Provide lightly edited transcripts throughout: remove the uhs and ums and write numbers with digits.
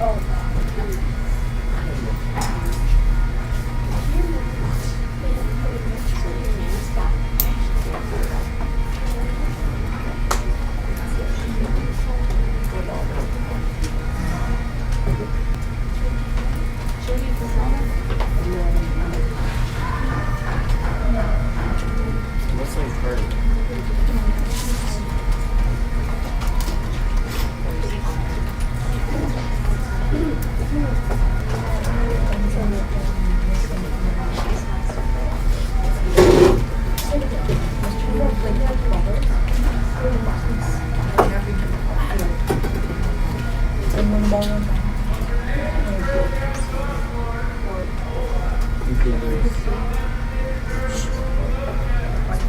Looks like her.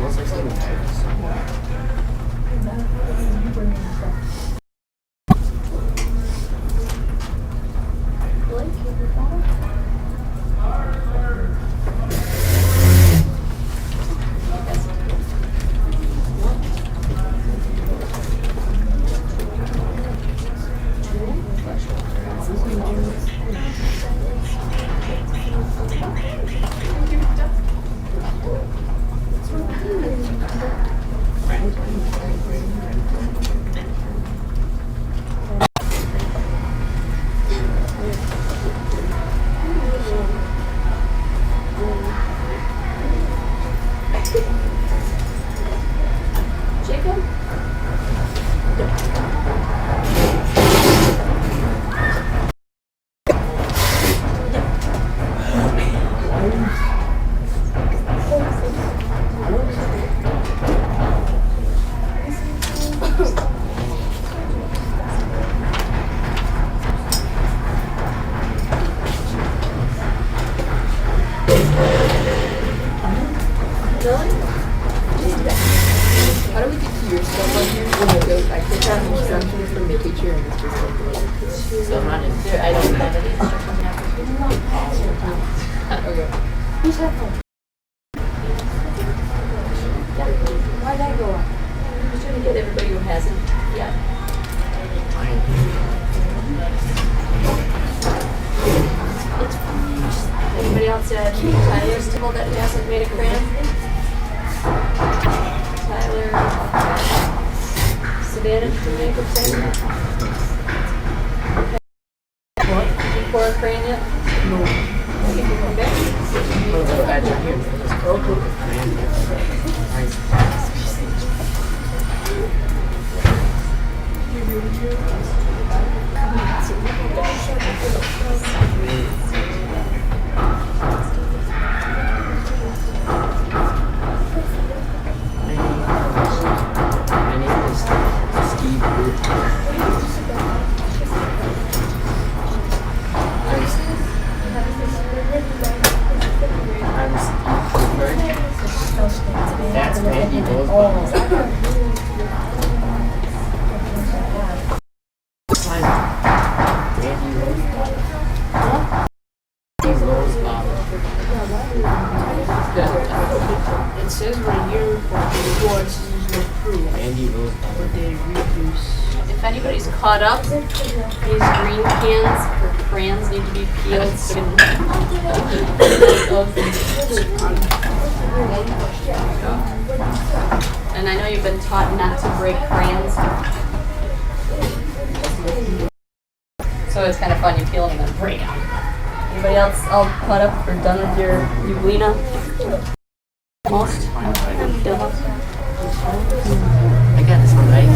Smells like something nice. Jacob? How do we get to your stuff on here? When I go, I click on instructions from the teacher and it's just like, So I'm not in. I don't have any okay. Who's headphone? Why'd that go up? I'm just trying to get everybody who hasn't yet. Anybody else at Tyler's table that hasn't made a crayon? Tyler, Savannah, did you make a crayon? What? Did you pour a crayon yet? No. Okay, you come back. Little badge right here. My name is Steve Root. I'm Steve Cooper. That's Mandy Rosebaum. Mandy Rosebaum. Steve Rosebaum. It says right here for reports is approved, Mandy Rosebaum. but they reduce. If anybody's caught up, these green cans for crayons need to be peeled. And I know you've been taught not to break crayons. So it's kind of fun, you peel them and then break them. Anybody else all caught up or done with your Euglena? Most? I got this one right.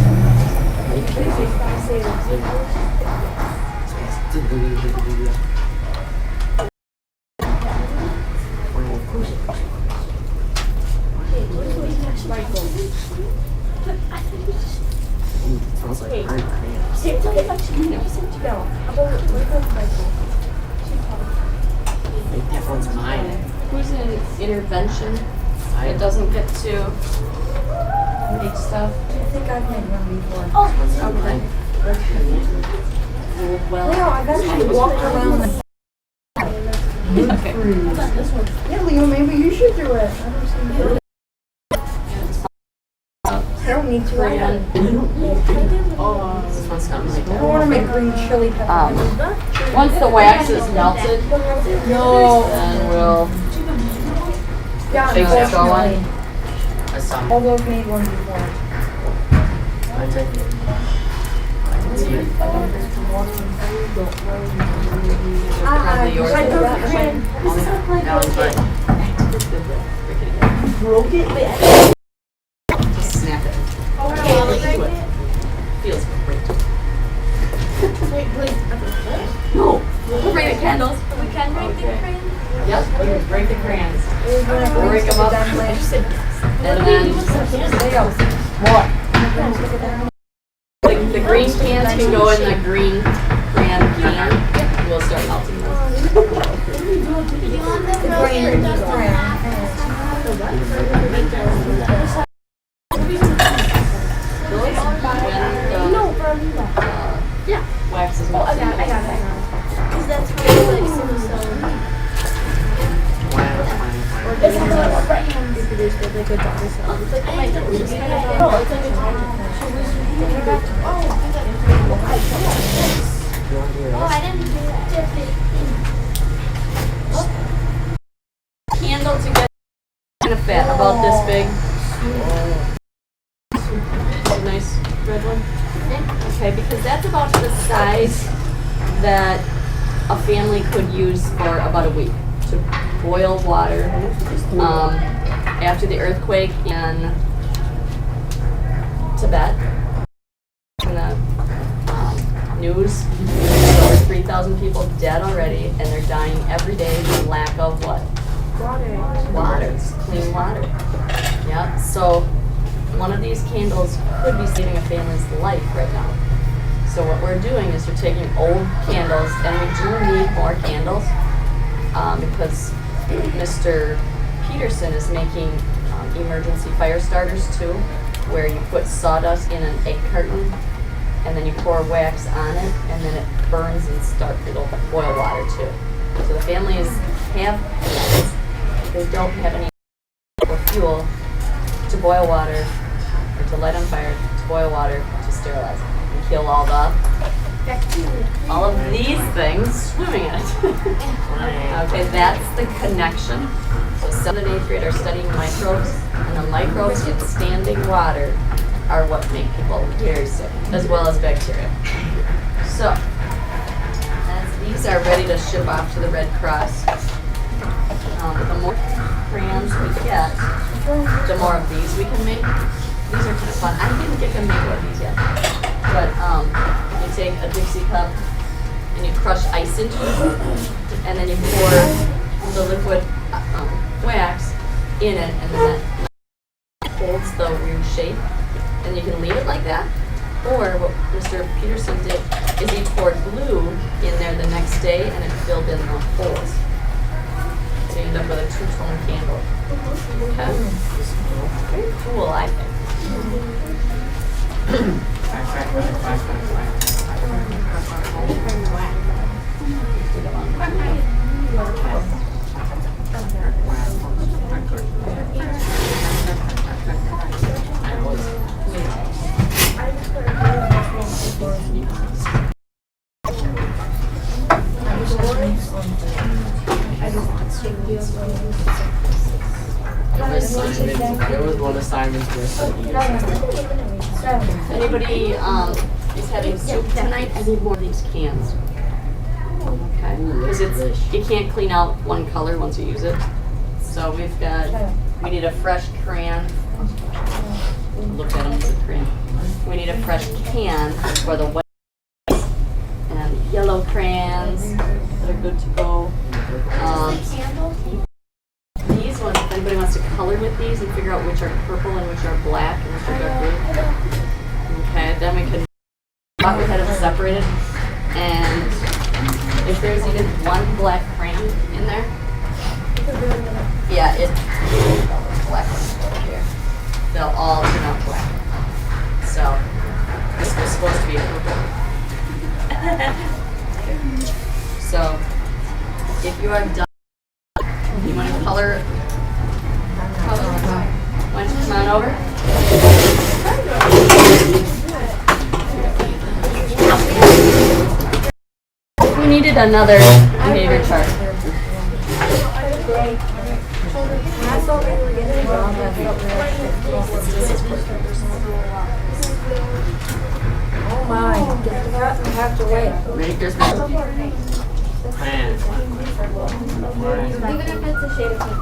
Smells like burnt crayons. I think that one's mine. Who's in intervention? I It doesn't get to make stuff. I think I've made one before. Oh, okay. Well, Leo, I've actually walked around the okay. Yeah, Leo, maybe you should do it. I don't need to. Crayon. Oh, this one's not like that. I want to make green chili pepper. Once the wax is melted, No. then we'll Yeah, Big unfortunately. going. I saw. Although I've made one before. I did. I can see it. probably yours. I broke the crayon. That was right. Broke it? Just snap it. Feels great. No, we'll break the candles. We can break the crayons. Yep, we can break the crayons. Break them up. And then the green cans can go in the green crayon can. We'll start melting those. You want them broken or just Yeah, wax is melted. because that's really like silicone. Oh, I didn't do that. Candle together, kind of fat, about this big. Nice red one. Okay, because that's about the size that a family could use for about a week to boil water. After the earthquake in Tibet, in the news, there's over 3,000 people dead already, and they're dying every day from lack of what? Water, clean water. Yeah, so one of these candles could be saving a family's life right now. So what we're doing is we're taking old candles, and we do need more candles because Mr. Peterson is making emergency fire starters too, where you put sawdust in an egg carton, and then you pour wax on it, and then it burns and it'll boil water too. So the families have candles. They don't have any or fuel to boil water or to light on fire, to boil water, to sterilize it and kill all of these things swimming in it. Okay, that's the connection. So 7th and 8th grade are studying microbes, and the microbes in standing water are what make people very sick, as well as bacteria. So these are ready to ship off to the Red Cross. The more crayons we get, the more of these we can make. These are kind of fun. I didn't get to make one of these yet. But you take a Dixie cup and you crush ice into it, and then you pour the liquid wax in it, and then that holds the weird shape, and you can leave it like that. Or what Mr. Peterson did is he poured glue in there the next day, and it filled in the holes. So you end up with a two-tone candle. Okay? Very cool, I think. There was one assignment where If anybody is having soup tonight, I need more of these cans. Okay? Because you can't clean out one color once you use it. So we need a fresh crayon. Look at them, it's a crayon. We need a fresh can for the white and yellow crayons that are good to go. These ones, if anybody wants to color with these and figure out which are purple and which are black and which are dark blue. Okay, then we can we had them separated, and if there's even one black crayon in there, yeah, it's black ones over here. They'll all turn out black. So this was supposed to be purple. So if you are done, you want to color? Why don't you come on over? we needed another behavior chart. I thought we were getting Oh my, get the cut and have to wait. Merry Christmas. Man. even if it's a shade of pink.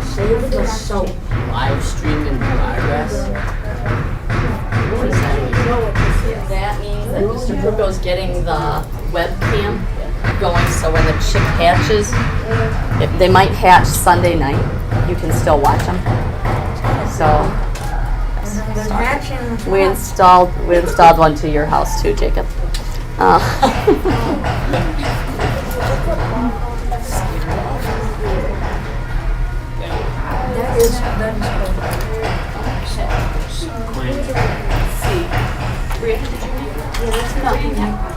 Save the soap. Live stream in progress. What does that mean? That means that Mr. Kruko's getting the webcam going, so when the chick hatches, they might hatch Sunday night. You can still watch them. So They're matching. we installed one to your house too, Jacob. That is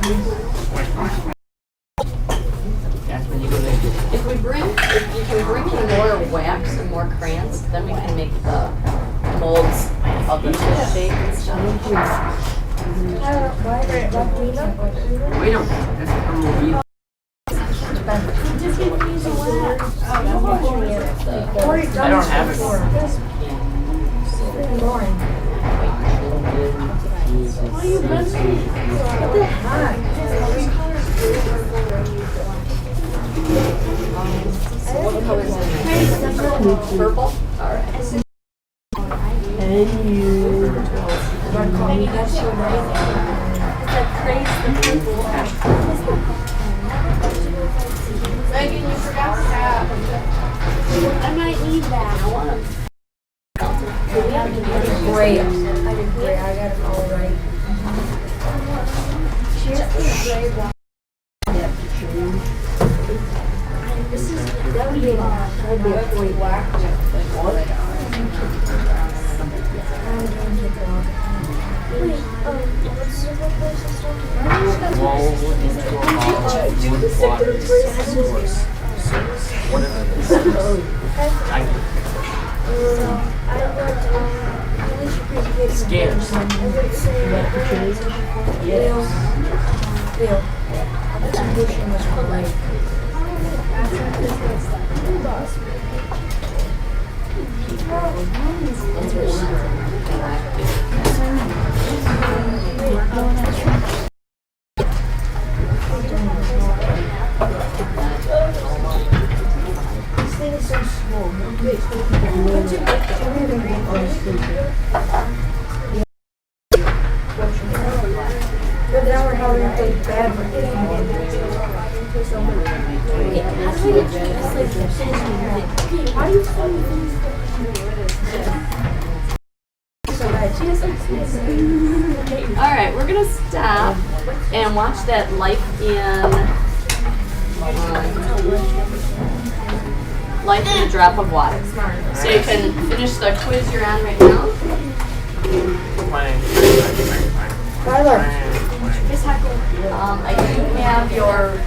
cool. That's when you go like this. If you can bring in more wax and more crayons, then we can make the molds of the fish shape and stuff. We don't. That's a movie. I don't have it. What color is it? Purple? Alright. Megan, you forgot that. I might need that. Great. I did great. I got it all right. That would be a great whack. Scares. Bill, the tuition was great. This thing is so small. But now we're having to play bad. Alright, we're gonna stop and watch that Life in a Drop of Water. So you can finish the quiz you're on right now. Tyler. I do have your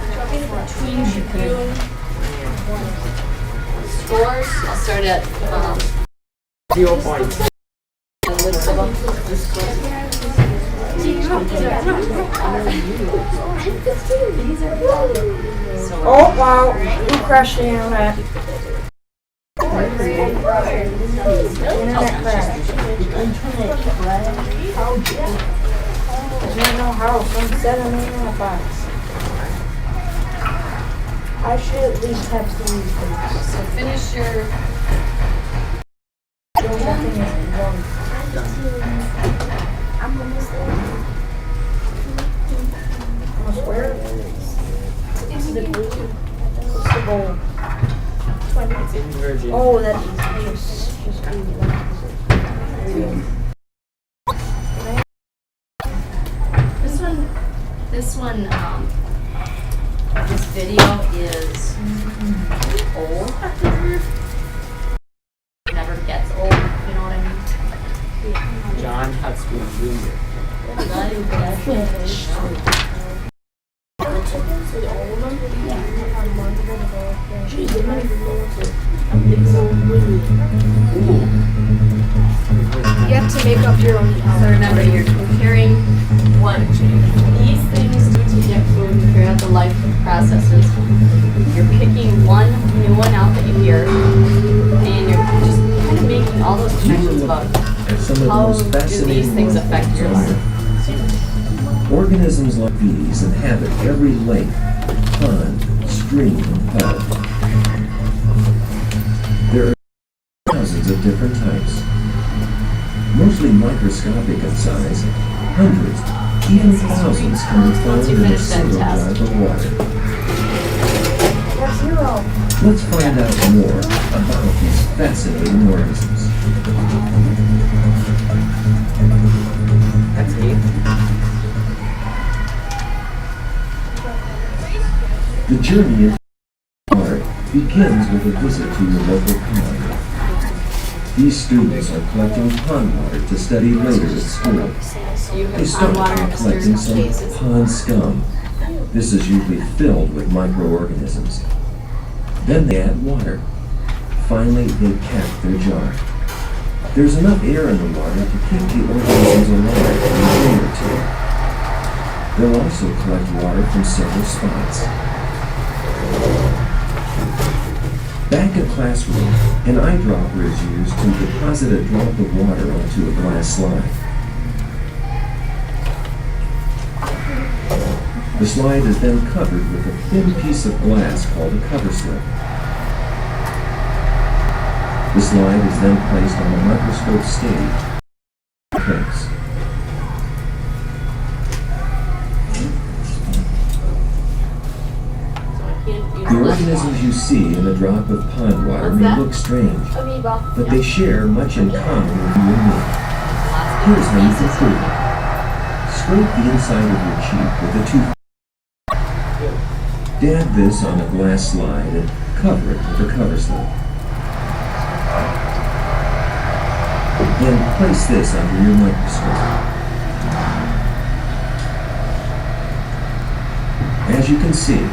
Tween June scores. I'll start at 0 points. list of them. Oh wow, you crashed the internet. Internet crash. I don't know how. Some said I'm in a box. I should at least have 3 things. So finish your Nothing is wrong. I'm almost there. Almost where? What's the goal? It's inversion. Oh, that's just do that. This one, this video is old. Never gets old, you know what I mean? John Hudson Jr. You have to make up your own. So remember, you're comparing what these things do to get food, figure out the life processes. You're picking one new one out that you hear, and you're just kind of making all those connections about And some of the how most do fascinating these things ones affect your on life. Earth. Organisms like these inhabit every lake, pond, stream, and puddle. There are thousands of different types, mostly microscopic in size. Hundreds, even thousands can be found Once you in a finish that single test. drop of water. That's 0. Let's find out more about these fascinating organisms. That's neat. The journey into water begins with a visit to your local pond. These students are collecting pond water to study later at school. So you They have start pond water by in a collecting series of some cases. pond scum. This is usually filled with microorganisms. Then they add water. Finally, they cap their jar. There's enough air in the water to keep the organisms alive for a day or two. They'll also collect water from several spots. Back in classroom, an eyedropper is used to deposit a drop of water onto a glass slide. The slide is then covered with a thin piece of glass called a cover slip. The slide is then placed on a microscope stage. Place. So I can't use The less organisms water. you see in a drop of pond water What's may that? look strange, Amoeba. but they share much in common with you and me. Lots of Here's how you can pieces. prove it. Scrape the inside of your cheek with a tooth. Dab this on a glass slide and cover it with a cover slip. Then place this under your microscope. As you can see, the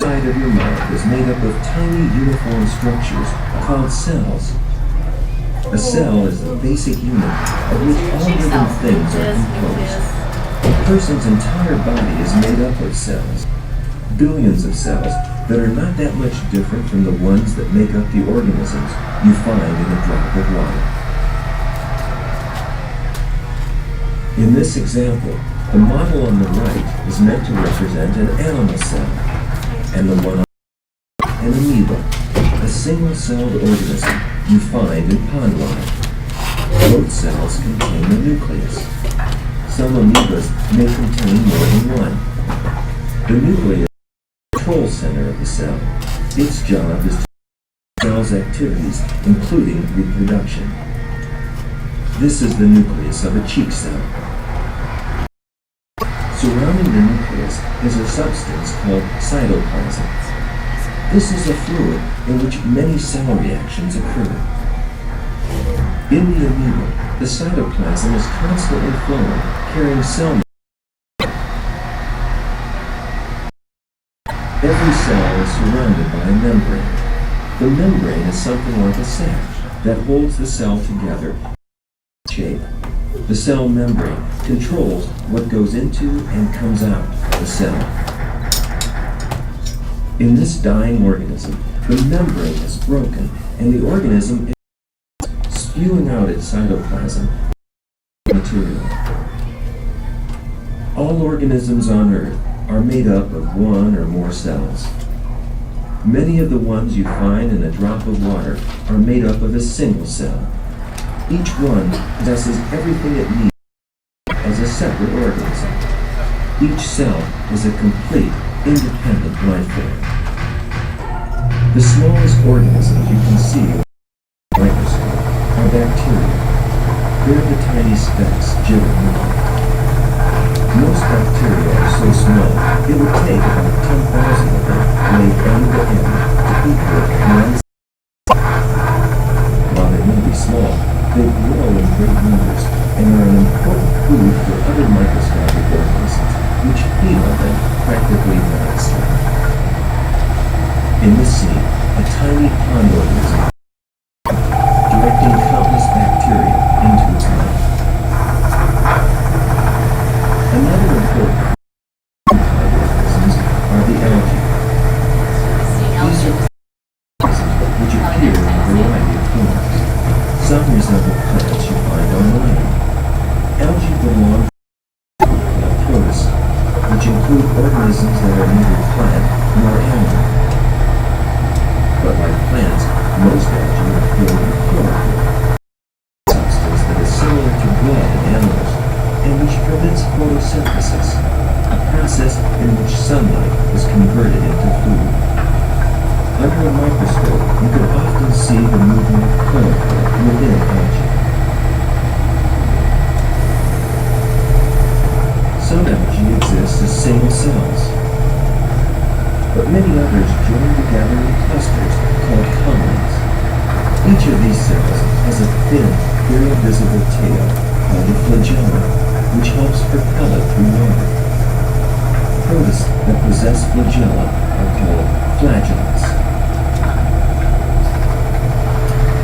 side of your mouth is made up of tiny uniform structures called cells. A cell is the basic unit of which all Cheek living cells. things are Nucleus, composed. nucleus. A person's entire body is made up of cells. Billions of cells that are not that much different from the ones that make up the organisms you find in a drop of water. In this example, the model on the right is meant to represent an animal cell, and the one on an amoeba, a single-celled organism you find in pond water. Both cells contain a nucleus. Some amoebas may contain more than one. The nucleus is the control center of the cell. Its job is to control the cell's activities, including reproduction. This is the nucleus of a cheek cell. Surrounding the nucleus is a substance called cytoplasm. This is a fluid in which many cell reactions occur. In the amoeba, the cytoplasm is constantly flowing, carrying cell. Every cell is surrounded by a membrane. The membrane is something like a sash that holds the cell together in shape. The cell membrane controls what goes into and comes out of the cell. In this dying organism, the membrane is broken and the organism is spewing out its cytoplasm material. All organisms on Earth are made up of one or more cells. Many of the ones you find in a drop of water are made up of a single cell. Each one possesses everything it needs as a separate organism. Each cell is a complete, independent life form. The smallest organisms you can see with a microscope are bacteria. They're the tiny specks jiggling along. Most bacteria are so small, it would take about 10,000 of them laid end to end to equal one cell. While they may be small, they grow in great numbers and are an important food for other microscopic organisms, which feed on them practically non-stop. In this scene, a tiny pond organism directing countless bacteria into its mouth. organisms that are neither plant nor animal. But like plants, most algae are filled with chlorophyll, a substance that is similar to blood in animals and which permits photosynthesis, a process in which sunlight is converted into food. Under a microscope, you can often see the movement of chlorophyll within algae. Some algae exist as single cells, but many others join together in clusters called colonies. Each of these cells has a thin, very visible tail called a flagellum, which helps propel it through water. Protists that possess flagella are called flagellates.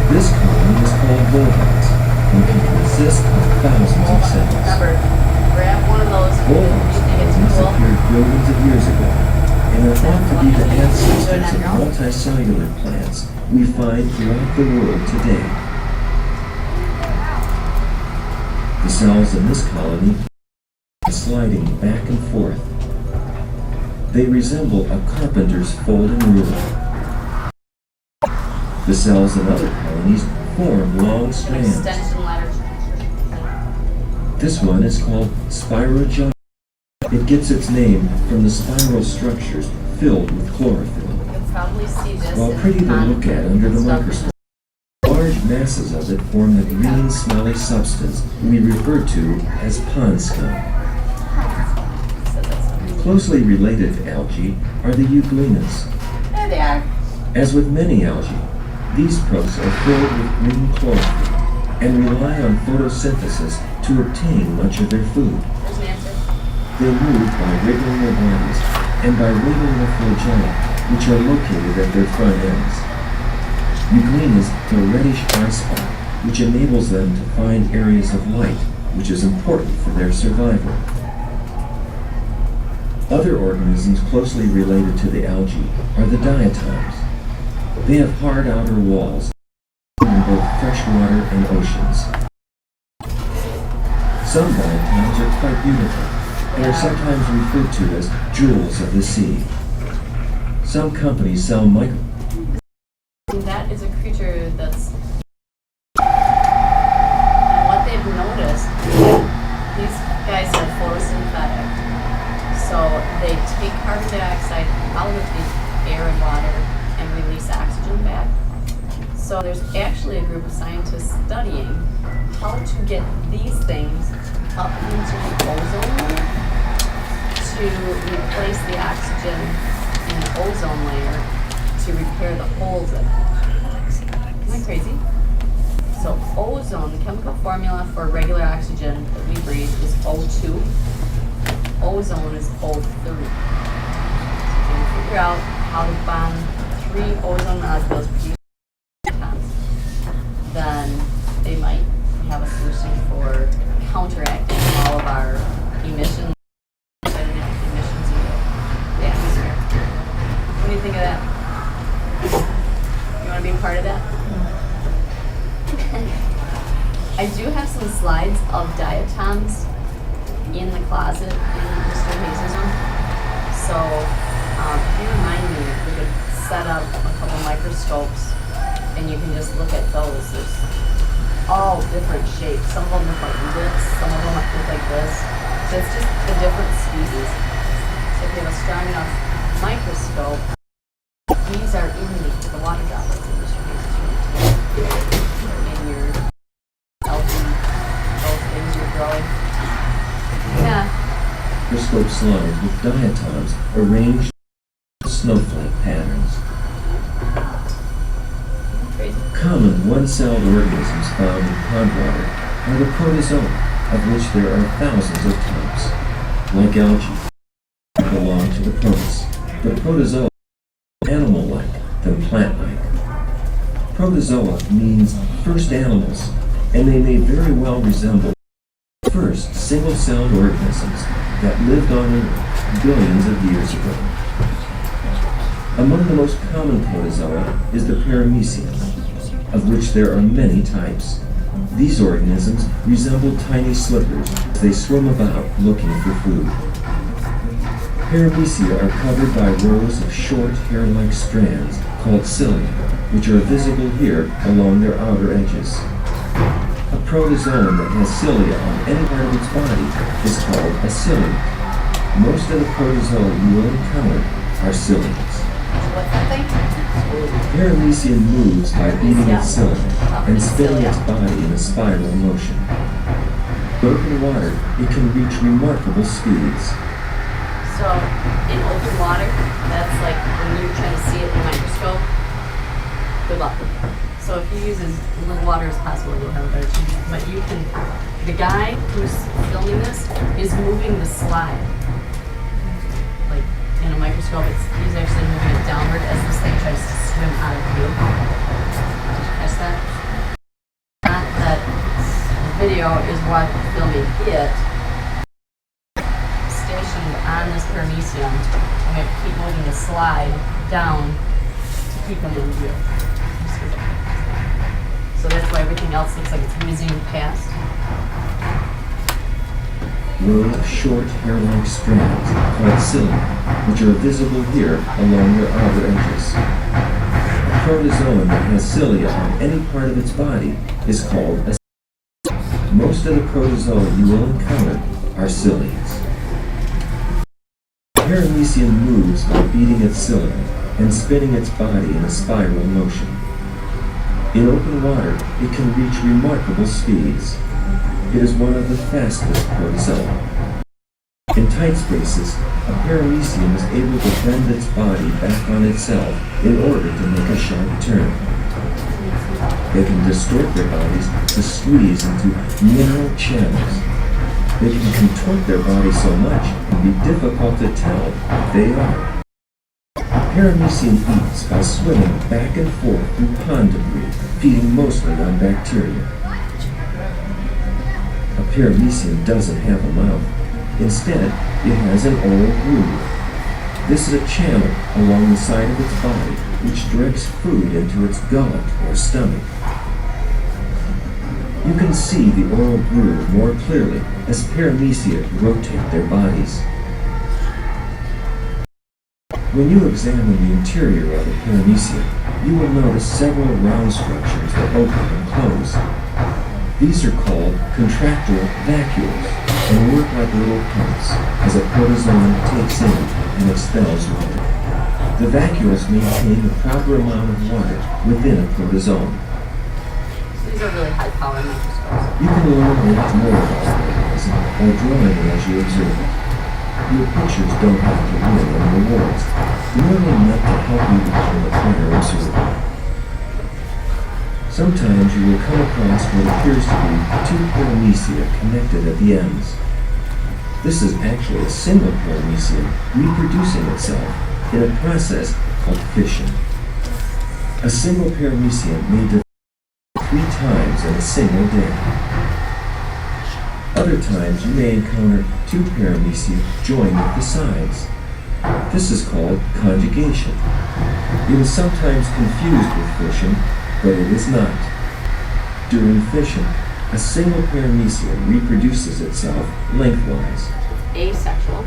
This colony is called volatiles and can consist of thousands of cells. Remember, grab one of those if Volatiles you think it's colonies cool. appeared billions of years ago and are thought to be the ancestors of multicellular plants we find throughout the world today. The cells in this colony are sliding back and forth. They resemble a carpenter's folding ruler. The cells in other colonies form long strands. Extension letters. This one is called spirogyra. It gets its name from the spiral structures filled with chlorophyll. You'll probably see this While in pretty to pond look at under the stuff. microscope, large masses of it form the green smelly substance we refer to as pond scum. So that's- Closely related to algae are the euglenas. There they are. As with many algae, these protists are filled with green chlorophyll and rely on photosynthesis to obtain much of their food. There's an answer. They move by wriggling their bodies and by wiggling their flagella, which are located at their front ends. Euglenas have a reddish eye spot, which enables them to find areas of light, which is important for their survival. Other organisms closely related to the algae are the diatoms. They have hard outer walls in both freshwater and oceans. Some diatoms are quite beautiful and are sometimes referred to as jewels of the sea. Some companies sell That is a creature that's. And what they've noticed, these guys are photosynthetic. So they take carbon dioxide out of the air and water and release oxygen back. So there's actually a group of scientists studying how to get these things up into the ozone layer to replace the oxygen in the ozone layer to repair the holes in it. Isn't that crazy? So ozone, the chemical formula for regular oxygen that we breathe is O2. Ozone is O3. So if you figure out how to bond 3 ozone molecules per protons, then they might have a solution for counteracting all of our emissions. Emissions in the atmosphere. What do you think of that? You want to be a part of that? I do have some slides of diatoms in the closet in Mr. Hayes' room. So if you remind me, we could set up a couple microscopes and you can just look at those. There's all different shapes. Some of them look like lips, some of them look like this. So it's just the different species. So if you have a strong enough microscope, these are in the water droplets in Mr. Hayes' room. In your algae, those things you're growing. Yeah. microscope slides with diatoms arranged in snowflake patterns. Crazy. Common one-celled organisms found in pond water are the protozoa, of which there are thousands of types. Like algae, they belong to the protists. The protozoa are animal-like than plant-like. Protozoa means first animals, and they may very well resemble first single-celled organisms that lived on Earth billions of years ago. Among the most common protozoa is the paramecium, of which there are many types. These organisms resemble tiny slippers as they swim about looking for food. Paramecia are covered by rows of short hair-like strands called cilia, which are visible here along their outer edges. A protozoan that has cilia on any part of its body is called a ciliate. Most of the protozoa you will encounter are ciliates. What's that thing? Paramecium moves by beating its cilia and spinning its body in a spiral motion. In open water, it can reach remarkable speeds. So in open water, that's like when you're trying to see it in a microscope. Good luck. So if you use as little water as possible, you'll have a better chance. But you can, the guy who's filming this is moving the slide. Like in a microscope, he's actually moving it downward as this thing tries to swim out of view. Did you catch that? Not that the video is what filming it. Stationed on this paramecium, I'm going to keep moving the slide down to keep them in view. So that's why everything else looks like it's whizzing past. Rows of short hair-like strands called cilia, which are visible here along their outer edges. A protozoan that has cilia on any part of its body is called a ciliate. Most of the protozoa you will encounter are ciliates. Paramecium moves by beating its cilia and spinning its body in a spiral motion. In open water, it can reach remarkable speeds. It is one of the fastest protozoa. In tight spaces, a paramecium is able to bend its body back on itself in order to make a sharp turn. They can distort their bodies to squeeze into narrow channels. They can contort their body so much it can be difficult to tell what they are. Paramecium eats by swimming back and forth through pond debris, feeding mostly on bacteria. A paramecium doesn't have a mouth. Instead, it has an oral groove. This is a channel along the side of its body which directs food into its gullet or stomach. You can see the oral groove more clearly as paramecia rotate their bodies. When you examine the interior of a paramecium, you will notice several round structures that open and close. These are called contractile vacuoles and work like little pumps as a protozoan takes in and expels water. The vacuoles maintain the proper amount of water within a protozoan. These are really high-powered microscopes. You can learn a lot more about the organism by drawing it as you observe it. Your pictures don't have to win any awards. They're only meant to help you become a better observer. Sometimes you will come across what appears to be two paramecia connected at the ends. This is actually a single paramecium reproducing itself in a process called fission. A single paramecium may develop 3 times in a single day. Other times you may encounter 2 paramecia joined at the sides. This is called conjugation. It is sometimes confused with fission, but it is not. During fission, a single paramecium reproduces itself lengthwise. Asexual.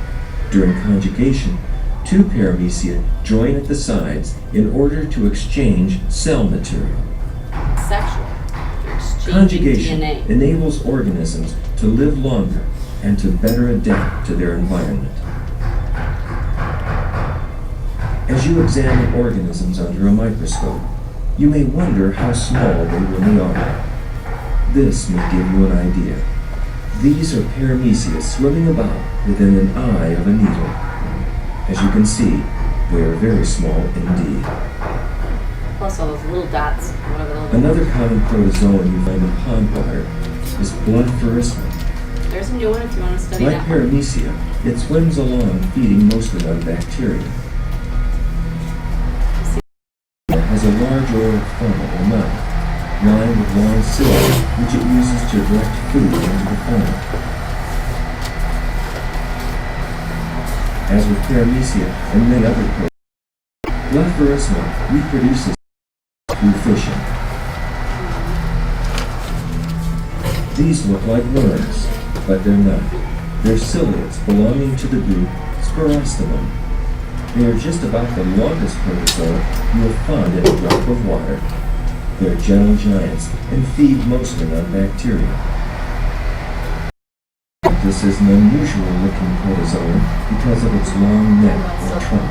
During conjugation, 2 paramecia join at the sides in order to exchange cell material. Sexual. You're exchanging Conjugation DNA. enables organisms to live longer and to better adapt to their environment. As you examine organisms under a microscope, you may wonder how small they really are. This may give you an idea. These are paramecia swimming about within an eye of a needle. As you can see, they are very small indeed. Plus all those little dots. Whatever those Another common protozoan you find in pond water is blood pharysma. There's a new one if you want to study Like that one. paramecia, it swims along feeding mostly on bacteria. It has a large oral funnel or mouth, lined with long cilia, which it uses to direct food into the funnel. As with paramecia and many other protozoa, blood pharysma reproduces through fission. These look like worms, but they're not. They're ciliates belonging to the group Sporostemon. They are just about the longest protozoa you will find in a drop of water. They're gentle giants and feed mostly on bacteria. This is an unusual looking protozoan because of its long neck or trunk.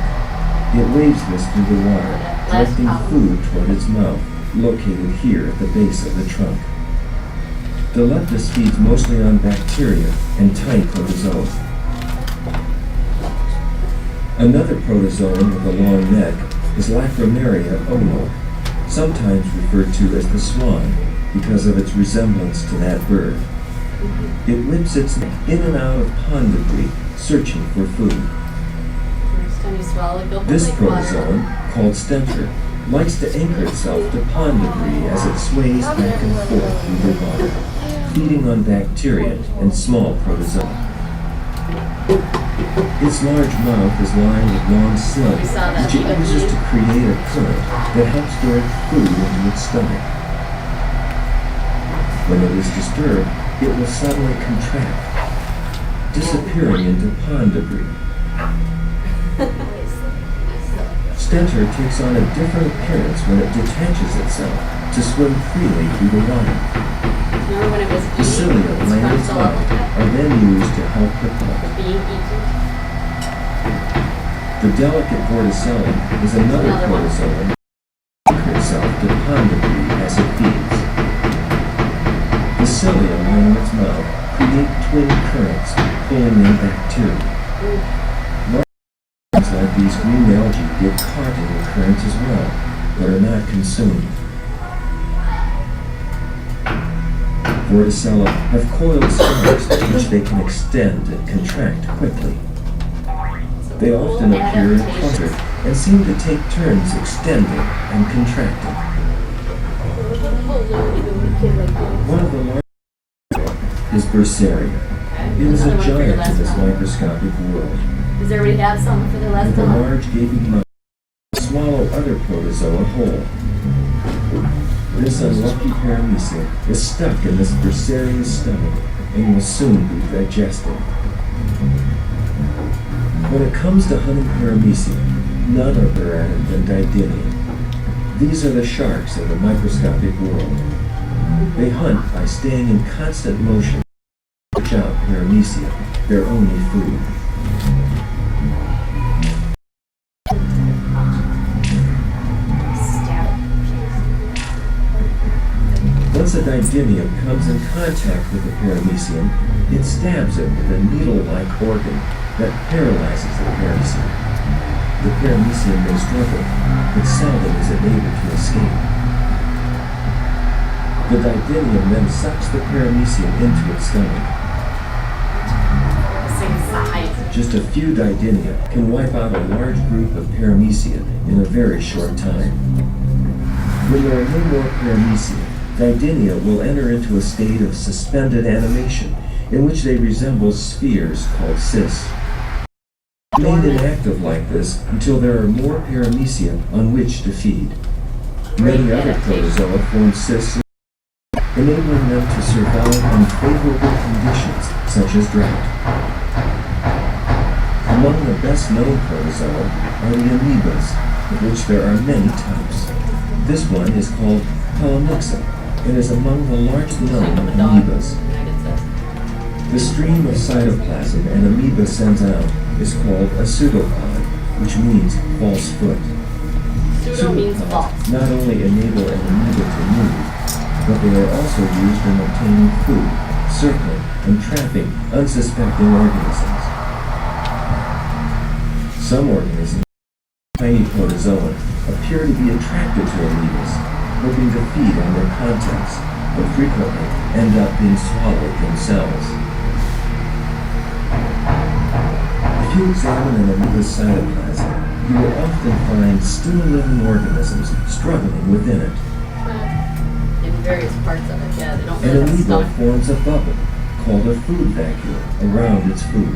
It waves this through the water, directing food toward its mouth, located here at the base of the trunk. The leptis feeds mostly on bacteria and tiny protozoa. Another protozoan with a long neck is Lacromeria olo, sometimes referred to as the swan because of its resemblance to that bird. It whips its neck in and out of pond debris, searching for food. First time you swallow, go for This like water. protozoan, called stentor, likes to anchor itself to pond debris as it sways back and forth through the water, feeding on bacteria and small protozoa. Its large mouth is lined with long slug, We saw that which it the other uses day. to create a current that helps direct food into its stomach. When it is disturbed, it will suddenly contract, disappearing into pond debris. Stentor takes on a different appearance when it detaches itself to swim freely through the water. Remember when it was The eating? cilia Its laying its frontal mouth are then used to help propel. being eaten. The delicate vorticella is another Another one. protozoan that anchors itself to pond debris as it feeds. The cilia lining its mouth create twin currents, pulling in bacteria. Things like these green algae get caught in the currents as well, but are not consumed. Vorticella have coiled scales which they can extend and contract quickly. They often appear in clusters and seem to take turns extending and contracting. One of the largest is Berseria. It is a Another one for your giant last in this one. microscopic world. Does everybody have something for their last With a one? large gaping mouth, swallow other protozoa whole. This unlucky paramecia is stuck in this Berseria's stomach and will soon be digested. When it comes to hunting paramecia, none are better at it than Didynia. These are the sharks of the microscopic world. They hunt by staying in constant motion to search out paramecia, their only food. Once a Didymium comes in contact with the paramecium, it stabs it with a needle-like organ that paralyzes the paramecium. The paramecium may struggle, but seldom is it able to escape. The Didymium then sucks the paramecium into its stomach. Same size. Just a few Didynia can wipe out a large group of paramecia in a very short time. When there are no more paramecia, Didynia will enter into a state of suspended animation in which they resemble spheres called cysts. Remain inactive like this until there are more paramecia on which to feed. Many other protozoa form cysts, enabling them to survive unfavorable conditions such as drought. Among the best known protozoa are the amoebas, of which there are many types. This one is called Palamyxa and is among the largest known amoebas. The stream of cytoplasm an amoeba sends out is called a pseudopod, which means false foot. Pseudo means Pseudopods false. not only enable an amoeba to move, but they are also used in obtaining food, circling, and trapping unsuspecting organisms. Some organisms, tiny protozoa, appear to be attracted to amoebas, hoping to feed on their contents, but frequently end up being swallowed themselves. If you examine an amoeba's cytoplasm, you will often find still living organisms struggling within it. In various parts of it, yeah. They don't An really have amoeba stomach. forms a bubble called a food vacuole around its food.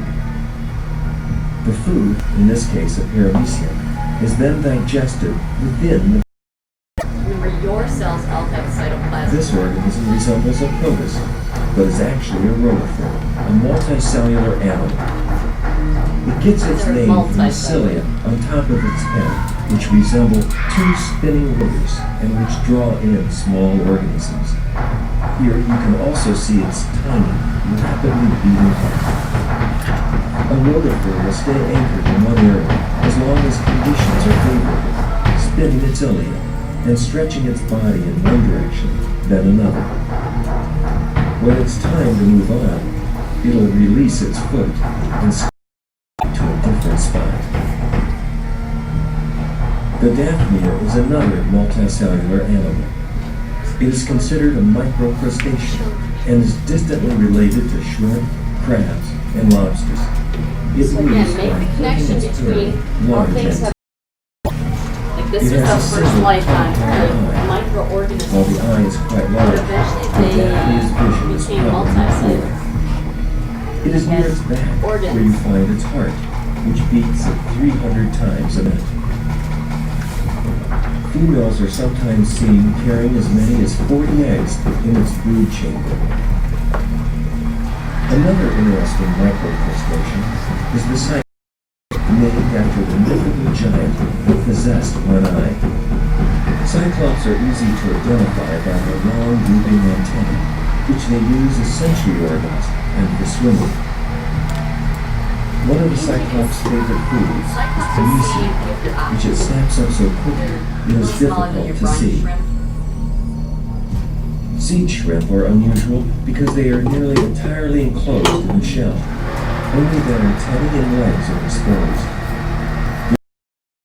The food, in this case a paramecium, is then digested within the. Remember, your cells all have cytoplasm. This organism resembles a protist. but is actually a rotifer, a multicellular animal. It gets its They're name from the multicellular. cilia on top of its head, which resemble two spinning rotors and which draw in small organisms. Here you can also see its tiny, rapidly beating heart. A rotifer will stay anchored in one area as long as conditions are favorable, spinning its cilia and stretching its body in one direction, then another. When it's time to move on, it'll release its foot and to a different spot. The Daphnia is another multicellular animal. It is considered a microcrustacean and is distantly related to shrimp, crabs, and lobsters. It So moves again, make by the flicking connection its between tail, all large things and have, like this It was has our a first single life on Earth, eye. While the microorganisms. eye is quite But large, eventually the Daphnia's vision they is became probably multicellular. poor. It is near its back Organs. where you find its heart, which beats at 300 times a minute. Females are sometimes seen carrying as many as 40 eggs in its brood chamber. Another interesting microcrustacean is the cyclops, named after the mythical giant that possessed one eye. Cyclops are easy to identify by their long looping antennae, which they use as sensory organs and for swimming. One of the cyclops' favorite foods is Cyclops the is mucin, seen with your eyes. which it snaps up so quickly it They're is smaller than your difficult to brine see. shrimp. Seed shrimp are unusual because they are nearly entirely enclosed in the shell. Only their antennae and legs are exposed.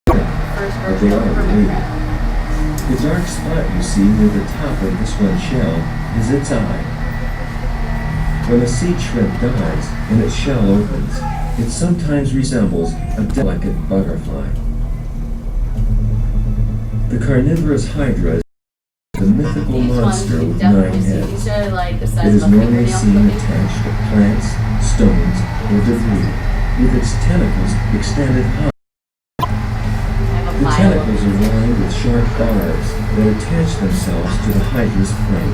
First But they version are of hermit related. crab. The dark spot you see near the top of this one's shell is its eye. When a seed shrimp dies and its shell opens, it sometimes resembles a delicate butterfly. The carnivorous hydra is the mythical These ones monster you with 9 definitely see. heads. These are like the It size is of a normally fingernail seen clipping. attached to plants, stones, or debris, with its tentacles extended high. I have a The pile of tentacles are lined with sharp barbs that attach themselves to the hydra's prey.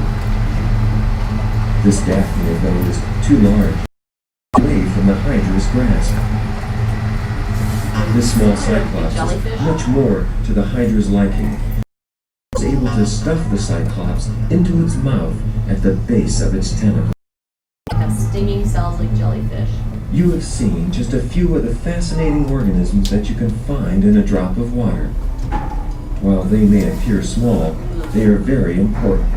This Daphnia, though, is too large, away from the hydra's grasp. This small cyclops Jellyfish? is much more to the hydra's liking. It's able to stuff the cyclops into its mouth at the base of its tentacle. They have stinging cells like jellyfish. You have seen just a few of the fascinating organisms that you can find in a drop of water. While they may appear small, they are very important.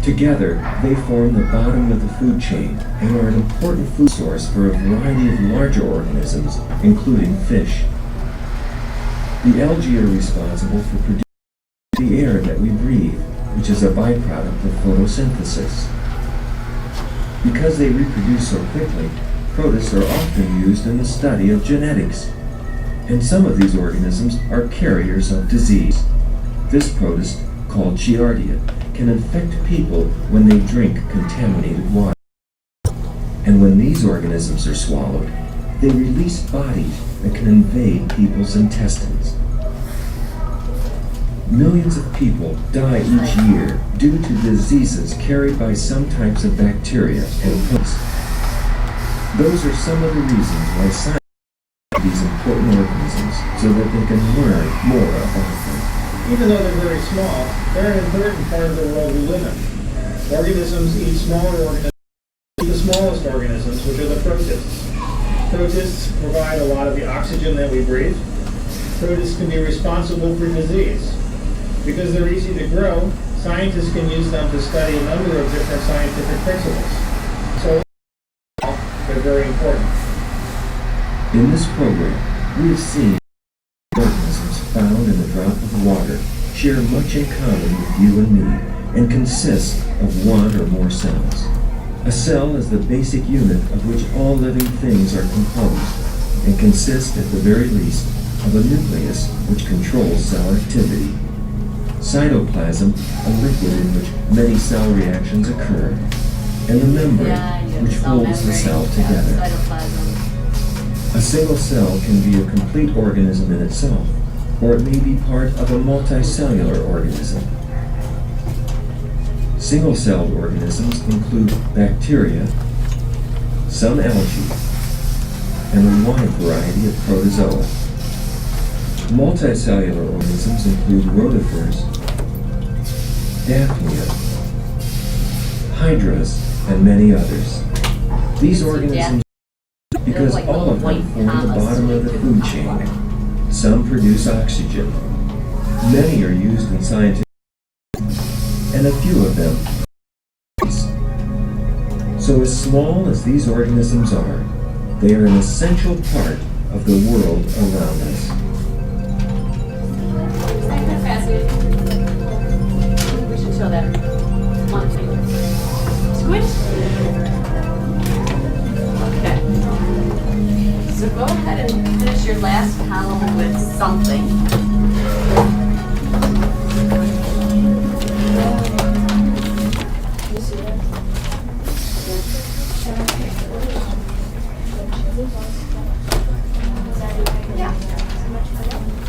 Together, they form the bottom of the food chain and are an important food source for a variety of larger organisms, including fish. The algae are responsible for producing the air that we breathe, which is a byproduct of photosynthesis. Because they reproduce so quickly, protists are often used in the study of genetics. And some of these organisms are carriers of disease. This protist, called Giardia, can infect people when they drink contaminated water. And when these organisms are swallowed, they release bodies that can invade people's intestines. Millions of people die each year due to diseases carried by some types of bacteria and fungus. Those are some of the reasons why scientists study these important organisms so that they can learn more about them. Even though they're very small, they're an important part of the world we live in. Organisms eat smaller organisms, the smallest organisms, which are the protists. Protists provide a lot of the oxygen that we breathe. Protists can be responsible for disease. Because they're easy to grow, scientists can use them to study a number of different scientific principles. So, they're very important. In this program, we have seen organisms found in a drop of water share much in common with you and me and consist of one or more cells. A cell is the basic unit of which all living things are composed and consists at the very least of a nucleus which controls cell activity. Cytoplasm, a liquid in which many cell reactions occur, and the membrane, which holds the cell together. Cytoplasm. A single cell can be a complete organism in itself, or it may be part of a multicellular organism. Single-celled organisms include bacteria, some algae, and a wide variety of protozoa. Multicellular organisms include rotifers, Daphnia, hydras, and many others. These organisms, because all of them form the bottom of the food chain. Some produce oxygen. Many are used in scientific, and a few of them. So as small as these organisms are, they are an essential part of the world around us. Isn't that fascinating? We should show that one thing. Squid. Okay. So go ahead and finish your last column with something.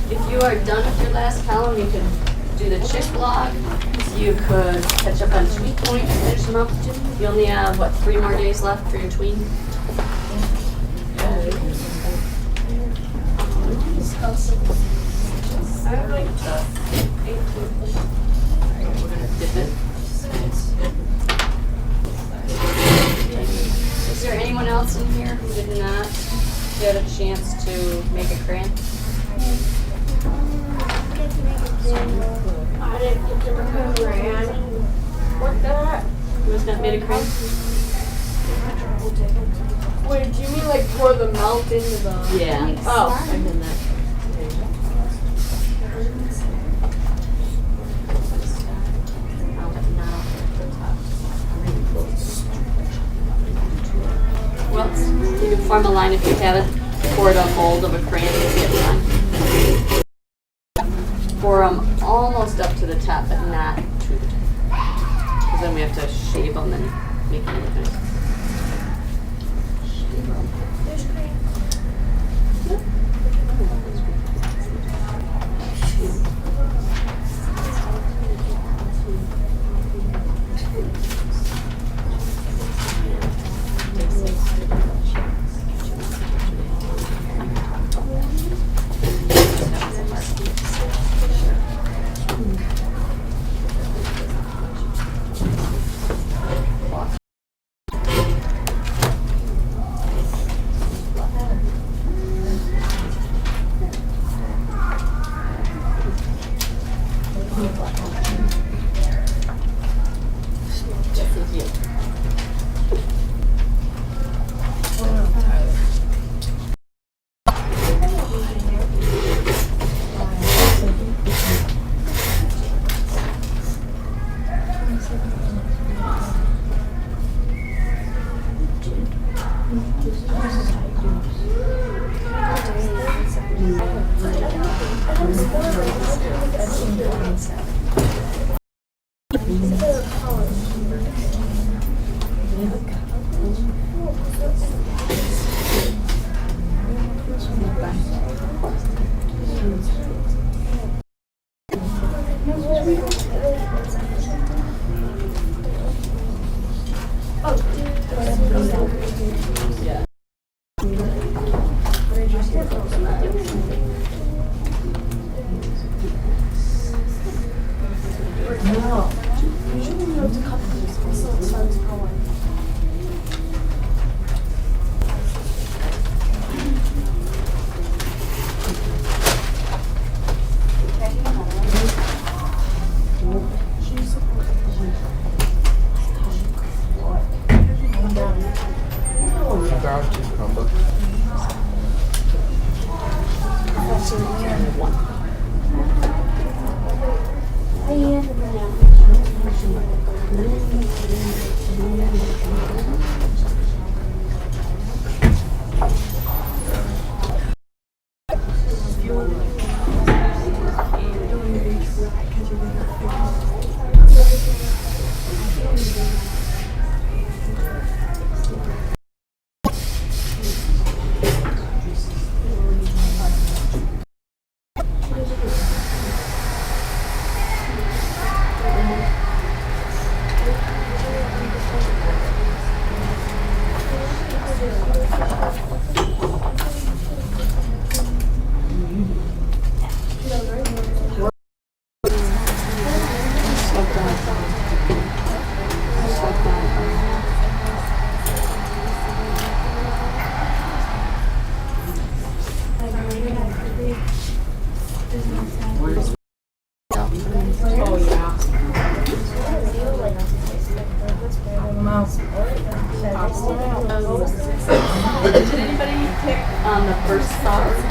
If you are done with your last column, you can do the chick log. You could catch up on tweet point and finish them up. You only have, what, 3 more days left for your tween? I like the 18th. Alright, we're gonna dip it. Is there anyone else in here who did not get a chance to make a crayon? I didn't get to make a crayon. What the heck? Who has not made a crayon? Wait, do you mean like pour the melt into the? Yeah. Oh. I've done that. Well, you can form a line if you haven't poured a mold of a crayon to get one. Pour them almost up to the top, but not to the top. Because then we have to shave them and make them look nice. There's crayon. Did anybody pick on the first sauce?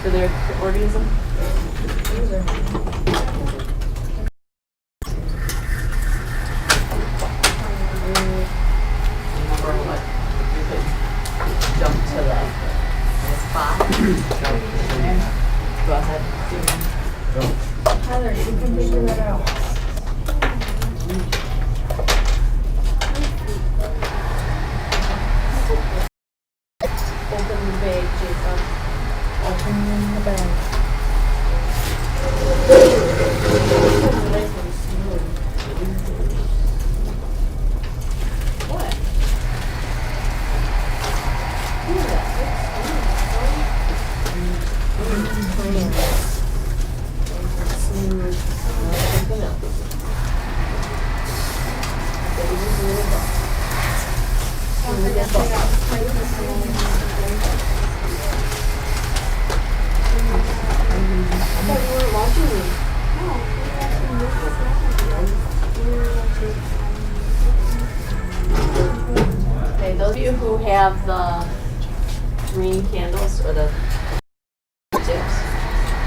For their organism? Remember what you could jump to the spot? Go ahead. Heather, you can figure that out. Open the bag, Jacob. Open the bag. Okay, those of you who have the green candles or the tips,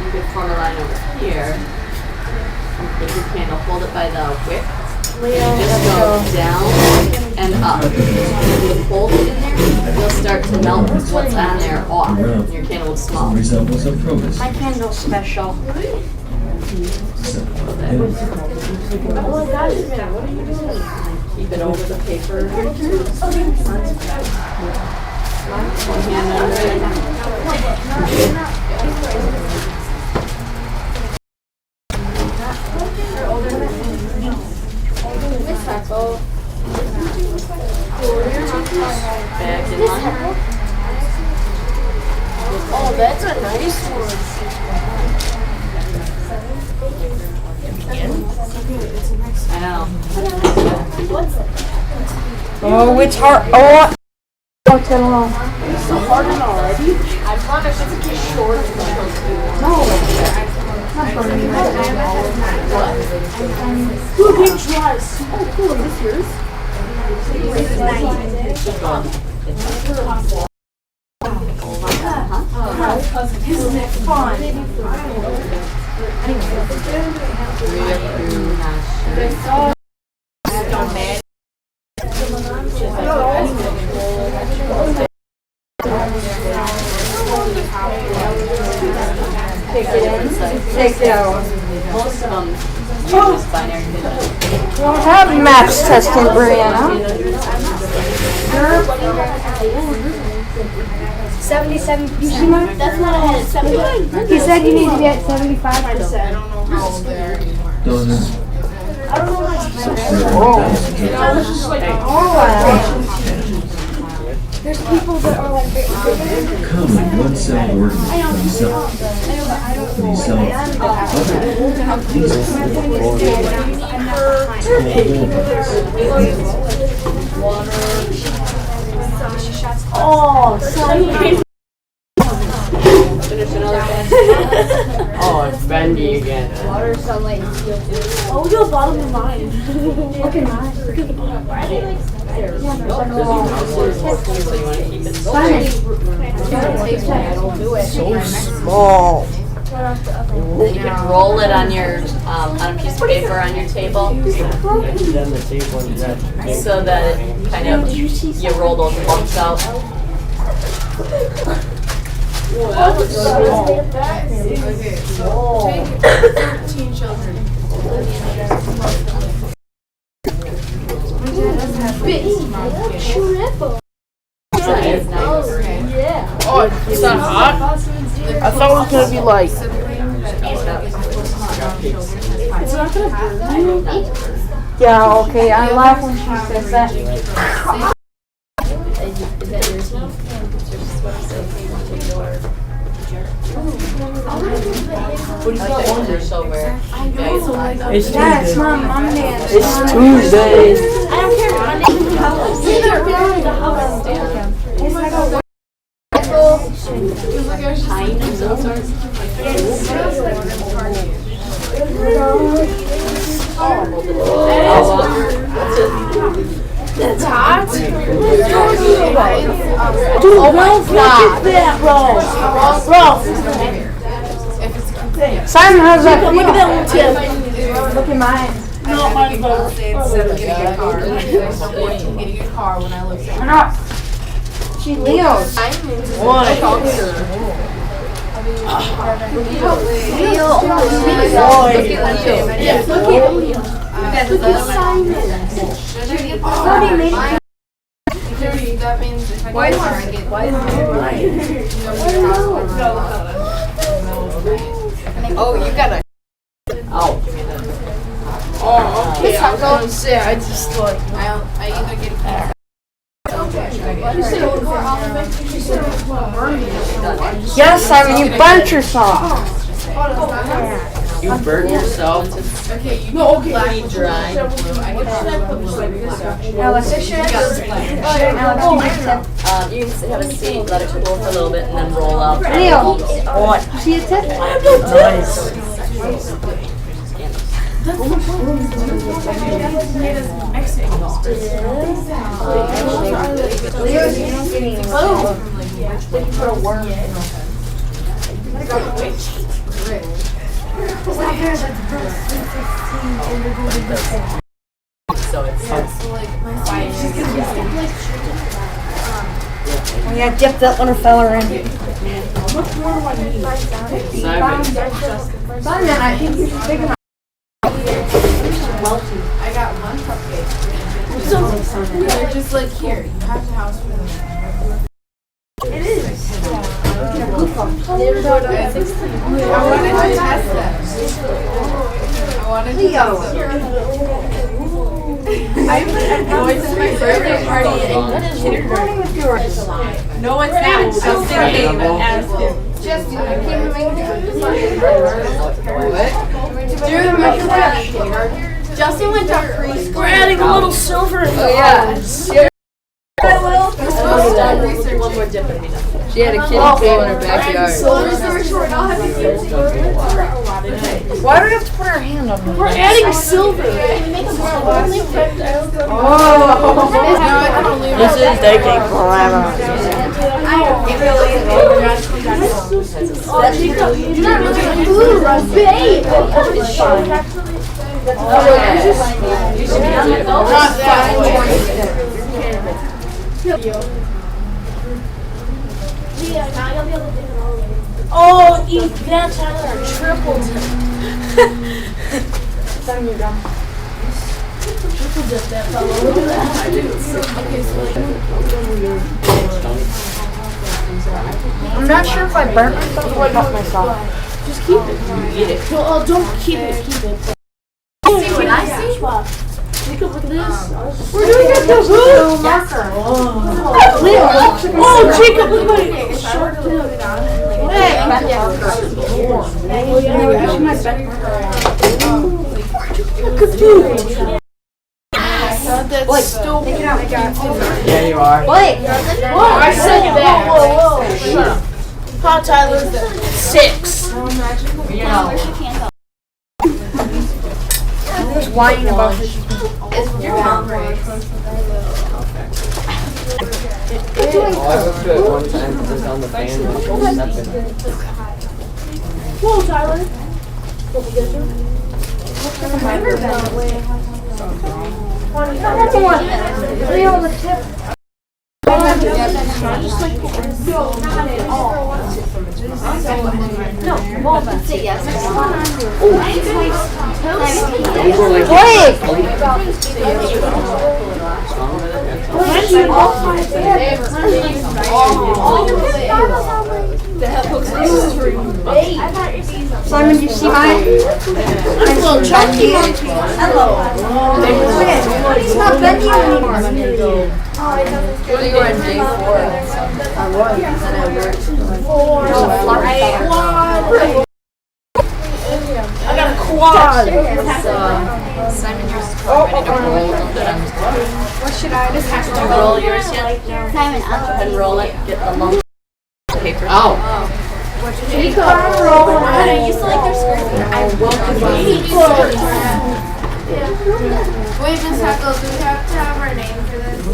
you could form a line over here. Take your candle, hold it by the wick, and just go down and up. If you hold it in there, you'll start to melt what's on there off. And your candle will small. Resembles a protus. My candle's special. Oh my gosh, man, what are you doing? Keep it over the paper. One hand under back in line. Oh, that's a nice one. I know. Oh, it's hard. Oh, It's so hard and already. I promise it's a bit short. Two big tries. Oh, cool. Is this yours? isn't it fun? Take it out. Most of them use binary digits. We don't have maps testing, Brianna. 77. You see my? That's not ahead. It's 75. He said you need to be at 75%. Donna. I don't know how There's people that are like Common one-cell organisms themselves. These cells, oh, sorry. Finish another batch. Oh, it's bendy again. Water, sunlight, and CO2. Oh, look at the bottom of mine. Look at mine. Look at the bottom. So you want to keep it So small. Then you can roll it on your on a piece of paper on your table, Then the table is that. so that it kind of you roll those bumps out. Triple. Yeah. Oh, it's not hot? I thought it was gonna be like. It's not gonna burn you. Yeah, okay, I laugh when she says that. Is that your team? It's over. It's Yeah, it's not Monday. It's Tuesday. I don't care. Monday in the house. In the house. Pine and those sorts. Oh, That's hot. Dude, Ralph, look at that, Ralph. Simon, how's that feel? Look at that one tip. Look at mine. No, mine's better. Getting a car. Getting a car when I look at Why not? She Leo's. One. that means if I get a car, I get Oh, you gotta. Oh. Oh, okay. I was gonna say, I just like. I either get a car. Yes, Simon, you burnt yourself. You burnt yourself? Okay, you No, okay. black Dry. I get Alex, You can have a seat, let it cool for a little bit, and then roll out. Leo, see a tip? Nice. Leo's getting So it's We gotta dip that little fella in. Simon, I think you should take him out. I got one cupcake. They're just like, here, you have the house for them. I wanted to test them. I wanted to test them. I was in my birthday party in kindergarten. No, it's not. Justin came and asked him. Justin, I came to make What? Do you remember that? Justin went to preschool. We're adding a little silver. Oh, yeah. one more dip and be done. She had a kiddie pool in her backyard. Why do we have to put our hand on it? We're adding silver. This is taking forever. Oh, eat that Tyler, triple dip. Triple dip that fellow. Look at that. I'm not sure if I burnt myself or cut myself. Just keep it. Eat it. Oh, don't keep it. Keep it. See what I see? Jacob, look at this. We're doing it to who? Marker. Oh, Jacob, look at my short tip. Look at you. That's stupid. Yeah, you are. Blake. I said that. Whoa. Shut up. How Tyler? 6. He's whining about his. Is your mom right? Oh, I looked at it one time because it's on the fan. Whoa, Tyler. What we get to? That's the one. Leo, the tip. Just like, no, not at all. No, well, that's it, yes. Oh, Blake! Simon, you see mine? Hello, Chucky. Hello. He's not bending anymore. What are you on, day 4? I was, and then I worked. 4. I got a quad. Simon, yours is What should I just have to roll yours yet? Simon, And roll it, get the lump paper. Oh. Jacob, roll. I used to like their skirts. I love Wait, Miss Heckle, do we have to have our name for this?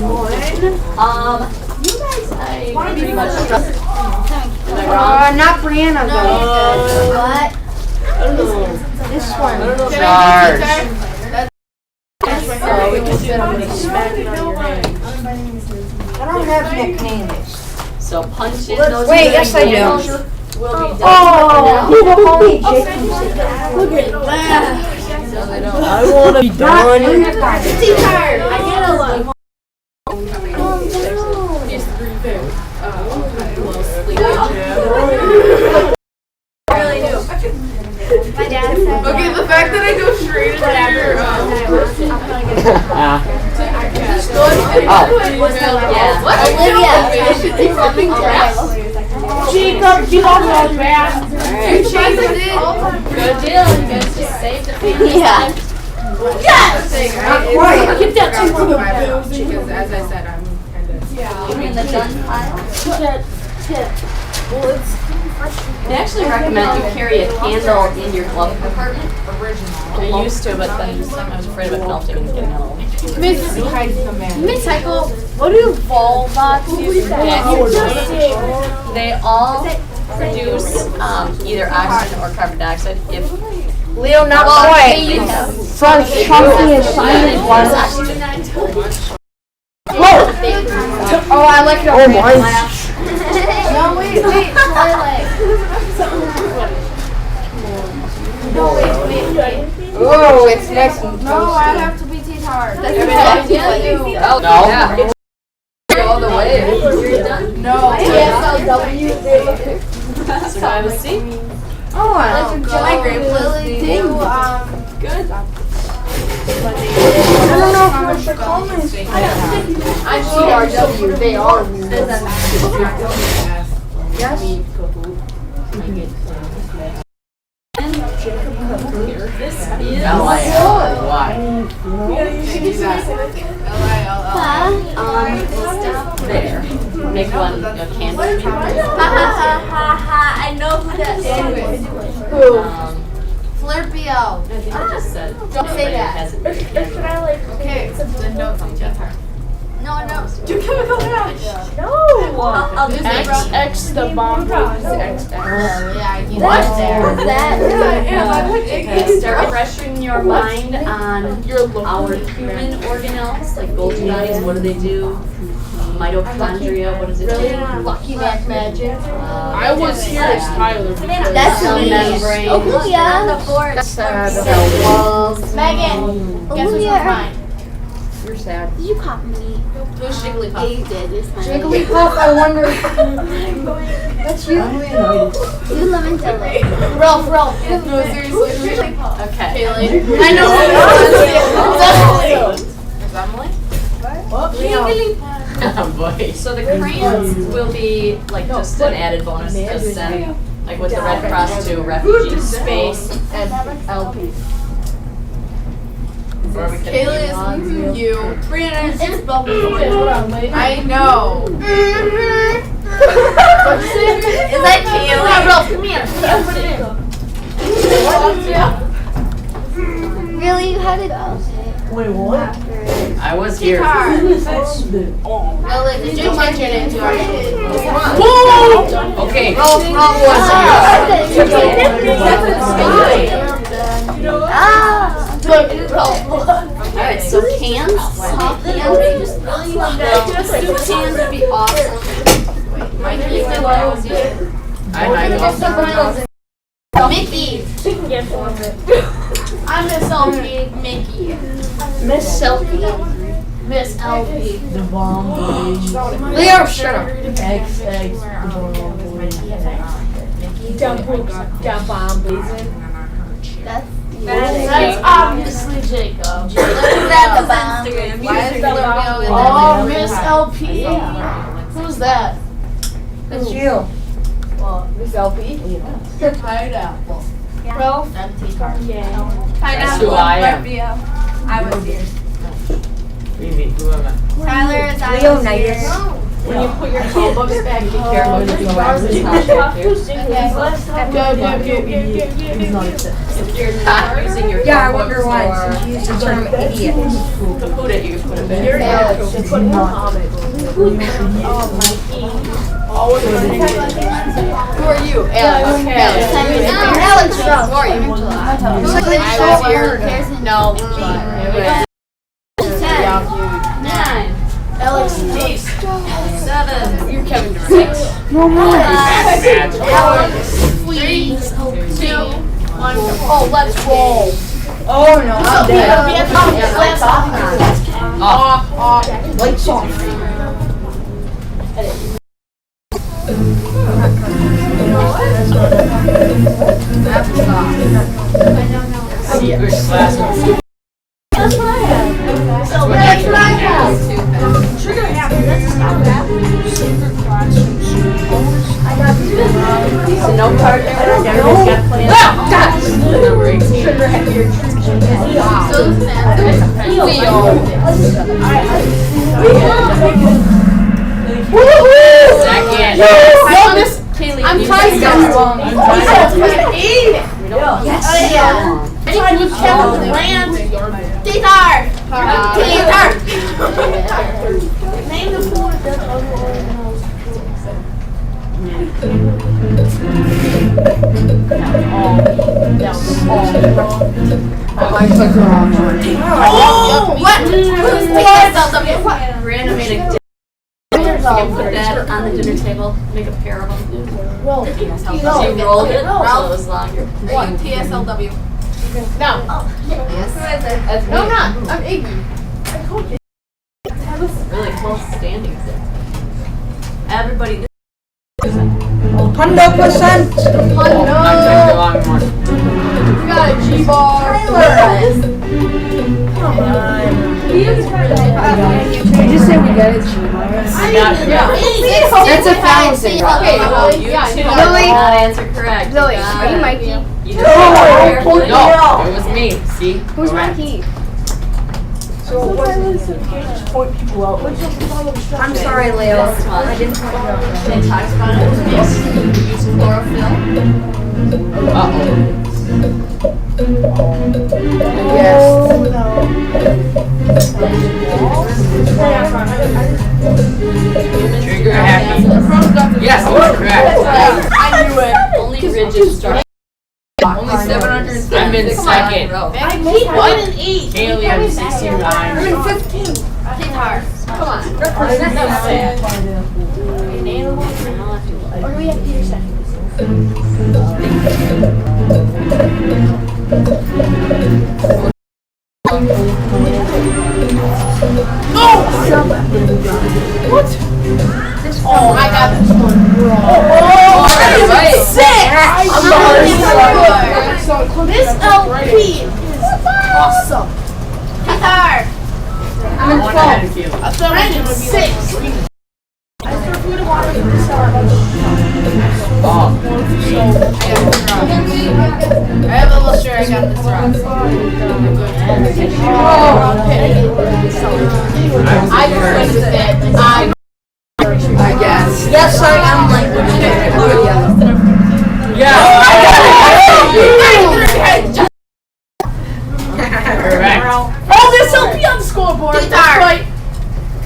You guys, I pretty much trust. Am I wrong? Not Brianna No, though. you're good. What? This one. Charge. So we can do I don't have nicknames. So punch in those. Wait, yes I do. handles. We'll be done Oh, for people call me Jake. Look at that. now. So they don't. I want to be done. T-card. I get a look. I really do. My dad said. Okay, the fact that I go straight into your Yeah. What? Jacob, get off my back. You changed it. Good deal. You guys just saved it. Yeah. Yes. Get that thing from the Because as I said, I'm kind of. You mean the done pile? tip. They actually recommend you carry a candle in your glove compartment. I used to, but then I was afraid of it melting and getting out of the way. Miss Heckle. What do Volvox use? They all produce either oxygen or carbon dioxide. If Leo, not quite. From chunky and shiny ones. Oh, I like it. Oh my. No, wait, Twilight. No, wait. Oh, it's nice and No, I have to be T-hard. Oh, no. Go all the way. You're done. No. Survive a seat. Oh, I like to my grape lily. Good. I don't know if I should call myself. I'm CRW. They are. Yes. This is there. Make one a candle. I know who that is. Flirpio. I just said. Don't say that. Okay, then don't say that. No. Do chemical hash. I'll just say X the bomb. X. Yeah, you What? that. Start pressuring your mind on You're looking. our human organelles, like Golgi bodies. What do they do? Mitochondria. What does it do? Lucky Mac Magic. I was here as Tyler. That's cell me. membrane. Oh, yeah. The board. Cell walls. Megan, guess which one's mine? You're sad. Did you copy me? Who's Jigglypuff? Yeah, you did. It's fine. Jigglypuff, I wonder. That's you. You lemon jelly. Ralph. No, seriously. Okay. I know. Emily. Oh boy. So the crayons will be like just an added bonus to send, like with the Red Cross to refugee space. LP. Or we could Kayla is you. Brianna, it's bubbly. I know. What'd you say? Is that Kayla? Ralph, come here. Really? How did it Wait, what? I was here. Well, did you change your name to our Okay. Alright, so cans. Soft cans. Soup cans would be awesome. Mikey, Mickey. I'm Miss LP. Mickey. Miss Selfie. Miss LP. The bomb boys. Leo, shut up. X. The bomb boys. Jump bomb blazing. That's obviously Jacob. Look at that, the Instagram. Why is Flirpio in Oh, Miss LP. Who's that? That's you. Well, Miss LP? Yeah. Pineapple. Ralph. Empty card. Yeah. That's who I am. I was here. Whoever. Tyler is Leonidas. When you put your phone books back, be careful. It's not Go. If you're not using your Yeah, I phone wonder books why. or Since you used the term idiot. to put it, you can put it back. Who are you? Alex. Alex Strauss. Who are you? I was here. No. Alex, 7, You're Kevin Durant. 6, No more. 5, 3, 2, 1. Oh, let's roll. Oh no, I'm dead. Lights off. Lights off. That's what I have. That's what I have. Sugar happy. Let's stop that. Secret classroom. I got So no partner, everybody's got plans. Number 18. sugar happy. Second. Kaylee, I'm you trying said to- you're wrong. I'm trying trying to- Yes. Anyone with Kevin Durant. Guitar. Name the four that I clicked the wrong one. Oh, what? Reanimate a dinner. You can put that on the dinner table, make a pair of them. Roll. So you rolled it, so it was longer. What? TSLW. No. Yes. No, I'm not. I'm ignorant. Really close standings there. Everybody. 100%. I'm taking the wrong one. We got a G-bar. Did you just say we got it? That's a fallacy. Okay, Oh, Lily. you Yeah, two you did got not it. answer correct. Lily, You got are you it. Mikey? You just said carefully. No. It was me. See? Who's Correct. Mikey? So what is it? Just point people out. I'm sorry, Leo. This one. I didn't point you out. They talked about it. Use chlorophyll. Uh-oh. Yes. Trigger happy. Yes, that's correct. I knew it. Only rigid structure. Only 700. I'm in second. I made 1 and 8. Kaylee, I'm 69. I'm in 15. Guitar. Come on. Represent that. Or do we have Peter second? Oh, I got this one wrong. Right. This LP is awesome. Guitar. I'm in 12. I thought I did 6. I have a little sure I got this wrong. I just went with it. I guess. Yes, I am like Correct. Oh, this LP on the scoreboard. Guitar. That's right.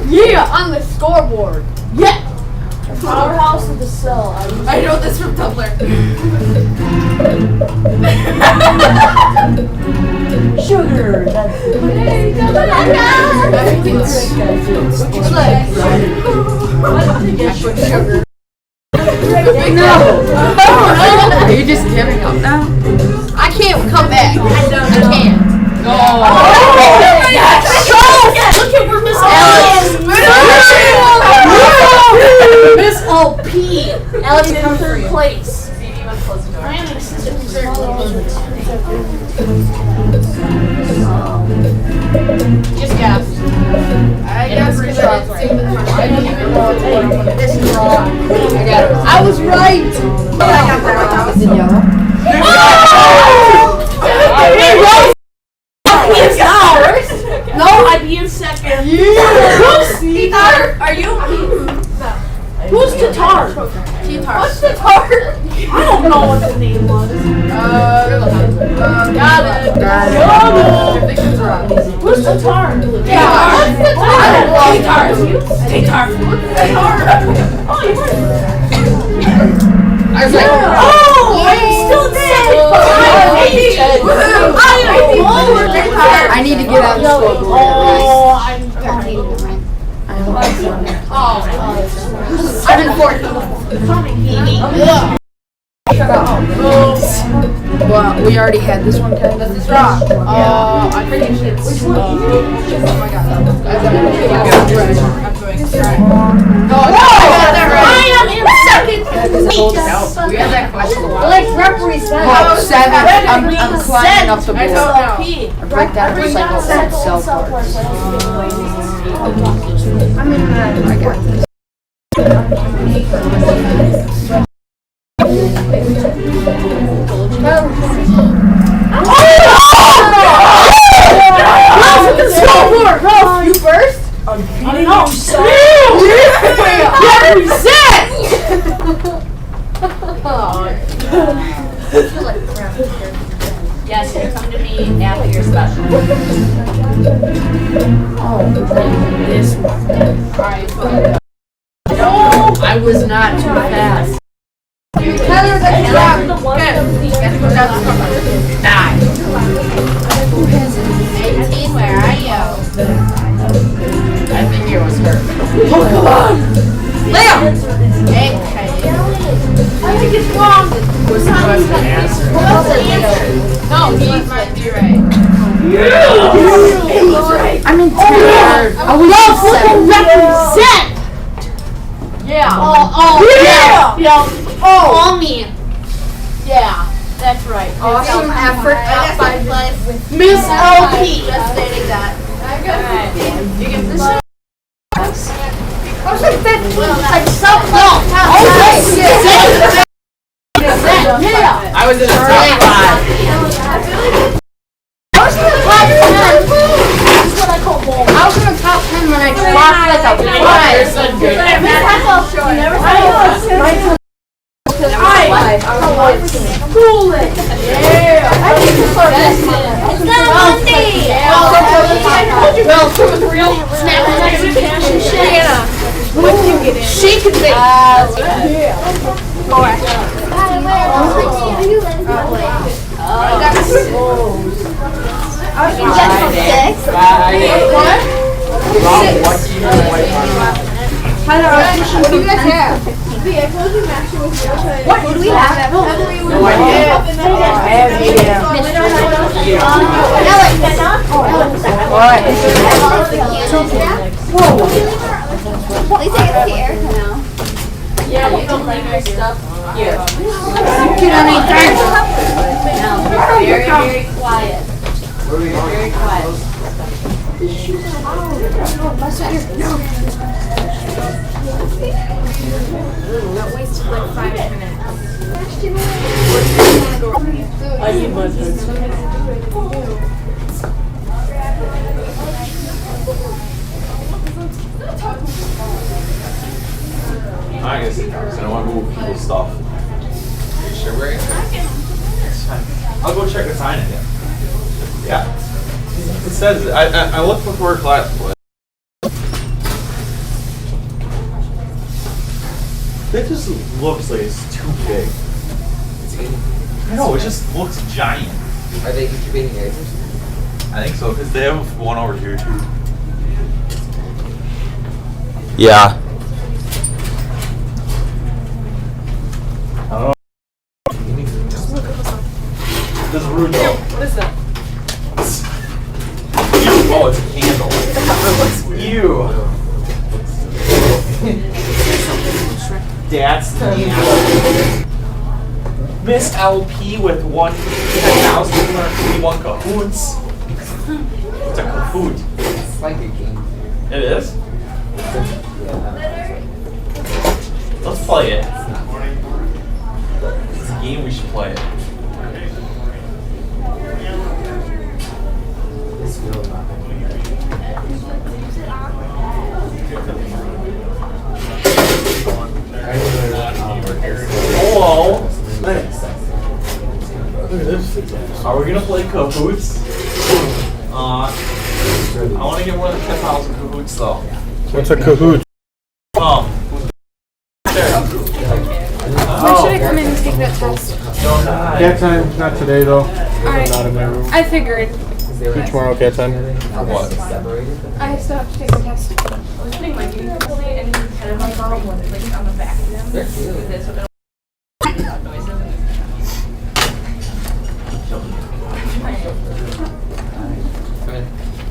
Yeah, on the scoreboard. Yeah. Powerhouse of the cell. I know this from Tumblr. Sugar. That's Are you just giving up now? I can't come back. I can't. No. Look at where Miss Miss LP. Alex in third place. I am an assistant in third place. Just guess. I guess because I didn't see the front. I don't even know what this is wrong. I got it. I was right. I got that right. I was in yellow. No, I'd be in second. Yeah. Are you? Who's Tatar? What's Tatar? I don't know what the name was. Got it. Who's Tatar? Tatar. Oh, you were. I was like, Oh, I'm still dead. I need to get out of school. Oh, I'm 13. I'm in 14. Well, we already had this one kind of. Rock. I think it's. Which one? Oh my god. I'm doing right. No, I got that right. I am in second. We had that question. Like represent. Oh, 7. I'm climbing up the I board. don't know. I break down for cycle cell parts. I got this. You first? No, Yes, you come to me after your special. this one. I was not too fast. Heather's a drop. Good. 18, where are you? I think it was her. Oh, come on! Liam! Okay. I think it's wrong. What's the answer? What's the answer? No, he might be right. I'm in 10th. I was Represent! Yeah. Yeah. Oh, me. Yeah. That's right. Awesome effort. Top 5 life. Miss LP. Just stating that. You get this. I was like 15. It's like so No. Yeah. I was in the top 5. I was in the top 10. That's what I call ball. I was in the top 10 when I dropped like a fly. Cool it. Yeah. I think it's for this. It's not Monday. Well, she was real. Snap the next cash and shit. What did you get in? She could say. What do you guys have? What do we have? No idea. Please take it to Erica now. Yeah, you can leave your stuff here. Get on anything. Now, be very, very quiet. Very quiet. Not wasted like 5 minutes. I guess it does. I don't want to move people's stuff. Are you sure we're in? It's fine. I'll go check the sign again. Yeah. It says, I looked before class, but it just looks like it's too big. I know, it just looks giant. Are they incubating eggs? I think so, because they have one over here too. Yeah. I don't know. This is rude though. What is that? Oh, it's a candle. Ew. That's the Miss LP with 1,221 cahoots. It's a cahoot. It's like a game. It is? Let's play it. It's a game, we should play it. It's really not. Are we gonna play Cahoots? I want to get more than 10,000 Cahoots though. What's a Kahoot? There. When should I come in and take that test? Cat time, not today though. Alright. Not in my room. I figured. Tomorrow cat time. What? I still have to take the test.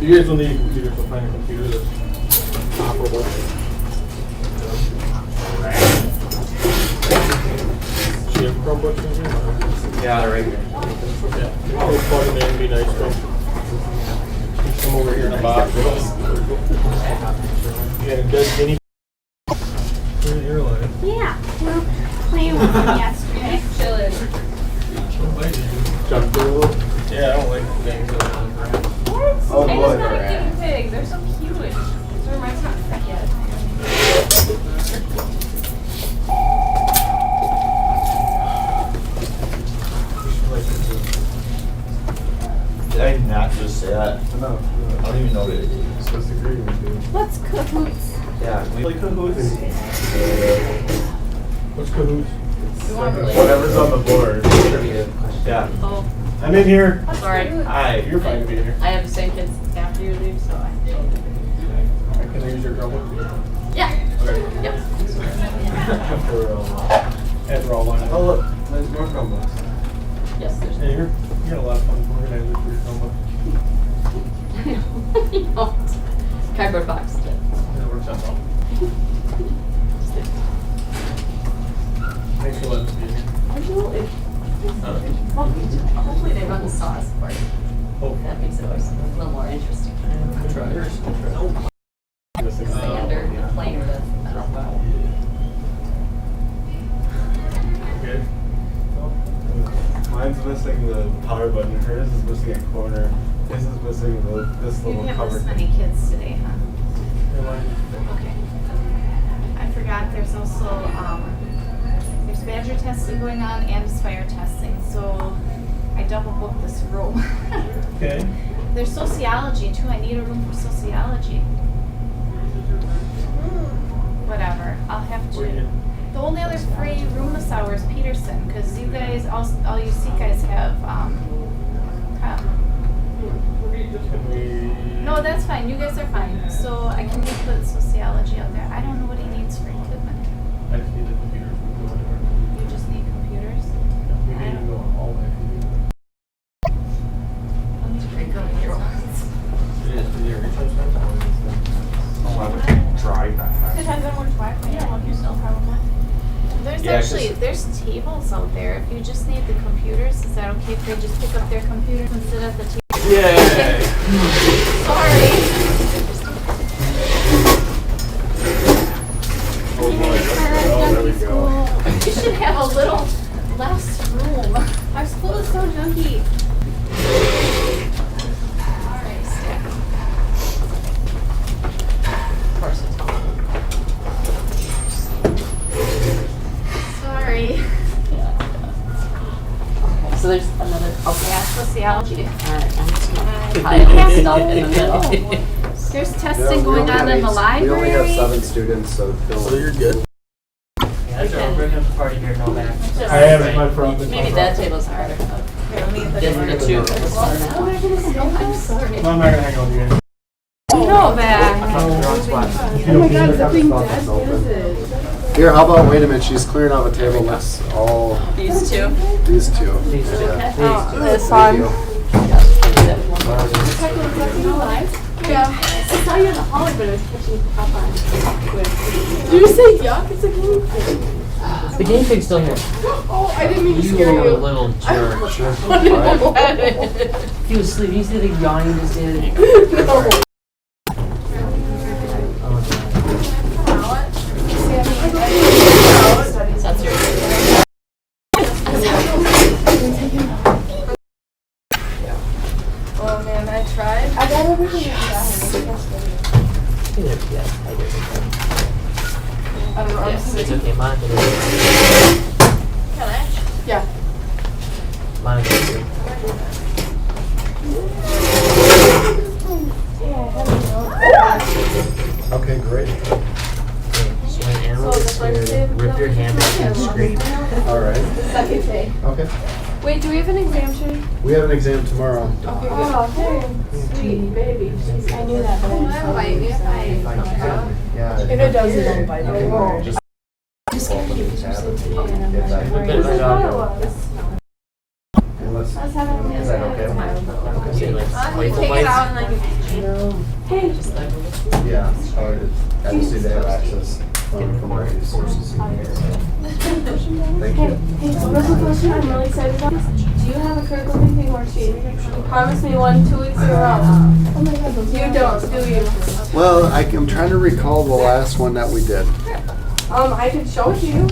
You guys will need a computer, so find a computer that's operable. Do you have Chromebooks in here? Yeah, they're right here. Yeah. Go plug them in, be nice to them. Come over here in a box. You got a dead guinea? You're an airline. Yeah, we're playing with them yesterday. Jump through a little? Yeah, I don't like things that are crap. Oh, boy, not a guinea pig. They're so cute. So mine's not fat yet. Did I not just say that? No. I don't even know what it is. Supposed to agree with you. What's cahoots? Yeah, can we play Cahoots? What's Cahoots? Whatever's on the board. Yeah. Oh, I'm in here. sorry. Hi. You're fine to be in here. I have the same kids after you leave, so I. Can I use your Chromebook? Yeah. Okay. Yep. After all lined up. Oh, look. There's more Chromebooks. Yes, there's. Hey, you're a lot of fun organizing for your Chromebook. Cardboard box. That works out well. Thanks for letting us be here. Absolutely. Hopefully they run the sauce part. Oh. That makes it always a little more interesting. We'll try. Standard, plain with. Okay. Mine's missing the power button. Hers is missing a corner. His is missing this You little have cover. this many kids today, huh? Airline. Okay. I forgot there's also, there's Badger testing going on and Aspire testing, so I double booked this room. Okay. There's sociology too. I need a room for sociology. Whatever. I'll have Where to. you? The only other free room this hour is Peterson, because you guys, all you C guys have, Can we? No, that's fine. You guys are fine. So I can just put sociology out there. I don't know what he needs for equipment. I just need the computer. We can go anywhere. You just need computers. We can even go all the way. It is. Is your recharge time? Oh, I would drive that fast. Depends on which Wi-Fi you want yourself, probably. There's Yeah, 'cause- there's tables out there. If you just need the computers, is that okay if they just pick up their computers and sit at the table? Yay! Sorry. Oh boy. Oh, there we go. You should have a little less room. Our school is so junky. Alright, stack. Of course it's all. Sorry. So there's another, okay, Yeah, sociology. alright, I'm just gonna Uh, pile we have stuff in the middle. There's testing going on in the library. We only have 7 students, so you're good. Party here, no back. I have it. My problem. Maybe that table's harder. Here, let me get the Getting the two. I'm sorry. No, I'm not gonna hang on to you. No, back. Oh my God, is that thing Here, how about, wait a minute, she's clearing out the table. Let's all, These two. these two. These two. This Thank one. you. Yeah. I saw you in the hallway, but I was catching Popeye. Did you say yuck? It's a guinea pig. The guinea pig's still here. Oh, I didn't mean to You scare are a you. little jerk. He was asleep. You see the yawning just did? No. That's your. Oh man, I tried. I got everything down. Yes, it's okay. Monica did it. Can I? Yeah. Monica did it. first day of Rip your hand back and scream. All right. Second day. Okay. Wait, do we have an exam today? We have an exam tomorrow. Okay, sweet baby. I knew that, but I Yeah. If it does, it won't bite. It won't. Just Just scared you because you said today, and I'm Yes, I- like, worried. This is what it was. Unless, Let's have it. is that okay? Take it out and like. Hey. Yeah. Or obviously they have access from our resources. Thank you. Hey, another question I'm really excited about. Do you have a critical thinking worksheet? You promised me one 2 weeks in a row. Oh my god, you don't, do you? Well, I'm trying to recall the last one that we did. I could show it to you.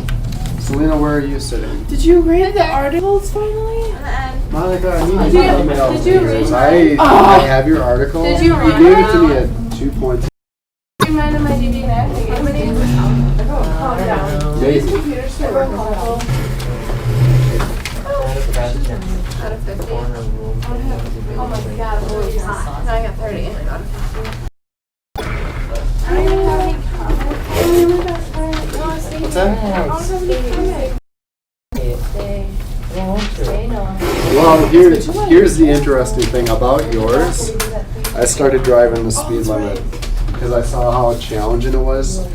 Selena, where are you sitting? Did you read the articles finally? Monica, I need Did your you- email. did you please. read I have your article. Did you read gave it? it to me at 2 points. Do you mind in my DB next? How many? Calm down. These computers can work awful. Out of 50. Oh my god, holy hot. Now I got 30. Out of 50. I don't even have any comments. What's that? I don't have any comments. Well, here's the interesting thing about yours. I started driving the speed limit because I saw how challenging it was.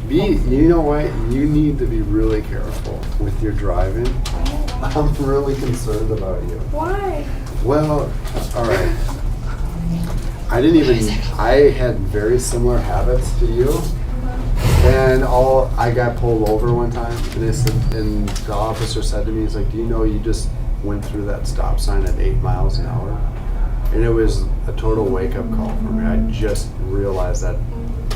You know what? You need to be really careful with your driving. I'm really concerned about you. Why? Well, all right. I had very similar habits to you. And I got pulled over one time, and the officer said to me, he's like, do you know you just went through that stop sign at 8 miles an hour? And it was a total wake-up call for me. I just realized that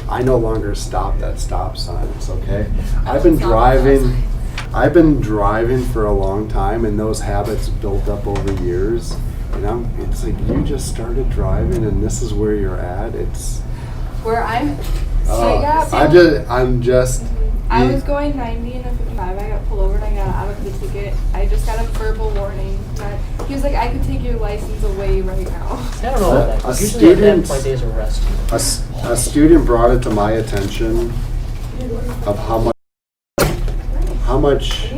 I no longer stop at stop signs, okay? I've been driving for a long time, and those habits built up over years. And it's like, you just started driving, and this is where you're at. It's... Where I'm... I was going 90 and a 55. I got pulled over and I got out of the ticket. I just got a verbal warning. He was like, I could take your license away right now. I don't know about that. Usually at that point there's arrest. A student brought it to my attention of how much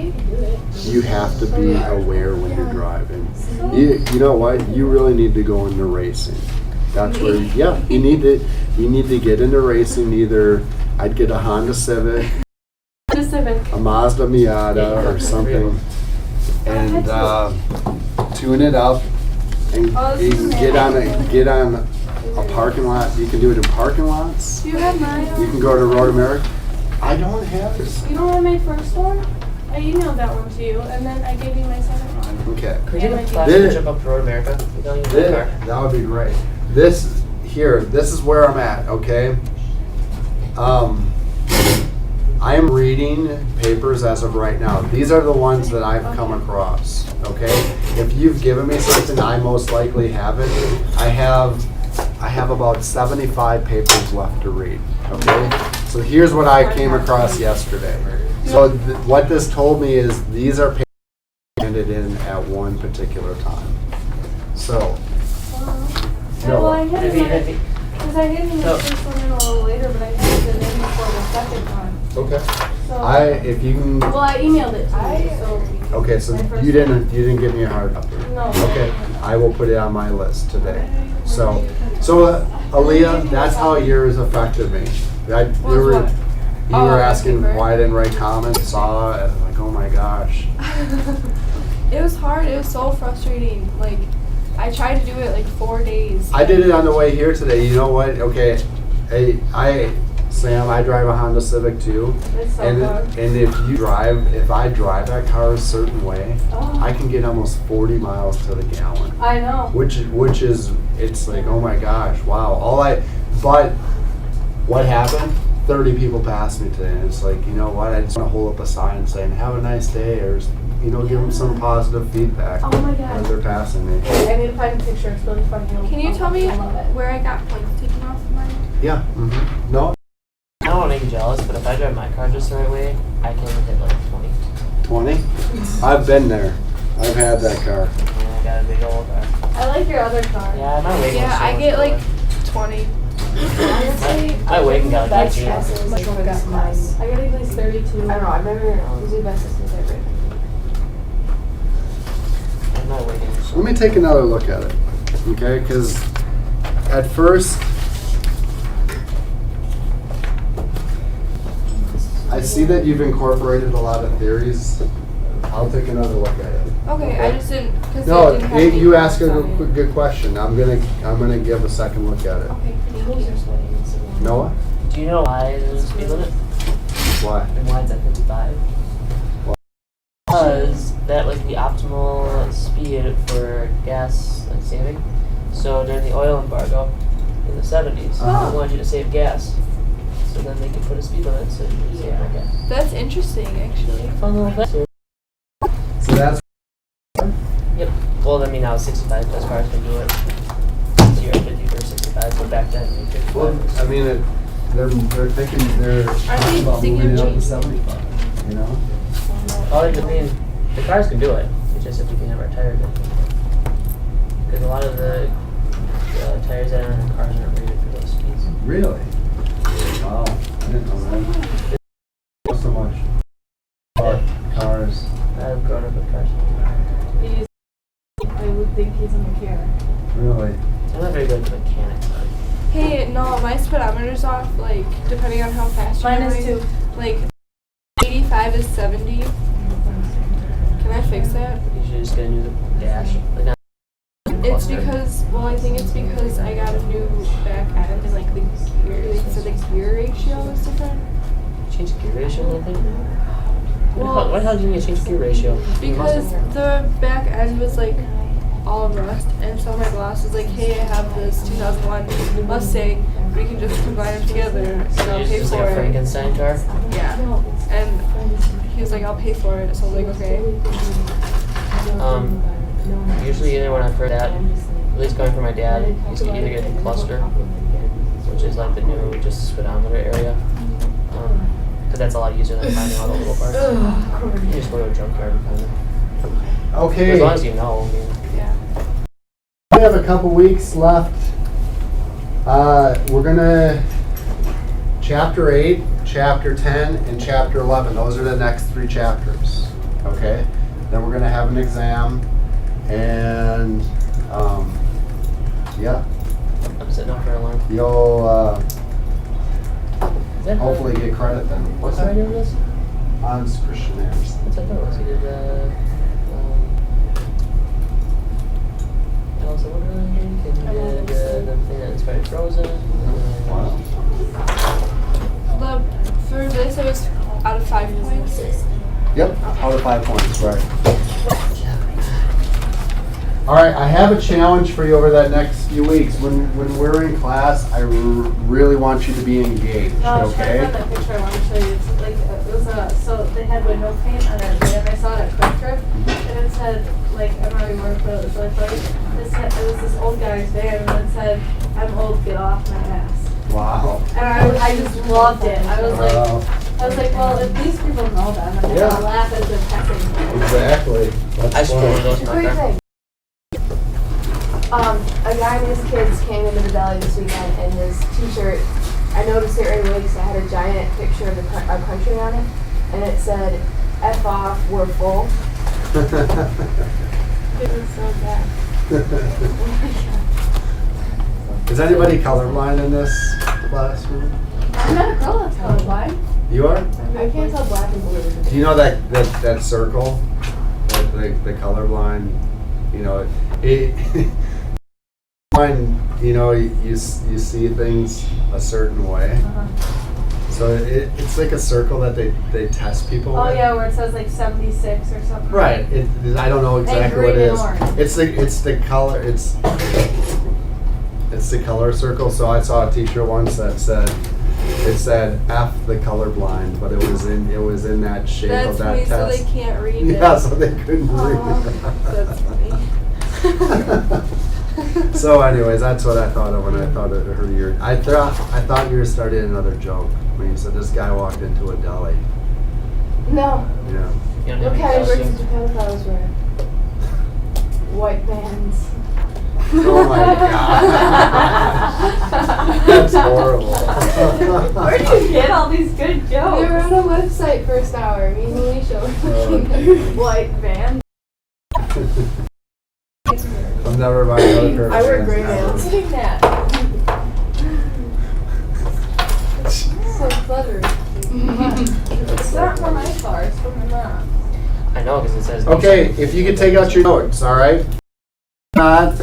you have to be aware when you're driving. You know what? You really need to go into racing. That's where, yeah, you need to get into racing. Either I'd get a Honda Civic, a Mazda Miata, or something, and tune it up, and you can get on a parking lot. You can do it in parking lots. Do you have mine? You can go to Road America. I don't have this. You don't have my first one? I emailed that one to you, and then I gave you my second one. Okay. Could we get a plastic trip up to Road America? We don't use that car. That would be great. This is where I'm at, okay? I am reading papers as of right now. These are the ones that I've come across, okay? If you've given me something, I most likely haven't. I have about 75 papers left to read, okay? So here's what I came across yesterday. So what this told me is these are papers handed in at one particular time. So, Well, I had my first one in a little later, but I had it in before the second one. okay. So, If you can. well, I emailed it to you, so. Okay, so my first you didn't give me a hard copy. No. Okay, I will put it on my list today. So Aaliyah, that's how yours affected me. You were asking why I didn't write comments. Saw it, like, oh my gosh. It was hard. It was so frustrating. Like, I tried to do it like 4 days. I did it on the way here today. You know what? Okay, Sam, I drive a Honda Civic too. It's so And hard. if I drive that car a certain way, I can get almost 40 miles to the gallon. I know. Which is, it's like, oh my gosh, wow. But what happened? 30 people passed me today, and it's like, you know what? I just want to hold up a sign saying, have a nice day, or, give them some positive feedback. Oh my God. As they're passing me. I need to find a picture. It's really funny. Can you tell me where I got points taken off of mine? Yeah. No? I don't want to get jealous, but if I drive my car just the right way, I can hit like 20. 20? I've been there. I've had that car. Yeah, I got a big old car. I like your other car. Yeah, my weight Yeah, I get like 20. Honestly, My weight got like best 19. guess is for this class. I got at least 32. I don't know, I've never used best since I've written. I'm not waiting. Let me take another look at it, okay? Because at first, I see that you've incorporated a lot of theories. I'll take another look at it. Okay, I just didn't, because No, didn't have any you ask a comments on it. good question. I'm gonna give a second look at it. Okay, thank you. Noah, Do you know why there's a speed limit? why? And why it's at 55? Why? Because that was the optimal speed for gas like saving. So during the oil embargo in the 70s, Uh-huh. they wanted you to save gas. So then they could put a speed limit so you could save more gas. That's interesting, actually. Fun little fact. So that's Yep. Well, I mean now it's 65 as far as can do it. So you're at 50 or 65, but back then you could. well. I mean, they're thinking they're talking about thinking moving of it up to changing? 75. You know. Well, I mean, the cars can do it. It's just if we can have our tires in. Because a lot of the tires that are in the cars aren't rated for those speeds. Really? Wow. I didn't know that. Not so much. About cars. I've grown up with cars. I would think he's a mechanic. Really? I'm not very good at mechanics. Hey, no, my speedometer's off, like, depending on how fast you're Mine is going. too. Like, 85 is 70. Can I fix that? You should just get a new dash. Like not It's cluster. because, well, I think it's because I got a new back end and, like, the gear, like, so the gear ratio is different. Change gear ratio or anything? Well, Why the hell do you need to change gear ratio? because the back end was, like, all rust, and so my boss was like, hey, I have this 2001 Mustang, we can just combine them together, so I'll pay Just for like a it. Frankenstein car? Yeah, and he was like, I'll pay for it, so I was like, okay. Usually either when I've heard that, at least going for my dad, he's either get the cluster, which is like the new just speedometer area. Because that's a lot easier than finding all the little parts. You just go to a junkyard and find them. Okay. As long as you know, I mean. We have a couple weeks left. We're gonna chapter 8, chapter 10, and chapter 11. Those are the next 3 chapters. Okay. Then we're gonna have an exam, and yeah, I'm sitting up for a alarm. you'll Is that hopefully get credit then. What's the idea of this? It's Christian Ayers. What's that was? He did Alice in Wonderland, and he did the thing that inspired Frozen. Wow. For this, it was out of 5 points. Yep, out of 5 points, right. All right, I have a challenge for you over that next few weeks. When we're in class, I really want you to be engaged, No, okay? check out that picture I want to show you. It's like, it was so they had window paint on it, and I saw it at Quick Trip, and it said, like, I'm not even working, but it was really funny. It was this old guy's van, and it said, I'm old, get off my ass. Wow. And I just loved it. I was Wow. like, well, if these people know that, I'm Yeah. gonna laugh as they're texting. Exactly. That's I scored fun. those in my What do you car. think? A guy and his kids came into the deli this weekend, and his t-shirt, I noticed it right away because it had a giant picture of a country on it, and it said, F off, we're full. It was so bad. Is anybody colorblind in this classroom? I'm not a girl that's colorblind. You are? I can't tell black and blue. Do you know that circle? The colorblind, you know, you know, you see things a certain way. So it's like a circle that they test people Oh with. yeah, where it says like 76 or something. Right. I don't know exactly what green it and is. orange. It's the color. It's the color circle. So I saw a teacher once that said F the colorblind, but it was in that shape That's of that funny, so test. they can't read it. Yeah, so they couldn't That's read funny. it. So, anyways, that's what I thought of when I heard your. I thought you were starting another joke when you said this guy walked into a deli. No. Yeah. You don't What have any categories costume? did you pedophiles wear? White bands. Oh my god. That's horrible. Where do you get all these good We were jokes? on a website first hour. Me and Alicia were looking. White van. I'm never buying another pair of I wear pants gray ever. vans. Sitting that. So clever. It's not from my car, it's from my mom. I know because it says. Okay, if you could take out your notes, all right? Not.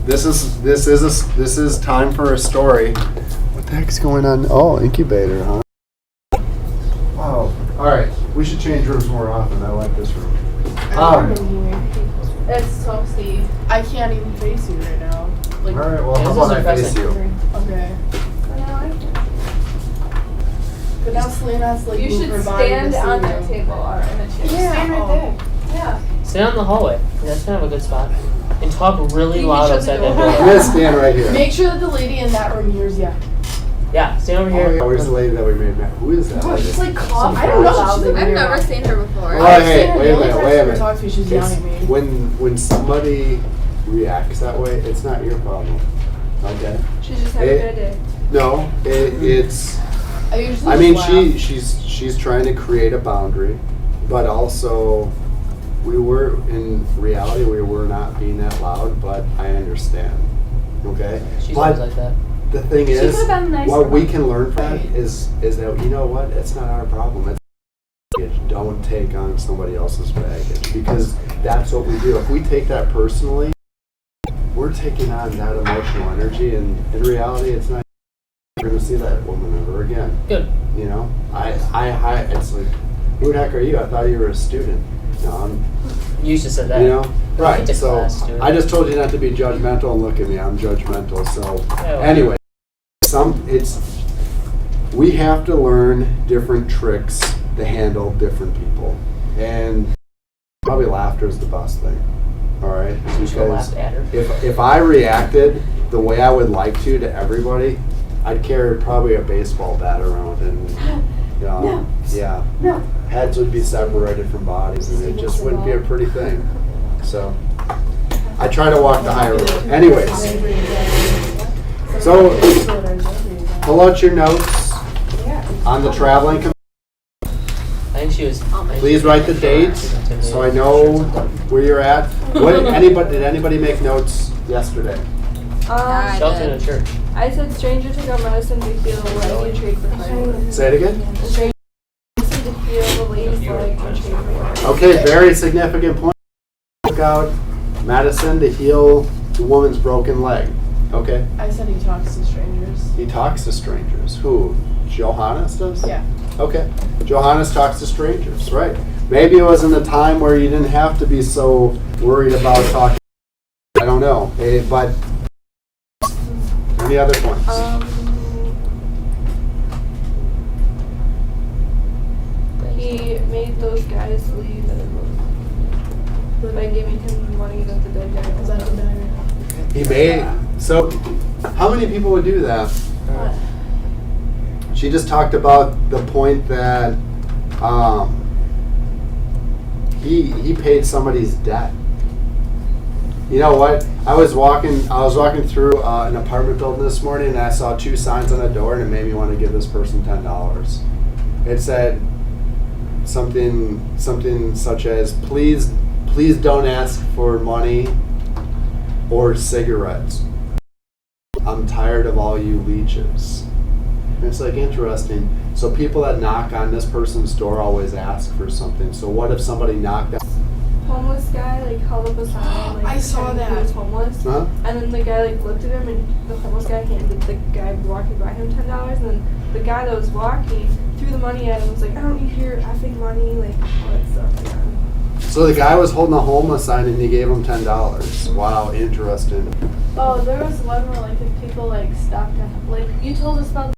This is time for a story. What the heck's going on? Oh, incubator, huh? Wow. All right, we should change rooms more often. I like this room. It's toasty. I can't even face you right now. Like, All right. Well, Yeah, how this is about I face depressing. you? okay. But now Selena's like You moved should her body to stand see on you. that table or in the chair. Yeah. Stand right there. Yeah. Sit out in the hallway. That's kind of a good spot. And talk really You loud should outside go. that I'm door. gonna stand right here. Make sure that the lady in that room hears you. Yeah, stand over Oh, here. yeah, where's the lady that we made mad? Who is that? Oh, lady? she's like cough. I don't know. She's like, I've never seen her before. Oh, hey, wait a minute, wait a minute. Talk to me. She's yelling at me. When somebody reacts that way, it's not your problem. Okay? She's just having a good day. No, it's. I usually I mean, just laugh. she's trying to create a boundary, but also, we were in reality we were not being that loud. But I understand. Okay. She's But always like that. the thing She is, could've been nicer what we about can learn from Right. it is that you know what? It's not our problem. It's baggage. Don't take on somebody else's baggage because that's what we do. If we take that personally, we're taking on that emotional energy, and in reality, it's not. We're gonna see that woman ever again. Good. You know, it's like, who the heck are you? I thought you were a student. No, I'm. You should have said that. You know, right? Went to So class, dude. I just told you not to be judgmental, and look at me, I'm judgmental. So Yeah, well. anyway, we have to learn different tricks to handle different people, and probably laughter is the best thing. All right, You should have laughed at her. if I reacted the way I would like to everybody, I'd carry probably a baseball bat around, and yeah, heads would be separated from bodies, and it just wouldn't be a pretty thing. So I try to walk the high road. Anyways, so pull out your notes on the traveling. I think she was. Please write the dates so I know where you're at. Did anybody make notes yesterday? Shelton in a church. I said stranger took out medicine to heal the leg and trade for firewood. Say it again. Stranger to heal the lady's leg and trade for firewood. Okay, very significant point. Took out medicine to heal the woman's broken leg. Okay. I said he talks to strangers. He talks to strangers. Who? Johannes does? Yeah. Okay. Johannes talks to strangers, right. Maybe it was in a time where you didn't have to be so worried about talking. I don't know. But any other points? He made those guys leave by giving him money that the dead guy was out of bed. He made. So, how many people would do that? She just talked about the point that he paid somebody's debt. You know what? I was walking through an apartment building this morning, and I saw two signs on the door, and it made me want to give this person $10. It said something such as, please don't ask for money or cigarettes. I'm tired of all you leeches. And it's like interesting. So people that knock on this person's door always ask for something. So what if somebody knocked on? Homeless guy like held up a sign like I saw saying that. he was homeless. Huh? And then the guy like looked at him, and the homeless guy handed the guy walking by him $10, and then the guy that was walking threw the money at him and was like, I don't need your effing money, like all that stuff. Yeah. So the guy was holding a homeless sign and he gave him $10. Wow, interesting. Oh, there was one where like if people like stopped to like you told us about.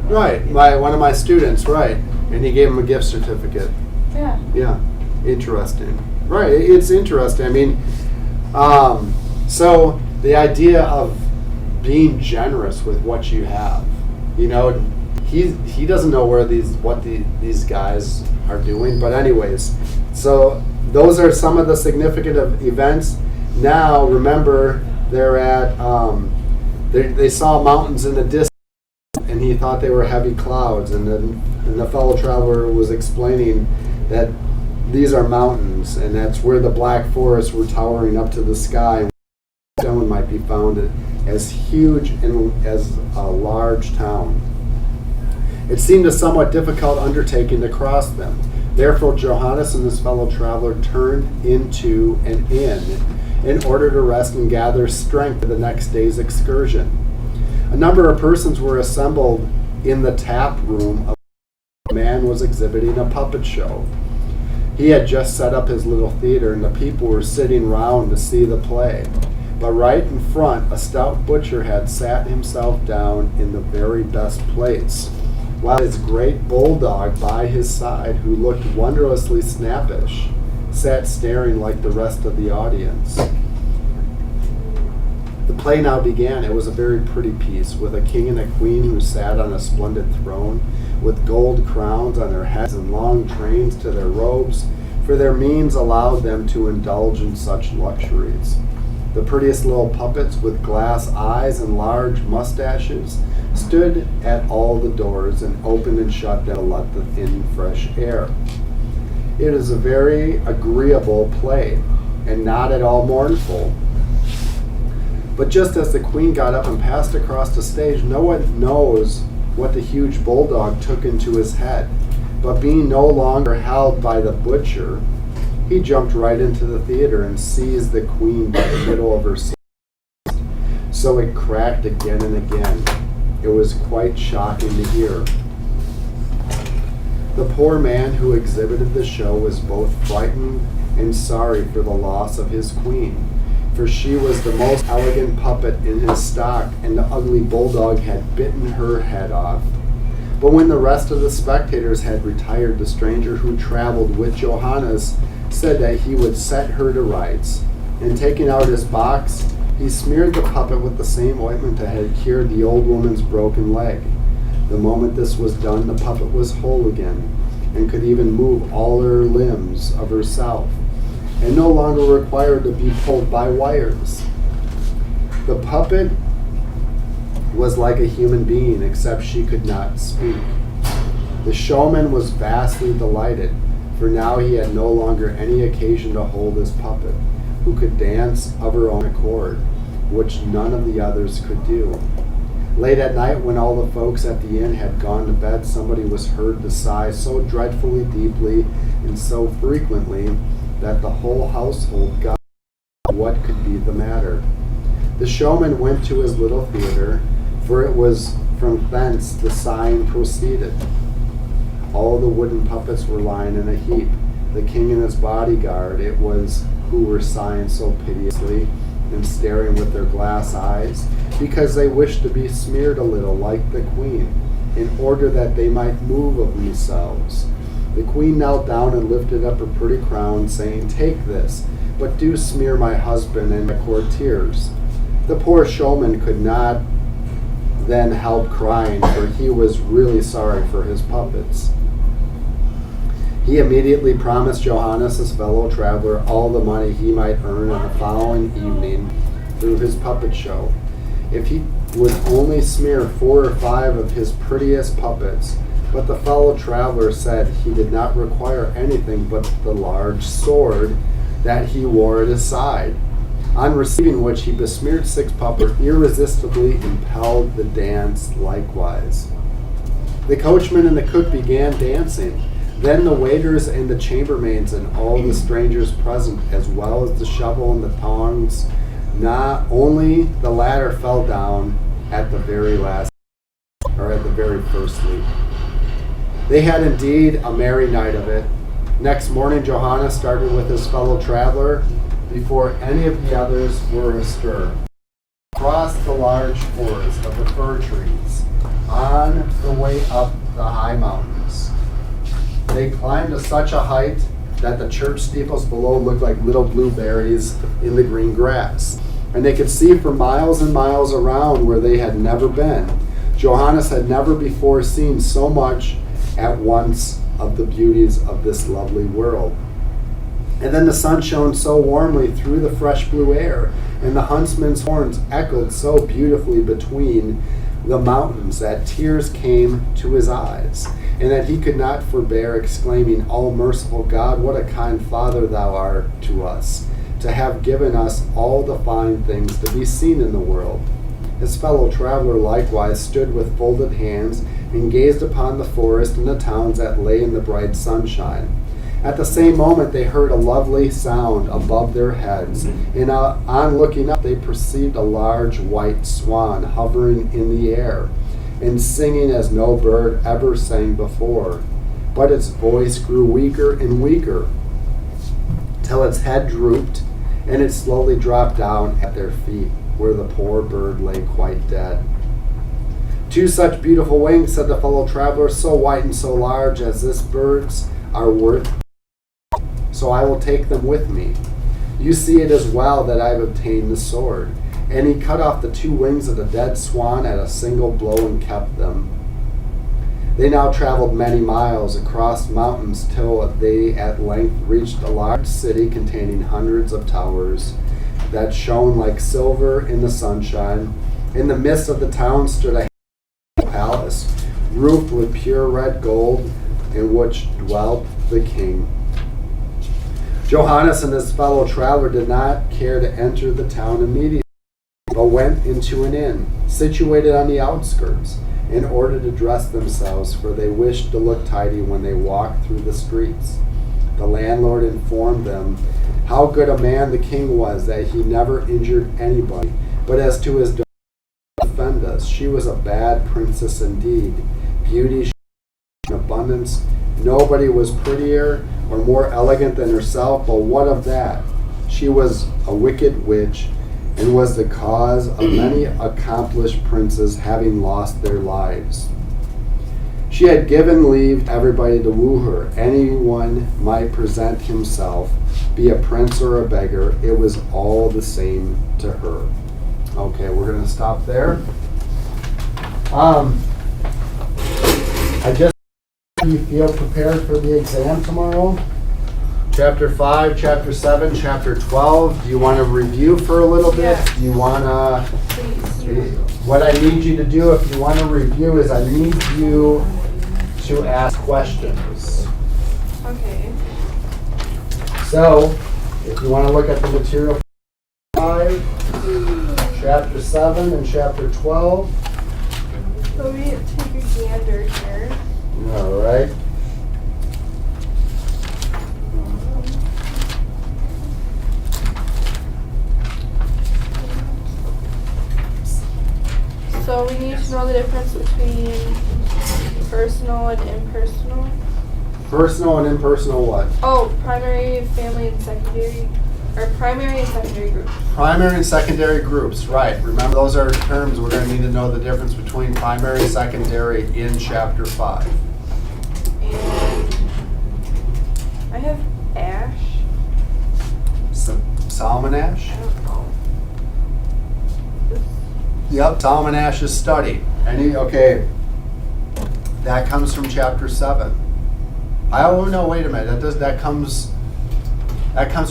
Right, one of my students, right. And he gave him a gift certificate. Yeah. Yeah, interesting. Right, it's interesting. I mean, so the idea of being generous with what you have, you know, he doesn't know where these guys are doing, but anyways, so those are some of the significant events. Now remember, they're at, they saw mountains in the distance, and he thought they were heavy clouds. And the fellow traveler was explaining that these are mountains, and that's where the black forests were towering up to the sky. Stone might be found as huge and as a large town. It seemed a somewhat difficult undertaking to cross them. Therefore, Johannes and his fellow traveler turned into an inn in order to rest and gather strength for the next day's excursion. A number of persons were assembled in the tap room of a man was exhibiting a puppet show. He had just set up his little theater, and the people were sitting round to see the play. But right in front, a stout butcher had sat himself down in the very best place, while his great bulldog by his side, who looked wondrously snappish, sat staring like the rest of the audience. The play now began. It was a very pretty piece, with a king and a queen who sat on a splendid throne, with gold crowns on their heads and long trains to their robes, for their means allowed them to indulge in such luxuries. The prettiest little puppets with glass eyes and large mustaches stood at all the doors and opened and shut them to let in fresh air. It is a very agreeable play, and not at all mournful. But just as the queen got up and passed across the stage, no one knows what the huge bulldog took into his head. But being no longer held by the butcher, he jumped right into the theater and seized the queen by the middle of her seat. So it cracked again and again. It was quite shocking to hear. The poor man who exhibited the show was both frightened and sorry for the loss of his queen, for she was the most elegant puppet in his stock, and the ugly bulldog had bitten her head off. But when the rest of the spectators had retired, the stranger who traveled with Johannes said that he would set her to rights, and taking out his box, he smeared the puppet with the same ointment that had cured the old woman's broken leg. The moment this was done, the puppet was whole again, and could even move all her limbs of herself, and no longer required to be pulled by wires. The puppet was like a human being, except she could not speak. The showman was vastly delighted, for now he had no longer any occasion to hold his puppet, who could dance of her own accord, which none of the others could do. Late at night, when all the folks at the inn had gone to bed, somebody was heard to sigh so dreadfully deeply and so frequently that the whole household got what could be the matter. The showman went to his little theater, for it was from thence the sighing proceeded. All the wooden puppets were lying in a heap. The king and his bodyguard it was who were sighing so piteously and staring with their glass eyes, because they wished to be smeared a little like the queen, in order that they might move of themselves. The queen knelt down and lifted up her pretty crown, saying, "Take this, but do smear my husband and the courtiers." The poor showman could not then help crying, for he was really sorry for his puppets. He immediately promised Johannes, his fellow traveler, all the money he might earn on the following evening through his puppet show, if he would only smear 4 or 5 of his prettiest puppets. But the fellow traveler said he did not require anything but the large sword that he wore at his side. On receiving which, he besmeared 6 puppets, irresistibly impelled the dance likewise. The coachman and the cook began dancing. Then the waiters and the chambermaids and all the strangers present, as well as the shovel and the tongs, not only the latter fell down at the very first leap. They had indeed a merry night of it. Next morning, Johannes started with his fellow traveler before any of the others were astir. Crossed the large forest of the fir trees on the way up the high mountains. They climbed to such a height that the church steeples below looked like little blueberries in the green grass, and they could see for miles and miles around where they had never been. Johannes had never before seen so much at once of the beauties of this lovely world. And then the sun shone so warmly through the fresh blue air, and the huntsman's horns echoed so beautifully between the mountains that tears came to his eyes, and that he could not forbear exclaiming, "O merciful God, what a kind Father thou art to us, to have given us all the fine things to be seen in the world." His fellow traveler likewise stood with folded hands and gazed upon the forest and the towns that lay in the bright sunshine. At the same moment they heard a lovely sound above their heads, and on looking up they perceived a large white swan hovering in the air, and singing as no bird ever sang before. But its voice grew weaker and weaker, till its head drooped, and it slowly dropped down at their feet, where the poor bird lay quite dead. "Two such beautiful wings," said the fellow traveler, "so white and so large as this bird's, are worth, so I will take them with me. You see it is well that I have obtained the sword." And he cut off the 2 wings of the dead swan at a single blow and kept them. They now traveled many miles across mountains till they at length reached a large city containing hundreds of towers that shone like silver in the sunshine. In the midst of the town stood a palace, roofed with pure red gold, in which dwelt the king. Johannes and his fellow traveler did not care to enter the town immediately, but went into an inn, situated on the outskirts, in order to dress themselves, for they wished to look tidy when they walked through the streets. The landlord informed them how good a man the king was, that he never injured anybody. But as to his daughter, defend us, she was a bad princess indeed. Beauty, in abundance, nobody was prettier or more elegant than herself, but what of that? She was a wicked witch, and was the cause of many accomplished princes having lost their lives. She had given leave to everybody to woo her. Anyone might present himself, be a prince or a beggar. It was all the same to her. Okay, we're going to stop there. I just you feel prepared for the exam tomorrow? Chapter 5, Chapter 7, Chapter 12. Do you want to review for a little bit? Yeah. Do you want to... Please. What I need you to do if you want to review is I need you to ask questions. Okay. So, if you want to look at the material 5, Chapter 7, and Chapter 12. So we take a gander here. All right. So we need to know the difference between personal and impersonal. Personal and impersonal what? Oh, primary, family, and secondary. Or primary and secondary groups. Primary and secondary groups, right. Remember, those are terms we're going to need to know the difference between primary and secondary in Chapter 5. And I have ash. Solomon Ash? I don't know. Yep, Solomon Ash's study. Okay. That comes from Chapter 7. Oh no, wait a minute. That comes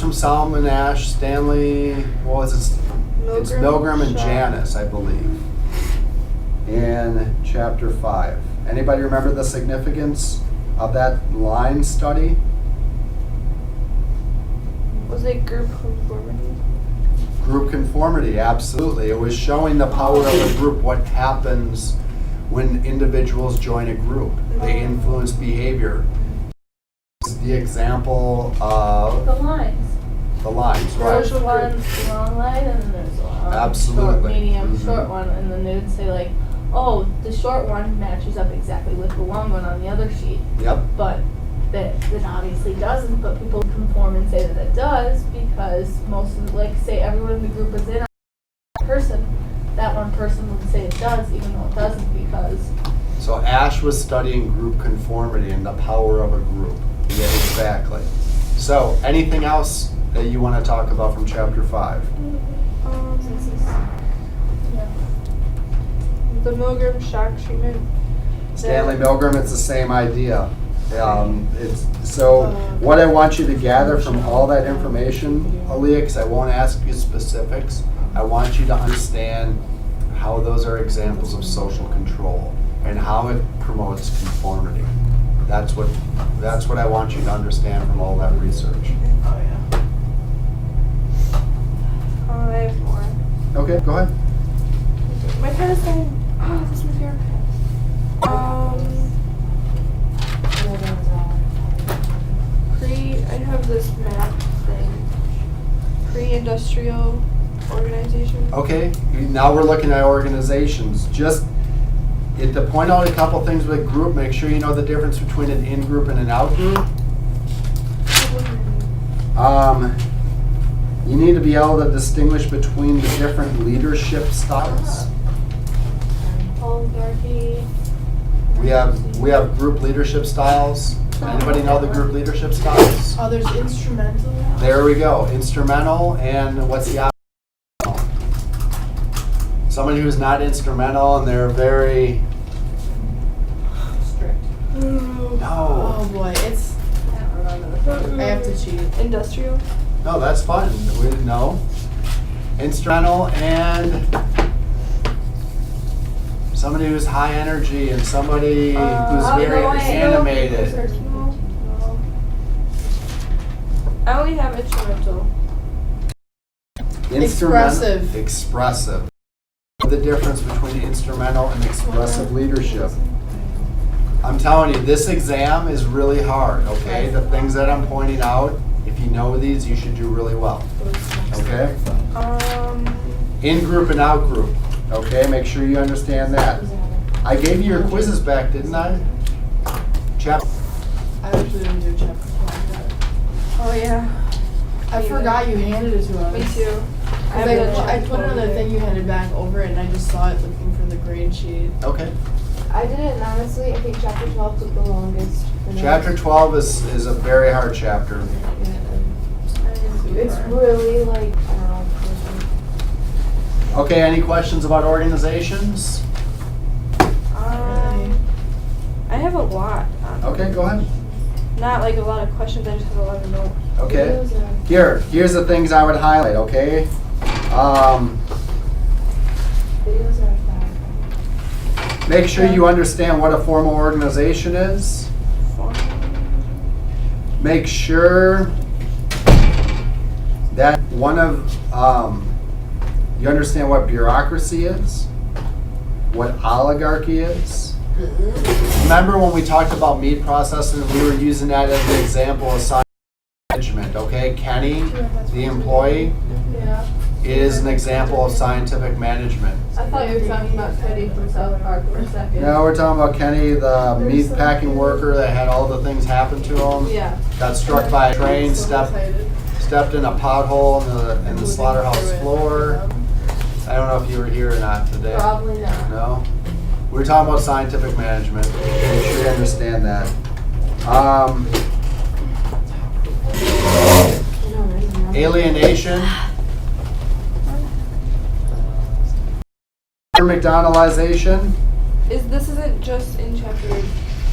from Solomon Ash, Stanley, what was it? It's Milgram and Janus, I believe. In Chapter 5. Anybody remember the significance of that line study? Was it group conformity? Group conformity, absolutely. It was showing the power of a group, what happens when individuals join a group. They influence behavior. The example of The lines. the lines, right? There's one long line and then there's a long, Absolutely. short, medium, Mhm. short one, and then they would say like, oh, the short one matches up exactly with the long one on the other sheet, Yep. but that obviously doesn't, but people conform and say that it does because most of, like, say everyone in the group is in on one person, that one person would say it does even though it doesn't because So Ash was studying group conformity and the power of a group. Yeah, exactly. So, anything else that you want to talk about from Chapter 5? since it's, yeah. The Milgram shock treatment. Stanley Milgram, it's the same idea. What I want you to gather from all that information, Aaliyah, because I won't ask you specifics, I want you to understand how those are examples of social control and how it promotes conformity. That's what I want you to understand from all that research. Oh, yeah. I have more. Okay, go ahead. My pen is saying, oh, this is my favorite pen. I have this map thing. Pre-industrial organization. Okay, now we're looking at organizations. Just to point out a couple things with group, make sure you know the difference between an in-group and an out-group. You need to be able to distinguish between the different leadership styles. Oligarchy. We have group leadership styles. Anybody know the group leadership styles? Oh, there's instrumental. There we go. Instrumental, and what's the opposite? Somebody who's not instrumental and they're very Strict. no. Oh boy, it's. I have to cheat. Industrial. No, that's fun. No. Instrumental and somebody who's high energy and somebody who's very animated. No. I only have instrumental. Expressive. Expressive. The difference between instrumental and expressive leadership. I'm telling you, this exam is really hard, okay? The things that I'm pointing out, if you know these, you should do really well. Okay? In group and out group. Okay, make sure you understand that. I gave you your quizzes back, didn't I? Chapter. I actually didn't do chapter 12 Oh yeah. yet. I forgot you handed it to us. Me too. I put it on the thing you handed back over it and I just saw it looking for the grade sheet. Okay. I didn't, honestly. I think chapter 12 took the longest. Chapter 12 is a very hard chapter. It's really like, I don't know. Okay, any questions about organizations? I have a lot. Okay, go ahead. Not like a lot of questions, I just have a lot of notes. Okay. Here's the things I would highlight, okay? Videos are fun. Make sure you understand what a formal organization is. Make sure that you understand what bureaucracy is, what oligarchy is. Remember when we talked about meat processing, we were using that as an example of science management, okay? Kenny, the employee, is an example of scientific management. I thought you were talking about Teddy from South Park for a second. Now we're talking about Kenny, the meat packing worker that had all the things happen to him. Yeah. Got struck by a train, stepped in a pothole in the slaughterhouse floor. I don't know if you were here or not today. Probably not. No? We're talking about scientific management. Make sure you understand that. Alienation. McDonaldization. This isn't just in chapter.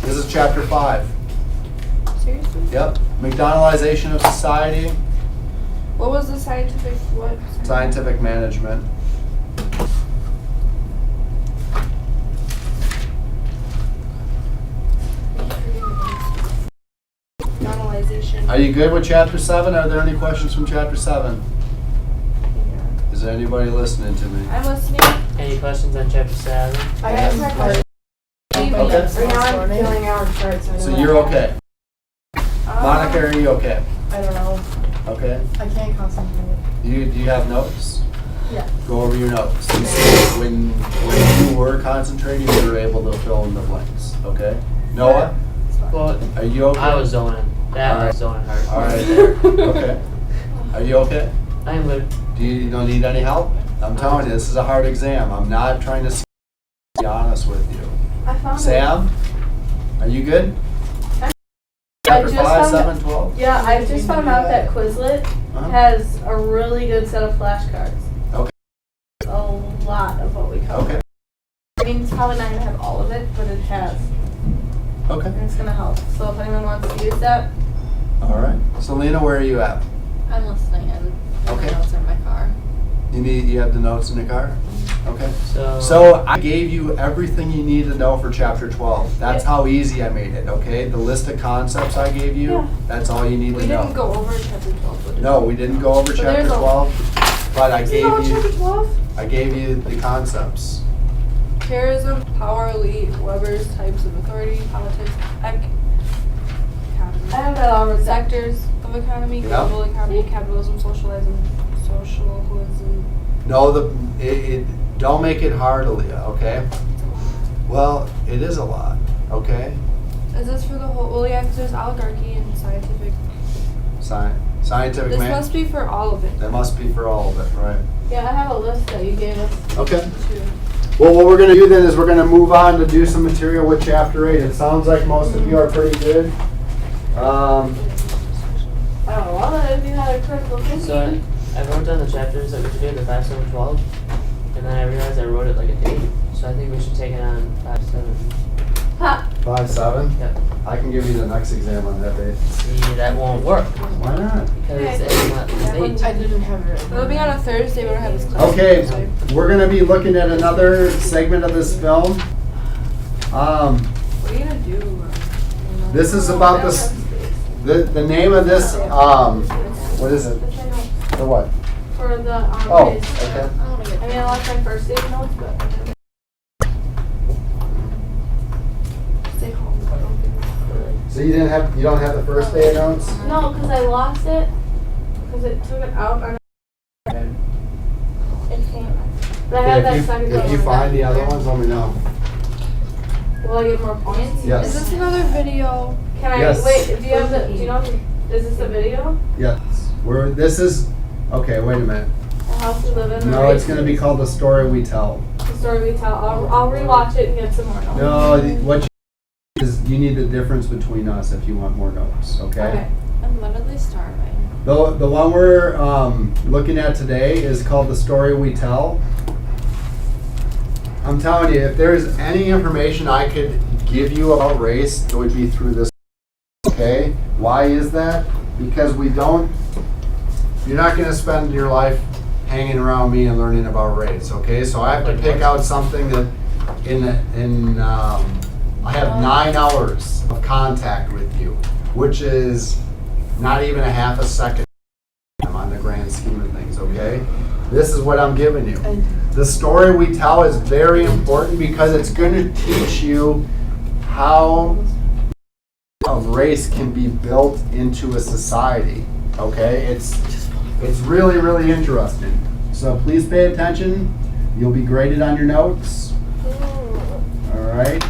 This is chapter 5. Seriously? Yep. McDonaldization of society. What was the scientific what? Scientific management. Normalization. Are you good with chapter 7? Are there any questions from chapter 7? Is there anybody listening to me? I'm listening. Any questions on chapter 7? I have my question. Okay. Right now I'm filling out charts. So you're okay. Monica, are you okay? I don't know. Okay. I can't concentrate. Do you have notes? Yeah. Go over your notes. And see when you were concentrating, you were able to fill in the blanks. Okay. Noah, Well, are you okay? I was zoning. That All right. was zoning hard. All right. Okay. Are you okay? I am good. You don't need any help? I'm telling you, this is a hard exam. I'm not trying to be honest with you. I found Sam, are you good? I Chapter just 5, found 7, 12? Yeah, I just found out that Quizlet Uh-huh. has a really good set of flashcards. Okay. A lot of what we cover. Okay. I mean, it's probably not going to have all of it, but it has. Okay. And it's going to help. So if anyone wants to use that, All right. Selena, where are you at? I'm listening and Okay. my notes are in my car. You have the notes in the car? Okay. So, So I gave you everything you need to know for chapter 12. That's how easy I made it, okay? The list of concepts I gave you, Yeah. that's all you need We to know. didn't go over chapter 12. but- No, we didn't go over But chapter there's a- 12, but I Is it all gave chapter you, 12? I gave you the concepts. Terrorism, power, elite, Weber's types of authority, politics, economy. I have that all written. Sectors of economy, Yeah. global economy, capitalism, socialism. No, don't make it hard, Aaliyah, okay? Well, it is a lot, okay? Is this for the whole? Well, yeah, 'cause there's oligarchy and scientific. Scientific This man. must be for all of it. That must be for all of it, right? Yeah, I have a list that you gave us Okay. too. Well, what we're gonna do then is we're gonna move on to do some material with chapter 8. It sounds like most of you are pretty good. I don't know, well, if you had a critical thinking. so I wrote down the chapters that we should do, the 5, 7, 12, and then I realized I wrote it like a date. So I think we should take it on 5, 7. Ha! 5, 7? Yep. I can give you the next exam on that date. See, that won't work Why not? because it's not the date. I didn't have it. It'll be on a Thursday. We don't have this class. Okay, we're gonna be looking at another segment of this film. What are you gonna do? This is about this. The name of this. What is it? For what? For the, Oh, quiz. okay. I mean, I lost my first aid notes, but. Stay home. So you don't have the first day notes? No, because I lost it, because it took it out on. Okay. It came. But I have that second If you one. find the other ones, let me know. Will I get more points? Yes. Is this another video? Can I, Yes. wait, do you have the, do you know, is this the video? Yes. This is, okay, wait a minute. The house we live in? No, it's gonna be called The Story We Tell. The story we tell. I'll rewatch it and get some more notes. No, what you is you need the difference between us if you want more notes, okay? I'm literally starving. The one we're looking at today is called The Story We Tell. I'm telling you, if there's any information I could give you about race, it would be through this, okay? Why is that? Because you're not gonna spend your life hanging around me and learning about race, okay? So I have to pick out something that I have 9 hours of contact with you, which is not even a half a second on the grand scheme of things, okay? This is what I'm giving you. The story we tell is very important because it's going to teach you how a race can be built into a society, okay? It's really, really interesting. So please pay attention. You'll be graded on your notes. All right.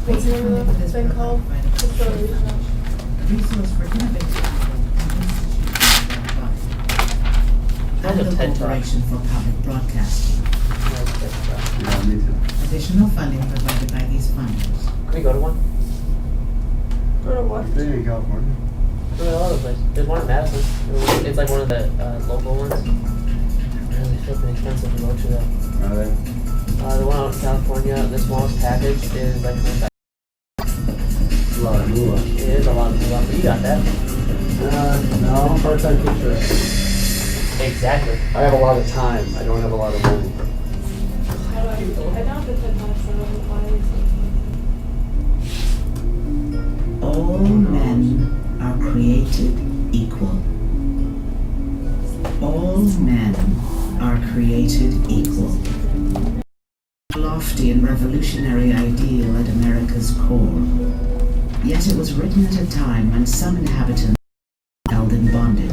What's the name of the thing called? Resource for innovative Kind of and the TED Talk. Corporation for Public Broadcasting. Yeah, me too. Additional funding provided by these funders. Can we go to one? Go to what? They're in California. Go to all the places. There's one in Madison. It's like one of the local ones. Really flipping expensive to go to though. Are they? The one out in California, the smallest package is like $25. A lot of moolah. It is a lot of money, but you got that. No, part-time teacher. Exactly. I have a lot of time. I don't have a lot of money. I don't depend on some of the bodies. All men are created equal. All men are created equal. Lofty and revolutionary ideal at America's core. Yet it was written at a time when some inhabitants were held in bondage,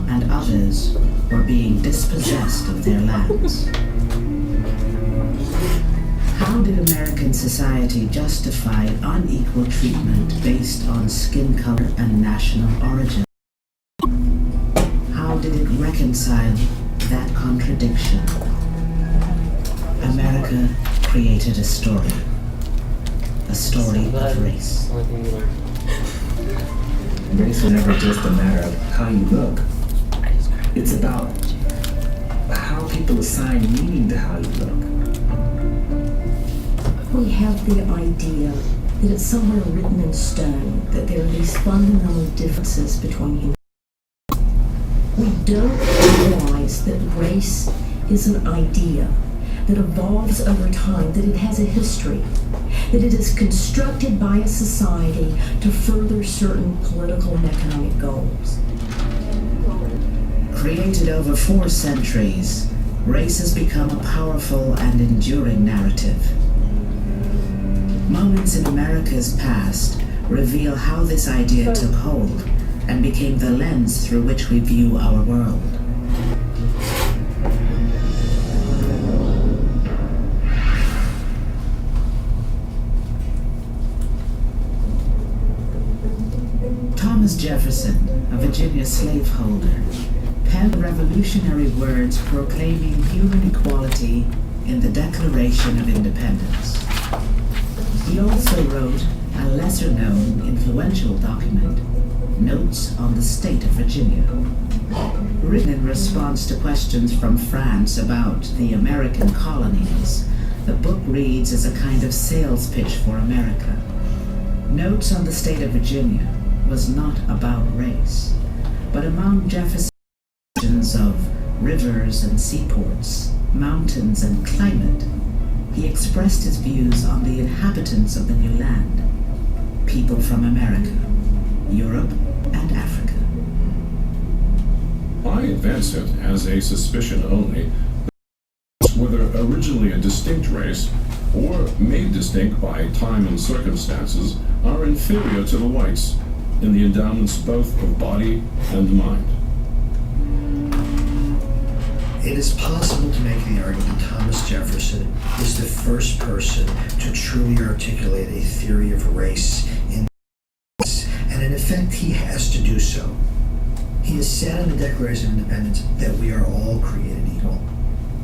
and others were being dispossessed of their lands. How did American society justify unequal treatment based on skin color and national origin? How did it reconcile that contradiction? America created a story of race. Only thing you learn. Race is never just a matter of how you look. It's about how people assign meaning to how you look. We have the ideal that it's somewhere written in stone that there are these fundamental differences between human. We don't realize that race is an idea that evolves over time, that it has a history, that it is constructed by a society to further certain political and economic goals. Created over 4 centuries, race has become a powerful and enduring narrative. Moments in America's past reveal how this idea took hold and became the lens through which we view our world. Thomas Jefferson, a Virginia slaveholder, penned revolutionary words proclaiming human equality in the Declaration of Independence. He also wrote a lesser-known, influential document, Notes on the State of Virginia. Written in response to questions from France about the American colonies, the book reads as a kind of sales pitch for America. Notes on the State of Virginia was not about race, but among Jefferson's questions of rivers and seaports, mountains and climate, he expressed his views on the inhabitants of the new land, people from America, Europe, and Africa. I advance it as a suspicion only that whether originally a distinct race or made distinct by time and circumstances are inferior to the whites in the endowments both of body and mind. It is possible to make the argument that Thomas Jefferson is the first person to truly articulate a theory of race in and in effect he has to do so. He has said in the Declaration of Independence that we are all created equal.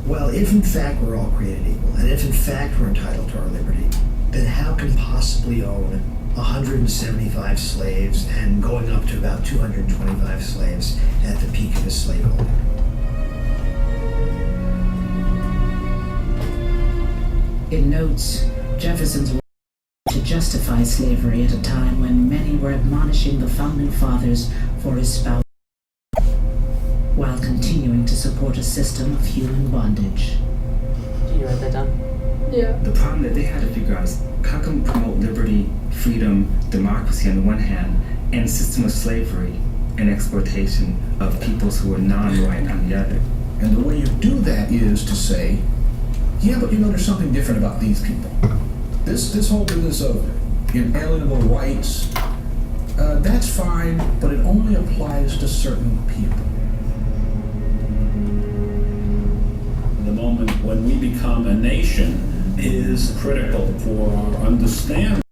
Well, if in fact we're all created equal, and if in fact we're entitled to our liberty, then how can possibly own 175 slaves and going up to about 225 slaves at the peak of his slaveholding? In Notes, Jefferson's work to justify slavery at a time when many were admonishing the Founding Fathers for espousing, while continuing to support a system of human bondage. Can you write that down? Yeah. The problem that they had to figure out is how can we promote liberty, freedom, democracy on the one hand, and a system of slavery and exploitation of peoples who are non-white on the other. And the way you do that is to say, yeah, but you know, there's something different about these people. This whole business of inalienable rights, that's fine, but it only applies to certain people. The moment when we become a nation is critical for our understanding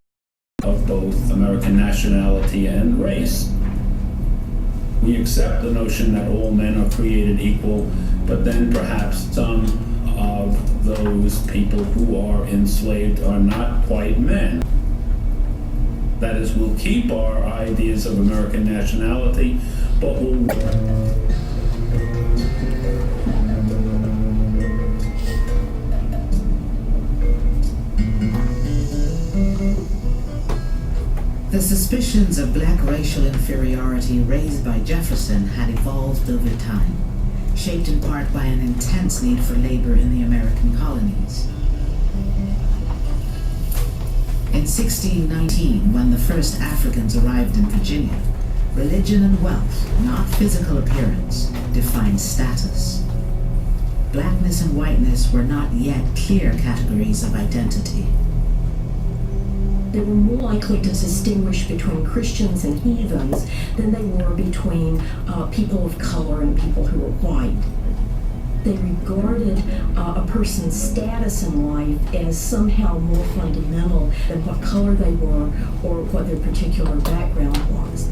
of both American nationality and race. We accept the notion that all men are created equal, but then perhaps some of those people who are enslaved are not quite men. That is, we'll keep our ideas of American nationality, but we'll... The suspicions of black racial inferiority raised by Jefferson had evolved over time, shaped in part by an intense need for labor in the American colonies. In 1619, when the first Africans arrived in Virginia, religion and wealth, not physical appearance, defined status. Blackness and whiteness were not yet clear categories of identity. They were more likely to distinguish between Christians and heathens than they were between people of color and people who were white. They regarded a person's status in life as somehow more fundamental than what color they were or what their particular background was.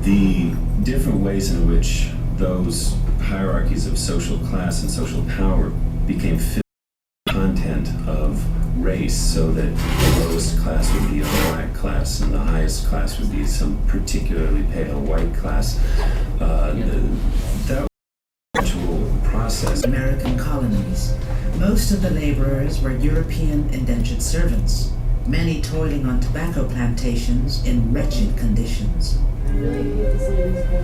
The different ways in which those hierarchies of social class and social power became filled with content of race, so that the lowest class would be a black class and the highest class would be some particularly pale white class. That was a gradual process process. American colonies. Most of the laborers were European indentured servants, many toiling on tobacco plantations in wretched conditions.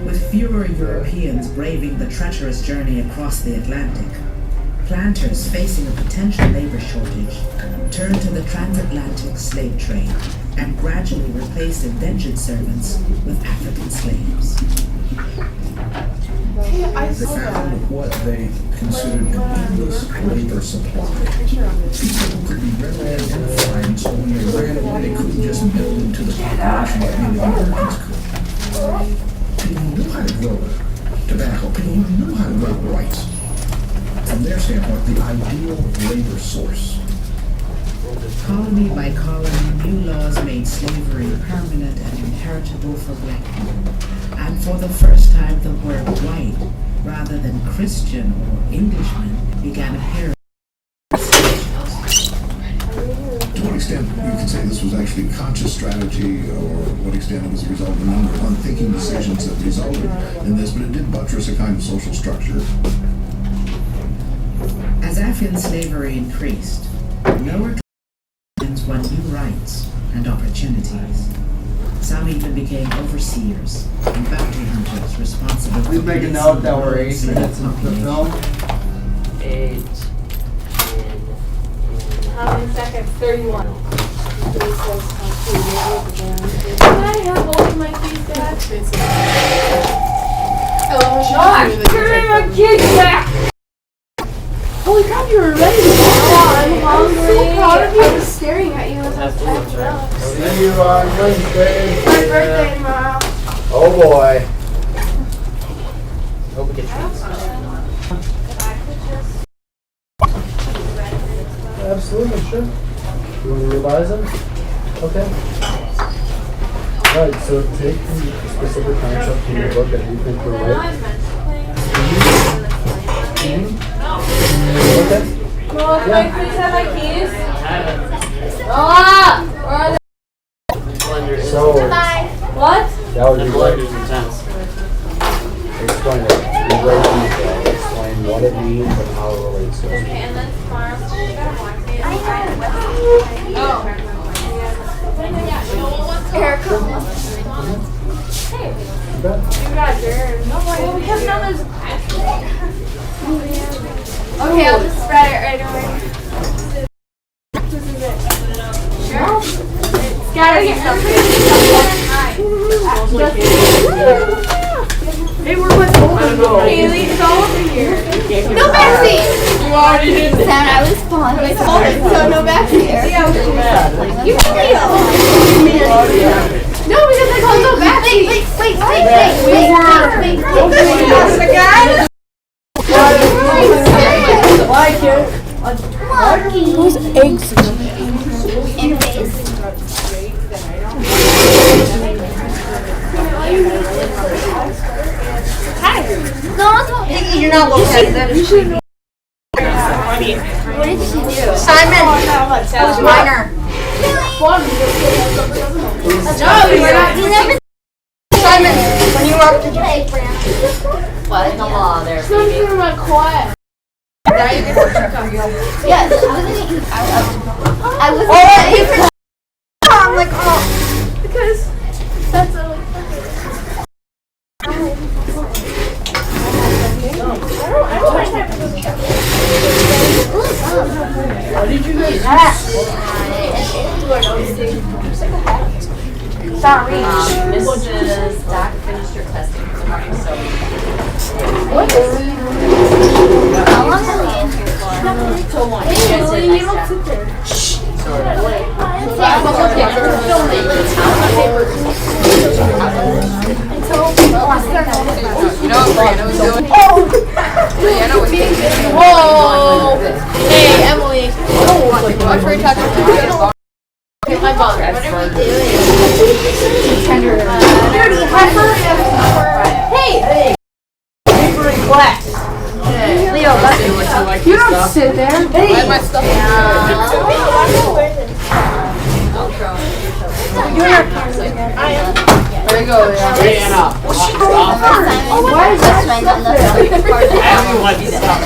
With fewer Europeans braving the treacherous journey across the Atlantic, planters facing a potential labor shortage turned to the transatlantic slave trade and gradually replaced indentured servants with African slaves. They found what they considered an endless labor supply. People could be readily identified, and so when they ran away, they couldn't just build into the population like Native Americans could. People who knew how to grow tobacco, people who knew how to grow rice. From their standpoint, the ideal labor source. Colony by colony, new laws made slavery permanent and inheritable for black people. And for the first time, the word white, rather than Christian or Englishman, began appearing. To what extent you could say this was actually conscious strategy, or what extent it was a result of a number of unthinking decisions that resulted in this, but it did buttress a kind of social structure. As African slavery increased, lower clans won new rights and opportunities. Some even became overseers and bounty hunters responsible for Please make a note that we're 8 minutes into the film. 8, 10, How many seconds? 31. Can I have both of my keys back? Give me my keys back! Holy crap, you were ready to go. I'm hungry. I'm so proud of you. I was staring at you as I was packing up. See you on Wednesday. My birthday tomorrow. Oh boy. hope we get Absolutely, sure. You want to revise them? Okay. Alright, so take the specific concept from your book that you think will work. Okay. Mom, can I please have my keys? Where are they? So, What? that would be great. intense. Explain it in great detail. Explain what it means and how it relates to it. And then tomorrow. Erica. Hey. You got yours. No, we have another. Okay, I'll just spread it right away. This is it. Sure? It's gotta be something. Hey, we're with Haley, it's all over here. No backseat! You already did that. I was fun. So no backseat. You feel. No, because I called no backseat. Wait. Like it. Those eggs in face. No, you're not looking at it. What did she do? Simon, that was minor. No, you never. Simon, when you were up, did you take Brandon? What in the law there, Some baby? people are quiet. Yes, I was. I'm like, oh, because that's a. What did you guys Sorry. Mrs. Doc finished her testing for the morning, so. How long are we in here for? Till 1. Hey, Lily, you don't sit there. You know what Brianna was doing? Brianna was doing. Whoa! Hey, Emily. Watch where you're touching. Okay, my ball. What are we doing? Tender. Dirty heifer. Hey! Neighboring class. Leo, you don't sit there. Hey! Why my stuff There you go, Brianna. Why is that? Everyone stop.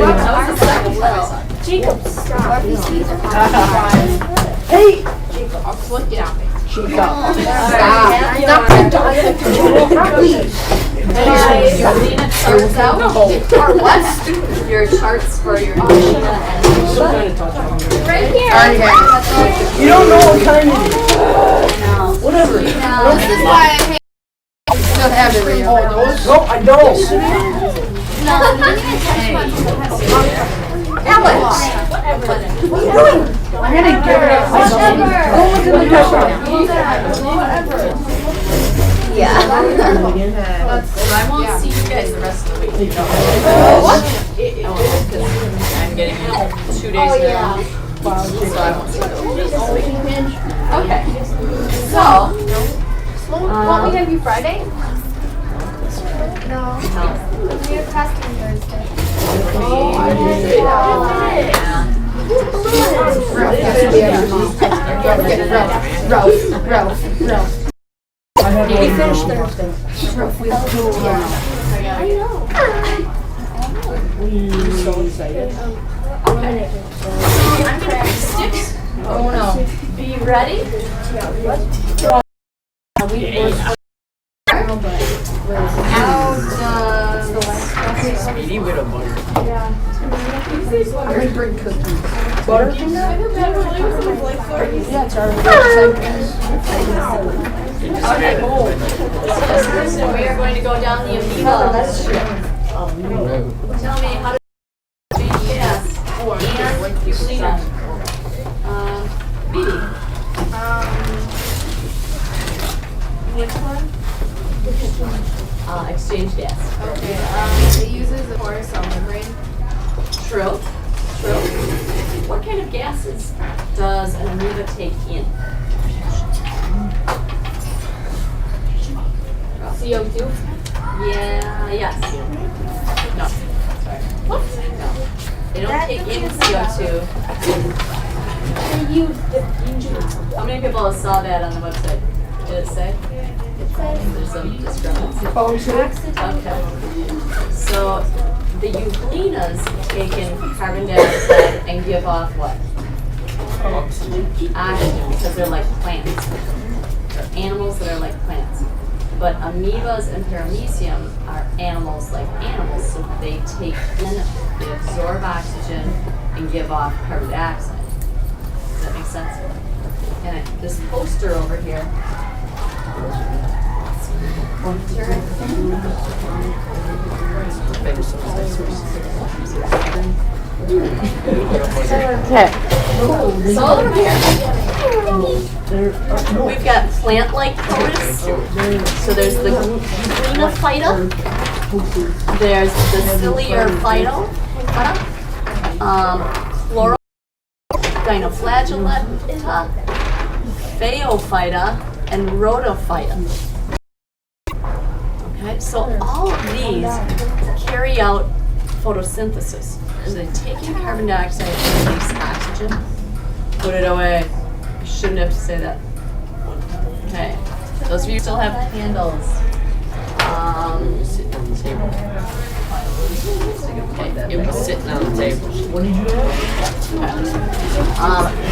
That was the second time I saw it. Jacob, stop. Hey! I'll click it out. Stop. Stop. Selena charts out. Or what? Your charts for your Selena and Right here. You don't know what kind it is. Whatever. This is why I hate. Still have it. No, I don't. No, you didn't even touch my Alex. What are you doing? I'm gonna give it up. Go look in the restaurant. Yeah. I won't see you guys the rest of the week. What? Because I'm getting 2 days now. So I won't see you. Okay. So, Won't we have you Friday? No. We have costume Thursday. We finished Thursday. I'm so excited. Okay. I'm gonna pick sticks. Oh no. Be ready? How does Speedy with a butter. I'm gonna bring cookies. Butter? Yeah, it's our Okay. So we are going to go down the amoeba strip. Tell me how to yes. And you clean up. Beady. Which one? Exchange gas. Okay. It uses a porous cell membrane. True. What kind of gases does an amoeba take in? CO2. Yeah, yes. No. Sorry. What? No. They don't take in CO2. How many people saw that on the website? Did it say? There's some discrepancy. Okay. So the euglenias take in carbon dioxide and give off what? Oxygen, because they're like plants. They're animals that are like plants. But amoebas and paramecium are animals like animals, so they take in, they absorb oxygen and give off carbon dioxide. Does that make sense? And this poster over here. Okay. So over here, we've got plant-like protists. So there's the Euglena, there's the Ciliophyta, Chlorophyta, Dinoflagellata, Phaeophyta, and Rhodophyta. Okay, so all of these carry out photosynthesis. So they take in carbon dioxide and release oxygen. Put it away. I shouldn't have to say that. Okay. Those of you who still have candles. Sitting on the table. Okay. It was sitting on the table. What did you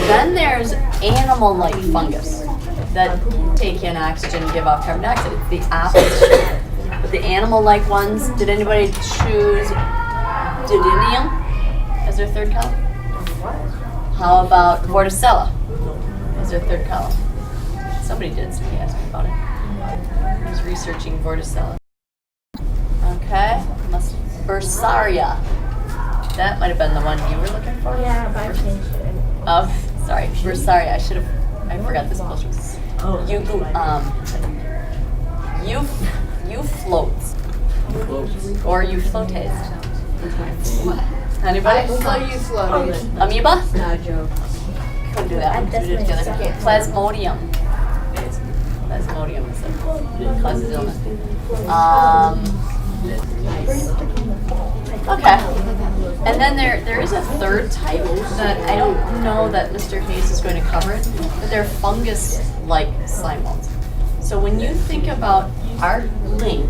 Then there's animal-like fungus that take in oxygen and give off carbon dioxide. It's the opposite. But the animal-like ones, did anybody choose Didinium as their third column? How about Vorticella as their third column? Somebody did, somebody asked me about it. I was researching Vorticella. Okay, Bursaria. That might have been the one you were looking for? Yeah, but I changed it. Oh, sorry, Bursaria. I forgot this poster. You floats. Or you floates. Anybody? I saw you floating. Amoeba? Not a joke. Couldn't do that. We did it together. Plasmodium. Plasmodium is the causes illness. Okay. And then there is a third type that I don't know that Mr. Hayes is going to cover it, but they're fungus-like slime molds. So when you think about our link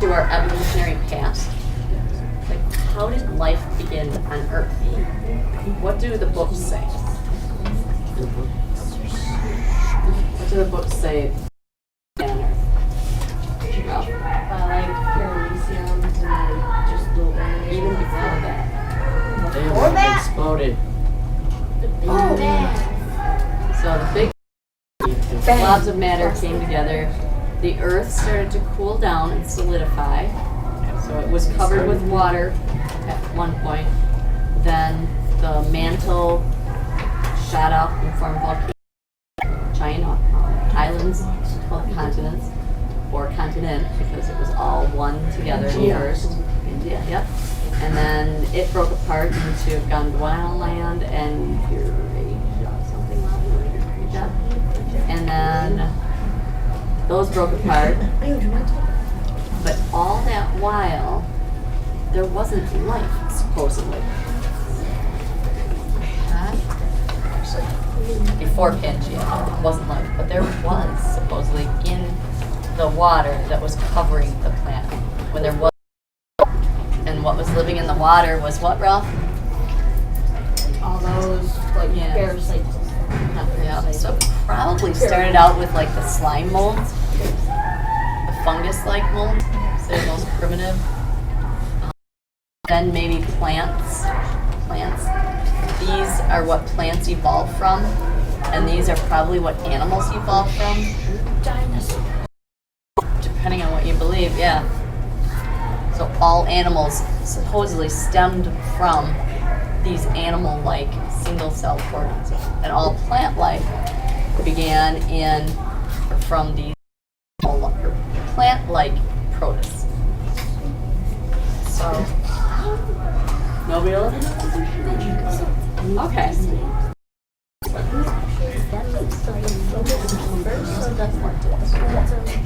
to our evolutionary past, like how did life begin on Earth? What do the books say? What do the books say on Earth? Well, Like Paralisiums and just little animals. even before that. They Or were that. exploded. Oh, man. So the big blobs of matter came together. The Earth started to cool down and solidify. So it was covered with water at one point. Then the mantle shot up and formed volcanoes, giant islands called continents, or continent because it was all one together first. India, yep. And then it broke apart into Gondwana land and Eurasia, something like that. And then those broke apart. But all that while, there wasn't life, supposedly. Before Pangea, it wasn't life, but there was supposedly in the water that was covering the planet. When there was, and what was living in the water was what, Ralph? All those like Yeah. parasites. Yeah, so it probably started out with like the slime molds, the fungus-like molds, so they're most primitive. Then maybe plants. These are what plants evolved from, and these are probably what animals evolved from. Dinosaurs. Depending on what you believe, yeah. So all animals supposedly stemmed from these animal-like single-celled organisms, and all plant life began from these plant-like protists. So nobody else? Okay.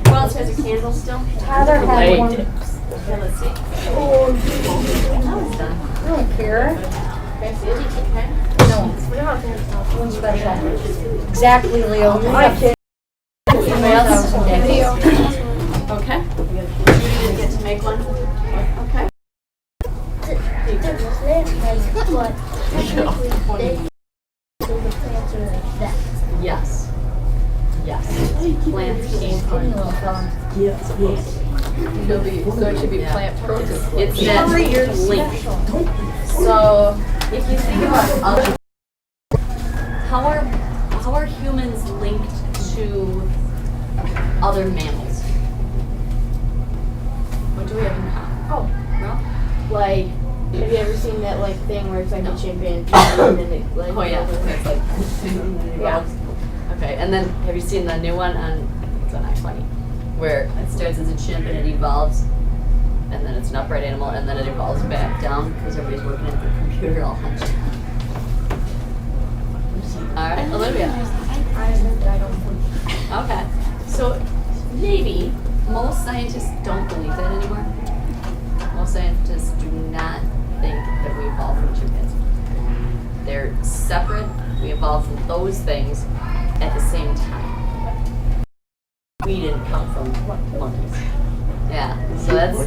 Who else has a candle still? Tyler had Wait. one. Okay, let's see. Now it's done. I don't care. Okay, see it? Okay. No, we're not going to talk. One special. Exactly, Leo. I can't. Anybody else? Video. Okay. You didn't get to make one? Okay. Yes. Plants came from supposedly. So it should be plant protein. It's that link. So if you think about other, how are humans linked to other mammals? What do we have in common? Oh, No? like, have you ever seen that like thing where it's like a chimpanzee and then it like? Oh yeah, it's like Yeah. Okay, and then have you seen the new one on it's on iFunny, where it starts as a chimp and it evolves, and then it's an upright animal, and then it evolves back down because everybody's working at the computer all hunched. All right, Olivia. I don't think. Okay, so maybe most scientists don't believe that anymore. Most scientists do not think that we evolved from chimpanzees. They're separate. We evolved from those things at the same time. We didn't come from monkeys. Yeah, so that's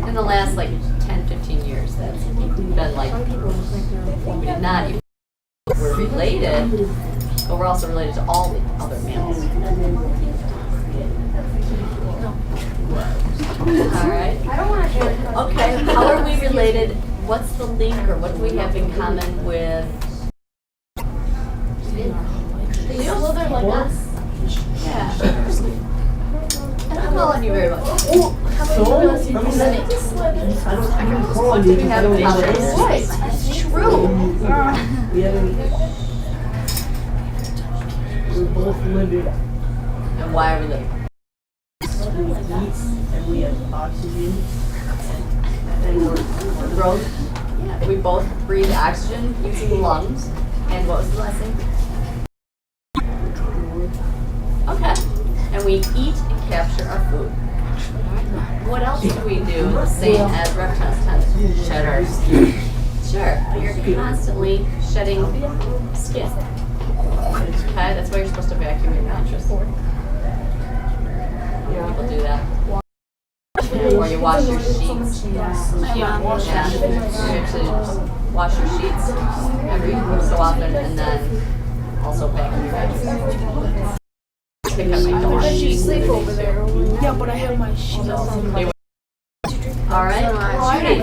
in the last like 10, 15 years. That's been like, we did not even, we're related, but we're also related to all the other mammals. Alright. I don't want to hear. Okay, how are we related? What's the link or what do we have in common with? They slither like us. Yeah. I'm calling you very much. How many realize you can snakes? What do we have in common? It's true. We're both living. And why are we living? And we have oxygen. And we're growth. Yeah, we both breathe oxygen using lungs. And what was the last thing? Okay. And we eat and capture our food. What else do we do the same as reptiles tend to shed our skin? Sure, but you're constantly shedding skin. Okay, that's why you're supposed to vacuum your mattress. People do that. Or you wash your sheets. Yeah, you actually wash your sheets every so often, and then also vacuum your bedroom. Pick up my door. You sleep over there. Yeah, but I have my sheets. All right. Judy,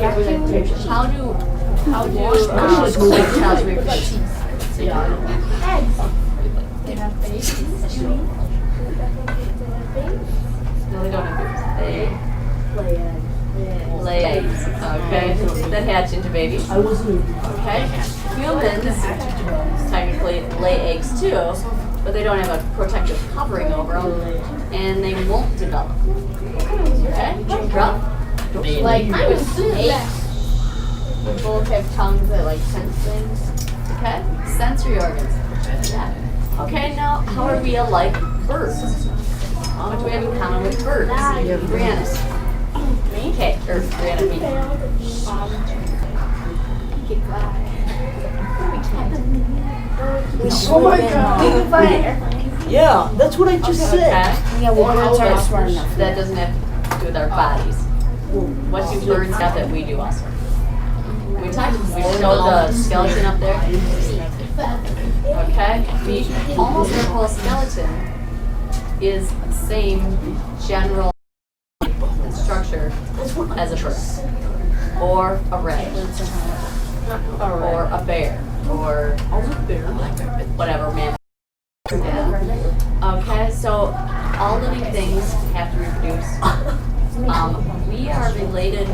how do child's reproduction? They have babies. No, they don't have babies. They lay eggs. Okay. That hatch into babies. Okay. Humans technically lay eggs too, but they don't have a protective covering over them, and they won't develop. Okay. Drop. Like with apes, they both have tongues that like sense things. Okay. Sensory organs. Yeah. Okay. Now, how are we alike birds? How much do we have in common with birds? Brianna. Okay, or Brianna, me. Oh my god. Yeah, that's what I just said. Yeah, well, birds aren't smart enough. That doesn't have to do with our bodies. What do birds have that we do also? We showed the skeleton up there. Okay? Almost their whole skeleton is the same general structure as a bird. Or a rat. Or a bear. Or whatever mammal. Okay, so all living things have to reproduce. We are related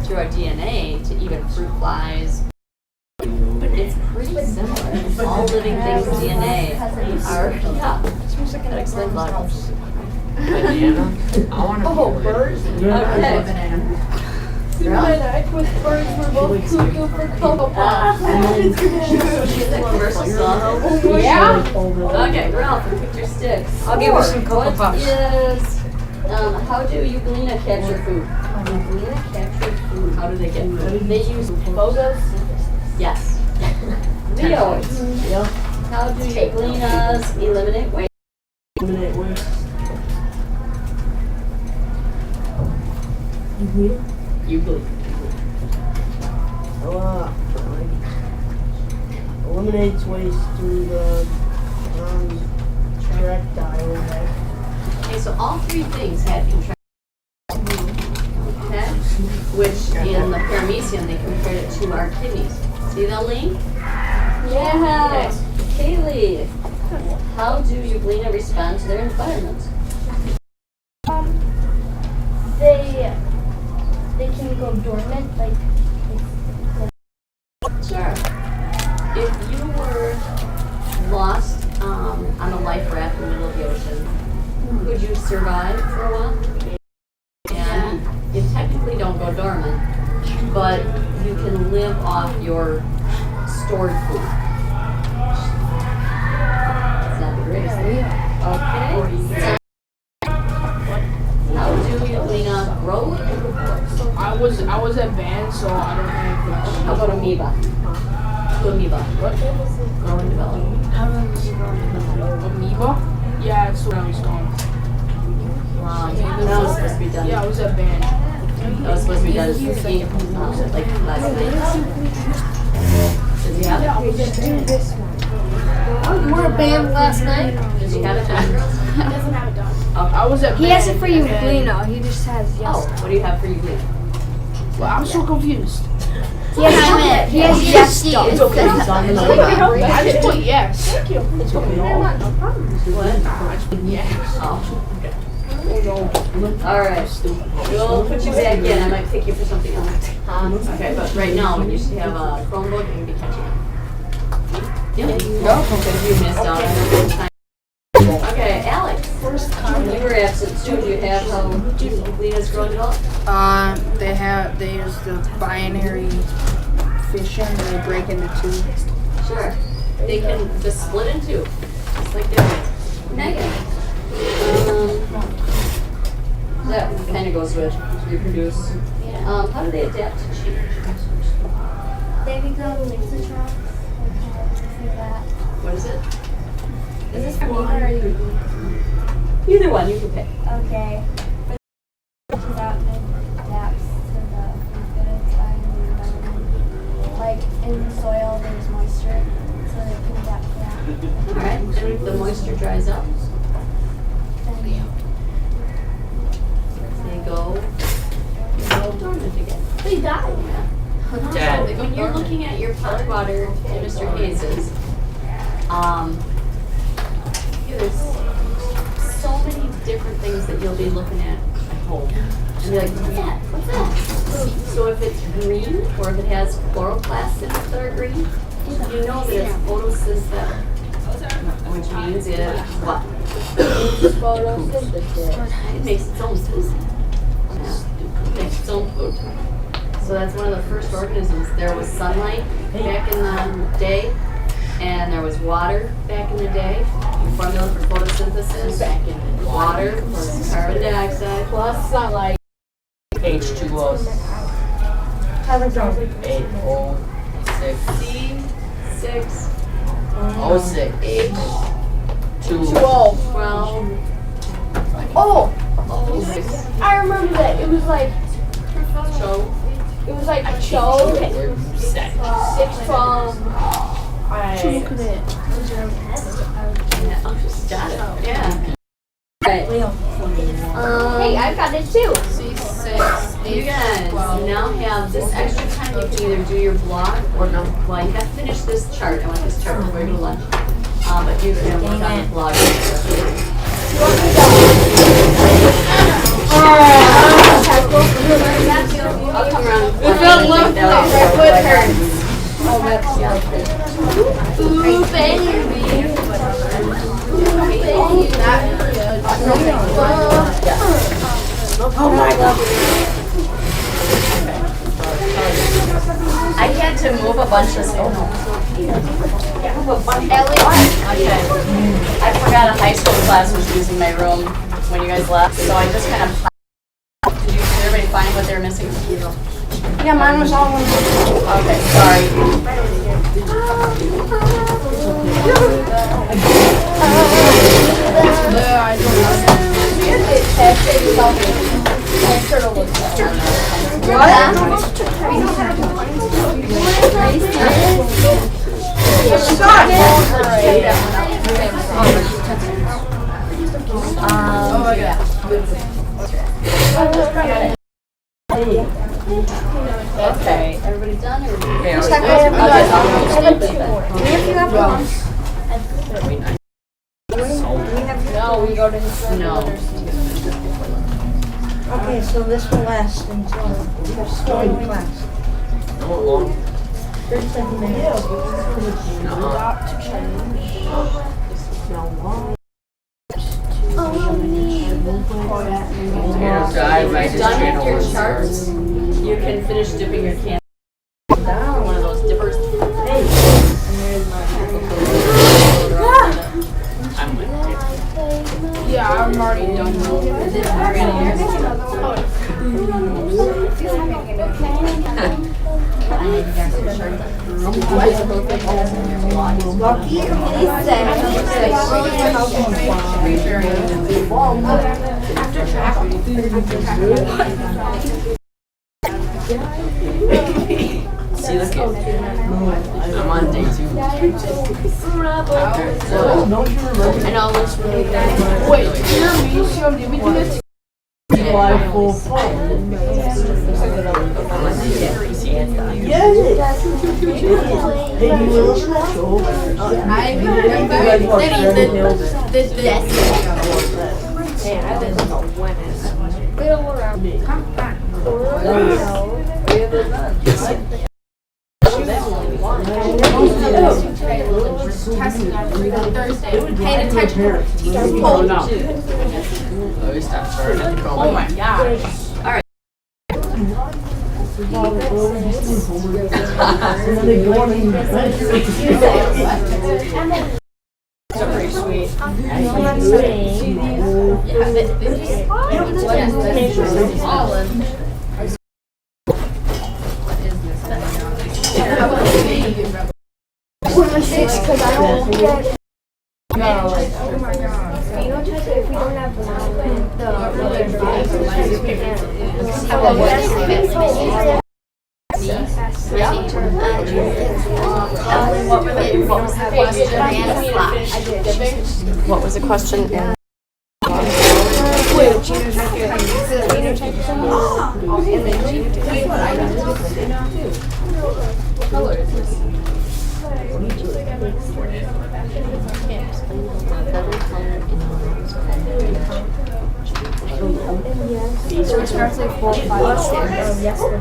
through our DNA to even fruit flies. But it's pretty similar. All living things' DNA are, that explains a lot. Banana? I want to Oh, birds? Okay. Really? With birds, we're both cuckoo for Cocoa Puffs. She's the universal song. Yeah? Okay, Ralph, pick your sticks. I'll give her some Cocoa Puffs. How do Euglena capture food? Euglena capture food. How do they get food? They use photosynthesis. Yes. Leo. Yeah. How do Euglenas eliminate waste? Eliminate waste. Euglena. Eliminates waste through the tractile effect. Okay, so all three things have contraction. Okay? Which in the Paramecium they compared it to our kidneys. See the link? Yeah. Okay. Kaylee, how do Euglena respond to their environment? They can go dormant, like Sure. If you were lost on a life raft in the middle of the ocean, could you survive for a while? And you technically don't go dormant, but you can live off your stored food. It's not the greatest thing. Okay. How do Euglena grow? I was at band, so I don't have much. How about amoeba? Amoeba. What? Grow and develop. Amoeba? Yeah, it's when I was gone. That was supposed to be done. Yeah, I was at band. That was supposed to be done like last night. Did you have it? you were a band last night. Did you have it done? He doesn't have it done. Okay. I was at He band. has it for you, Euglena. He just has yes. Oh, what do you have for Euglena? Well, I'm so confused. He has yes stuff. It's okay. I just put yes. Thank you. It's okay. What? I just put yes. Oh. All right. We'll put you back in. I might pick you for something else. Okay, but right now you should have a Chromebook and be catching up. Yeah. Because you missed out on time. Okay, Alex. You were absent too. Do you have how Euglena's grown it up? They use the binary fission and they break into two. Sure. They can just split in two, just like that. Megan. That kind of goes with reproduce. How do they adapt to change? They become lysotrophs. What is it? Is this for me or you? Either one, you can pick. Okay. in the soil there's moisture, so they can adapt to that. Alright, and if the moisture dries up, they go dormant again. They die. Dad. When you're looking at your pond water in Mr. Hayes's, there's so many different things that you'll be looking at home. And be like, what's that? What's that? So if it's green, or if it has chloroplasts in it that are green, you know that it's photosynthetic. Which means it, what? It makes its own food. Yeah. It makes its own food. So that's one of the first organisms. There was sunlight back in the day, and there was water back in the day. The formula for photosynthesis, water plus carbon dioxide Plus sunlight. H2O. 6, O6. H, 12. 12, Oh! O6. I remember that. It was like, So, it was like show. 6. 12. got it. Yeah. Right. Hey, I've got it too. You guys now have this extra time. You can either do your blog or no. Well, you have to finish this chart. I want this chart before you go to lunch. But you can work on the blog. I'll come around. We felt love. My foot hurts. Oh, that's Ooh, baby. Oh my God. I had to move a bunch of stuff. Okay. I forgot a high school class was using my room when you guys left, so I just kind of. Did everybody find what they were missing? Yeah, mine was all one. Okay, sorry. Okay, everybody done? Or Okay, Just are we have good? to have two more. We have to have one. No, we go to his No. Okay, so this will last until the story class. No, long. 37 minutes. Potatoes died, I just done ran with your over the charts, stars. you can finish dipping your can. One of those dippers. I'm with you. Yeah, I'm already done. Lucky See, look at I'm on day 2. I know, it looks really good. Wait, tiramisu, did we do this? July full. Yes. Hey, you will special. I Thursday. Paid attention. Oh, we stopped burning. Oh my gosh. Pretty sweet. Because I don't get. Oh my god. If we don't have the What was the question and slash? What was the question and? So it's roughly 4, 5, 6. Yes, the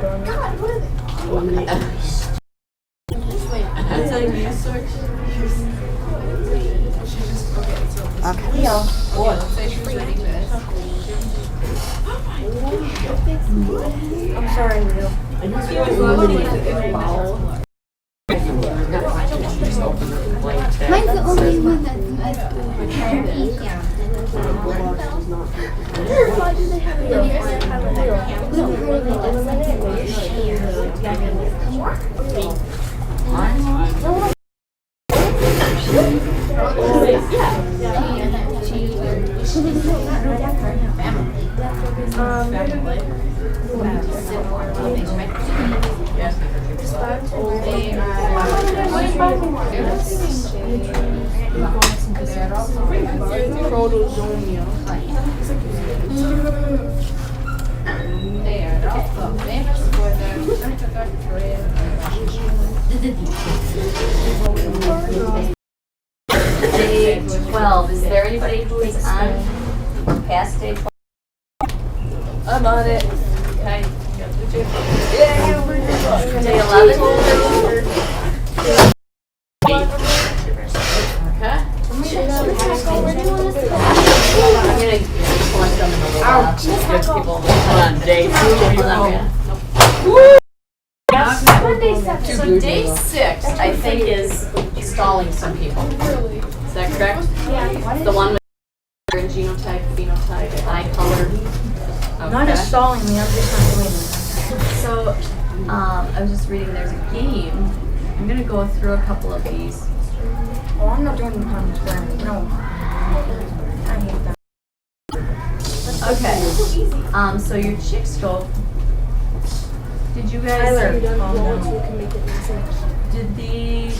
I'm sorry, Leo. Mine's the only one that's yeah. Why do they have Day 12. Is there anybody who is on past day 12? I'm on it. Okay. Day 11? Okay. I'm gonna collect them in a little while. Give people on day 2. So day 6, I think, is stalling some people. Is that correct? Yeah. The one with genotype, phenotype, eye color. Okay. Not installing me, I'm just not doing it. So, I was just reading, there's a game. I'm gonna go through a couple of these. Oh, I'm not doing the comments, no. I hate that. Okay. So your chick scope. Did you guys? Tyler, did the?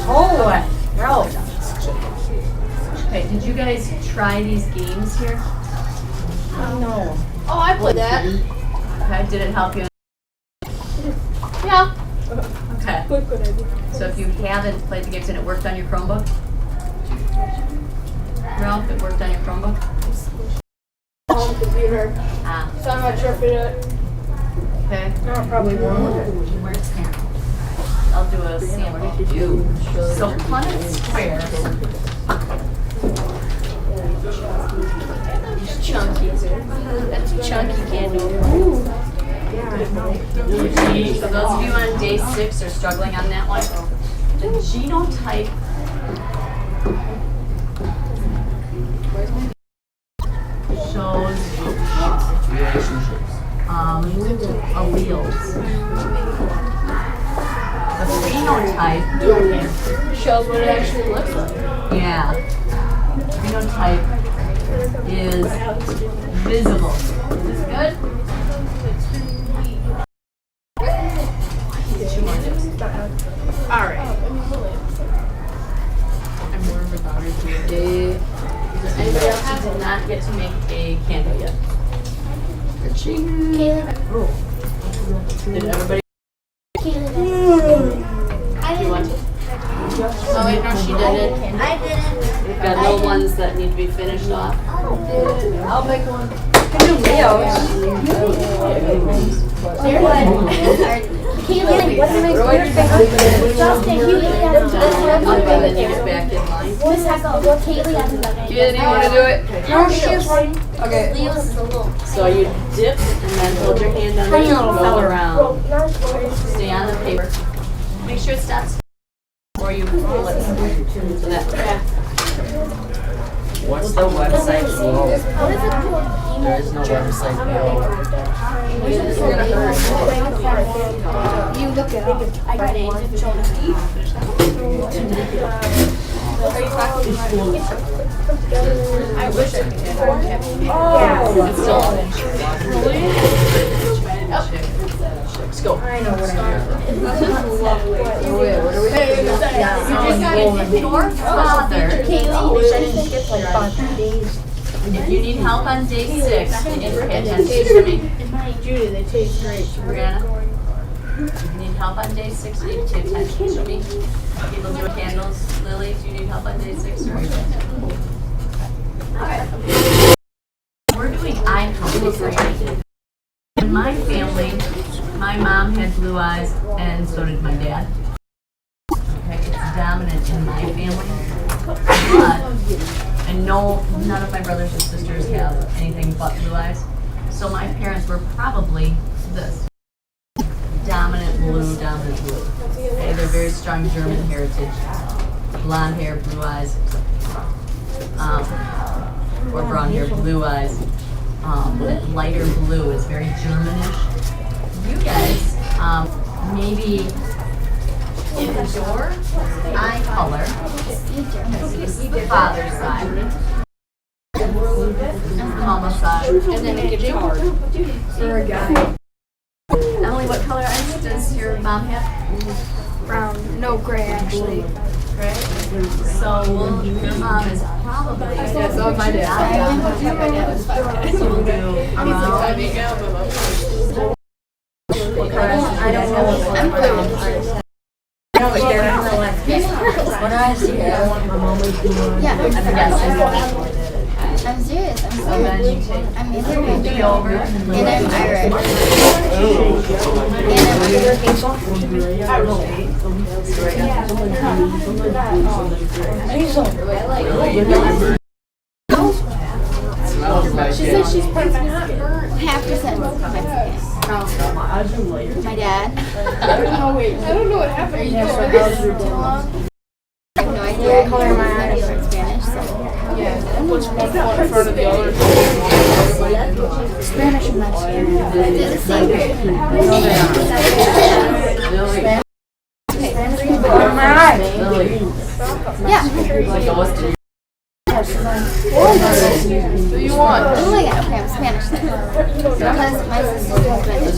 Oh, bro. Okay. Did you guys try these games here? No. Oh, I played that. Okay. Did it help you? Yeah. Okay. So if you haven't played the games and it worked on your Chromebook? Ralph, it worked on your Chromebook? On the computer. Ah. So I'm not sure if it. Okay. No, it probably won't. Where's now? I'll do a sample. So Punnett Square. It's chunky. That's chunky candy. For those of you on day 6 are struggling on that one, the genotype shows alleles. The phenotype Shows what it actually looks like. yeah, phenotype is visible. Is this good? Alright. I'm more of a daughter to a day. Is there anybody else who did not get to make a candle yet? Did everybody? You want to? Oh wait, no, she did it. I didn't. We've got no ones that need to be finished off. I'll make one. Kaylee, what's the next Justin, Okay, then you get back in line. Miss Heckle, Kaylee hasn't done it. Kaylee, do you want to do it? No, she's Okay. Leo's is a little. So you dip and then hold your hand under Tiny it little and go fella. around. Stay on the paper. Make sure it stops before you pull it. So that. What's the website? What is it called? There is no website. You look it up. I got it. I wish I could. It's still an inch. Let's go. I know what I mean. Lovely. Your father, if you need help on day 6, you need to pay attention to me. Judy, they taste great. Brianna, if you need help on day 6, you need to pay attention to me. People do candles. Lily, do you need help on day 6? Alright. We're doing eye contact. In my family, my mom had blue eyes, and so did my dad. Okay, it's dominant in my family. But, and no, none of my brothers and sisters have anything but blue eyes. So my parents were probably this. Dominant blue, dominant blue. Okay, they're very strong German heritage. Blonde hair, blue eyes. Or brown hair, blue eyes. Lighter blue is very Germanish. You guys, maybe in your eye color, this is the father's side, mama's side, and then a guitar for a guy. Emily, what color eyes does your mom have? Brown. No, gray actually. Gray? So your mom is probably. That's all my dad. So we'll do around. What color eyes? I don't know. I'm blue. What eyes do you have? Yeah. Yes. I'm serious. I'm So then you serious. take I'm the Ethiopian. over. And I'm Irish. She said she's Mexican. Half percent Mexican. My dad. I don't know what happened. I have no idea. I learned Spanish, so. Yeah. Which one's in front of the other? Spanish and Mexican. They're the same. Yeah. What do you want? Oh my god, okay, I'm Spanish then. Because my sister's Spanish.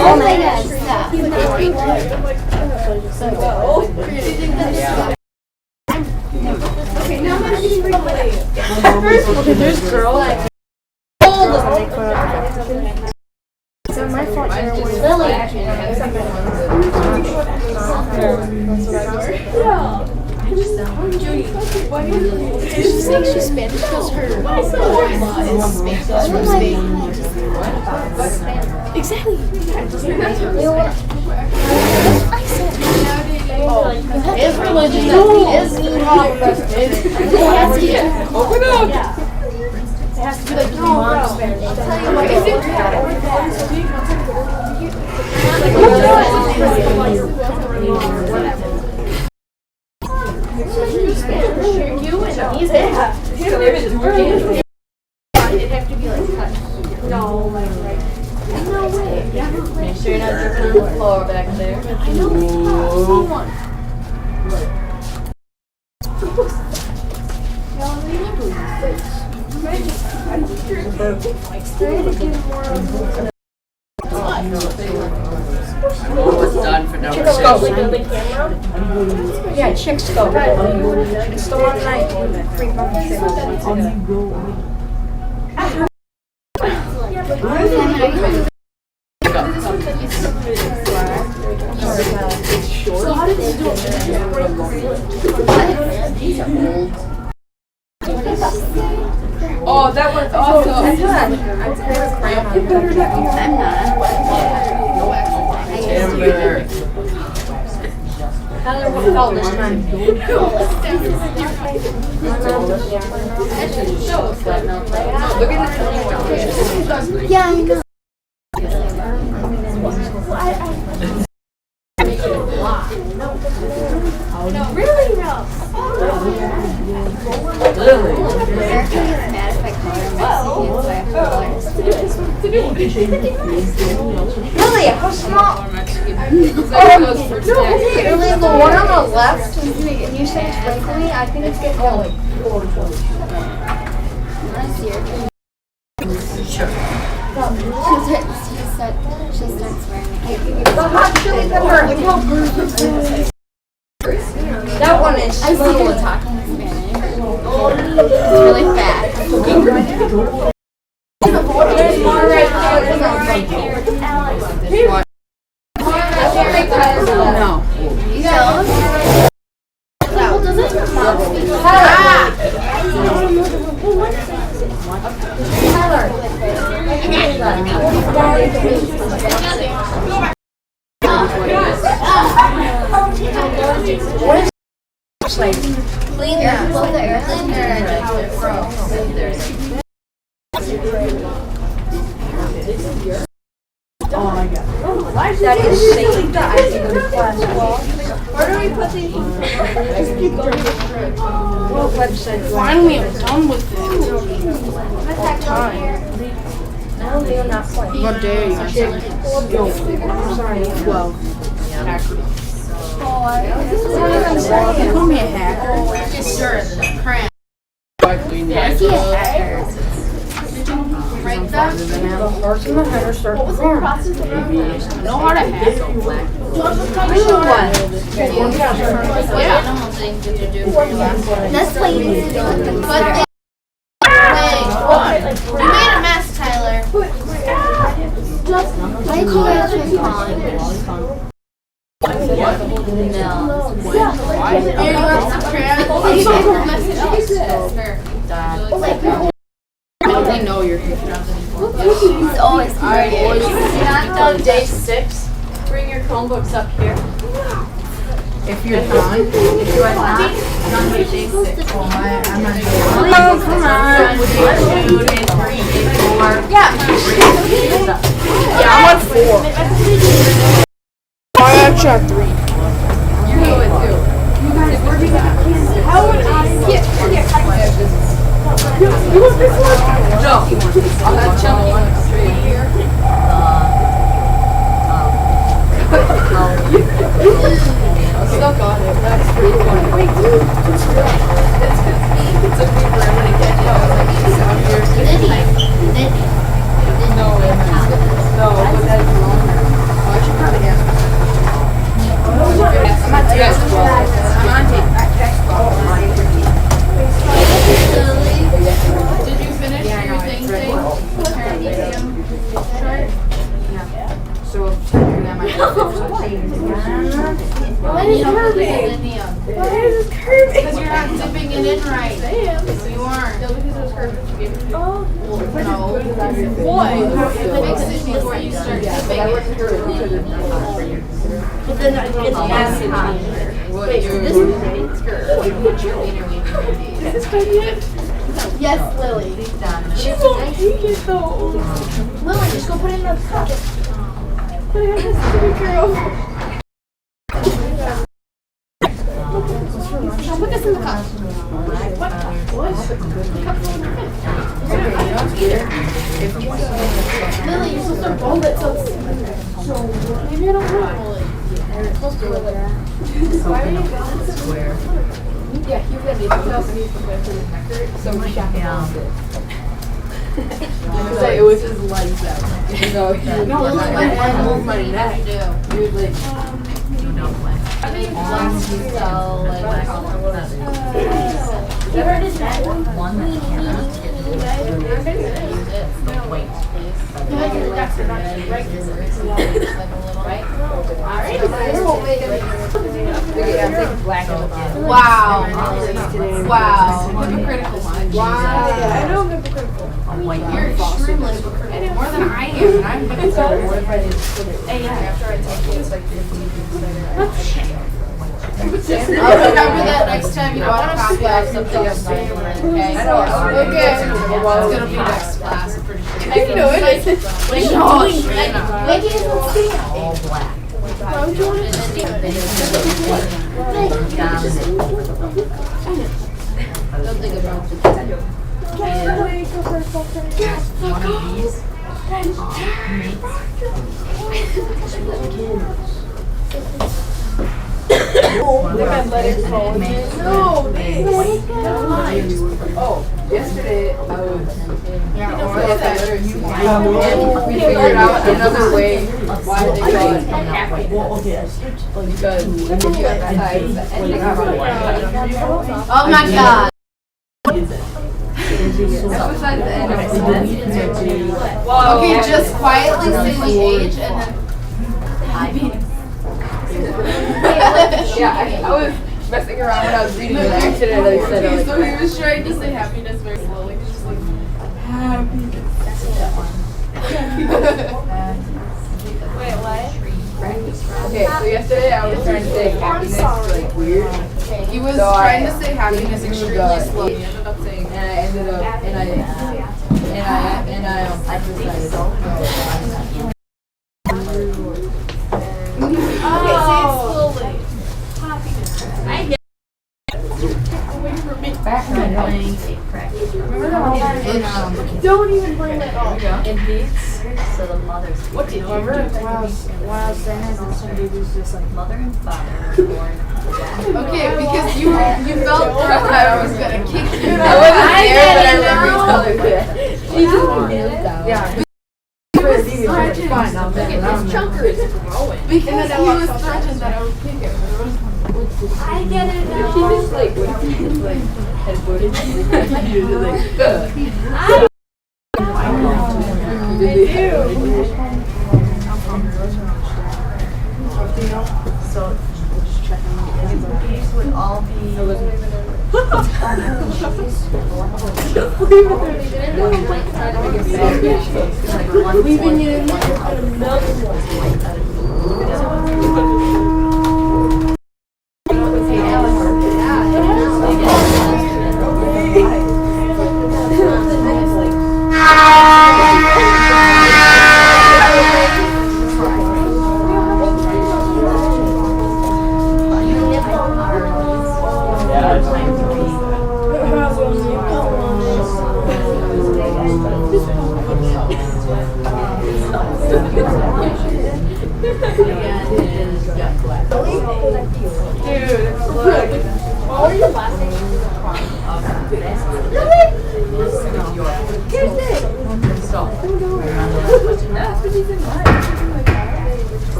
Oh my god, stop. Okay, now I'm gonna be okay, there's girls. So my fault. She's saying she's Spanish because her grandma is Spanish. From Spain. Exactly. I said. His religion is open up. It has to be like mom Spanish. I'll tell you what. You and he's it'd have to be like cut. No, like right. No way. Make sure you're not dripping on the floor back there. I know it's not. It's done for number 6. Yeah, chick scope. It's the one night. So how did you do Oh, that one's awesome. I'm not. Tyler, what felt this time? Look at the Yeah, I know. Really? No. Erica gets mad if I call her Mexican, so I have to call her. Really? How small? Really, the one on the left, when you say it's wrinkly, I think it's getting yellow. Sure. She'll start swearing. The hot chili pepper. That one is I see her talking in Spanish. It's really fast. No. Clean the air Oh my god. That is shaking. Where do we put these? What website? Finally, I'm done with it. What time? No, you're not quite. What day are you on? Sorry, 12. You call me a hacker? Yes, sir. Cramp. Yeah, I see a hacker. Break that? Horse in the header start What was the process of know how to hack? Yeah. That's what you need to do. But you made a mess, Tyler. I call it calling. They know you're here. He's always Alright, boys, you're not done day 6. Bring your Chromebooks up here. If you're done. If you are not done with day 6. I'm not Oh, come on. Day 2, day 3, day 4. Yeah, I'm on 4. I actually have 3. You're good with 2. How would I get You want this one? No. I'll have Chunky straight here. Still got it. That's pretty funny. Wait, dude. It's took me forever to get it. I was like, he's out here. No, but that's longer. I should probably ask her. I'm on tape 12. I'm on tape 12. Did you finish your thing? So, that might be Why is it curving? Why is it curving? Because you're not dipping it in right. I am. You aren't. No, because it was curving. Oh. No. Boy, fix it before you start dipping it. But then it's acid. Wait, this Is this done yet? Yes, Lily. She won't take it though. Lily, just go put it in the pocket. But I have this stupid girl. I'll put this in the cup. What? Lily, you're supposed to roll it so it's... Maybe I don't want to roll it. You're supposed to roll it. Why are you going to square. Yeah, you're gonna need to So much So it was his legs that. No, he would No, not. Lily, I moved my neck. do. He would like, no way. Once you sell, like, You heard his neck? One that cannot get to the weight. Wow. Wow. Hypocritical mind. Wow. I know I'm hypocritical. You're extremely hypocritical. More than I am. And I'm hypocritical. Hey, yeah, after I take you, it's like 15 I'll remember that next time you want to copy out something else. Okay? Okay. It's gonna be next class, I'm pretty sure. You know it. Make it All black. I'm doing it. Don't think about it. One of these. They got letters calling me. No, they. Oh, yesterday I was. Yeah, or I had letters. And we figured out another way why they call it happiness. Because if you emphasize the ending of it. Oh my god. Emphasize the end of it. Okay, just quietly say the age and then. Yeah, I was messing around when I was reading it. Actually, I said okay, so he was trying to say happiness very slowly. Just like, happiness. Wait, what? Okay, so yesterday I was trying to say happiness like weird. He was trying to say happiness extremely slowly. He ended up saying, and I ended up, and I emphasized. Okay, say it slowly. I get background playing a practice. Don't even bring it up. In Beats, so the mothers. What did you do? While Santa's and some babies just like Mother and father were born. Okay, because you felt threatened that I was gonna kick you. I wasn't there, but I remember you telling me. She just moved out. Yeah. Fine, I'll take it. His chunker is growing. Because he was threatened that I would kick him. I get it now. She just like headbutted me. So, these would all be. leaving you in milk.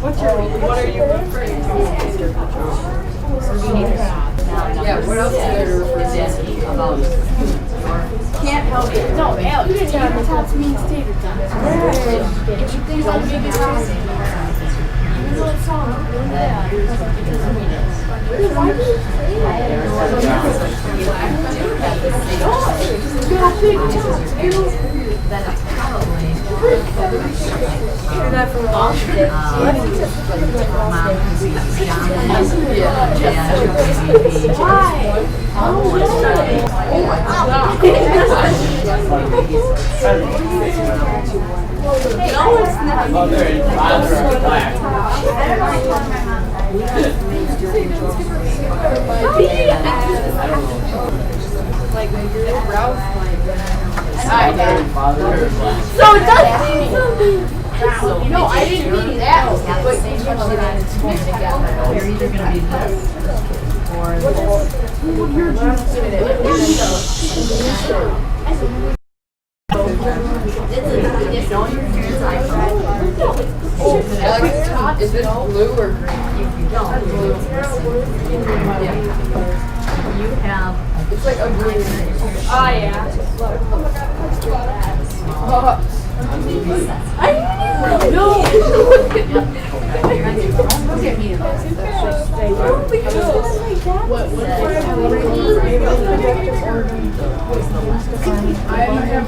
What are you referring to? Yeah, what else is there to refer to? About can't help it. No, Alex. You didn't talk to me instead of that. If you think I'll be good person, even though it's all bad. Why do you say That's probably. You're not from Boston. Why? Oh my god. No, it's not. Oh, there, father of black. Like when you're Ralph, So it does mean something. no, I didn't mean that. But you You're either gonna be this or Alex, is this blue or green? if you don't, blue. You It's like a green. Oh yeah. No.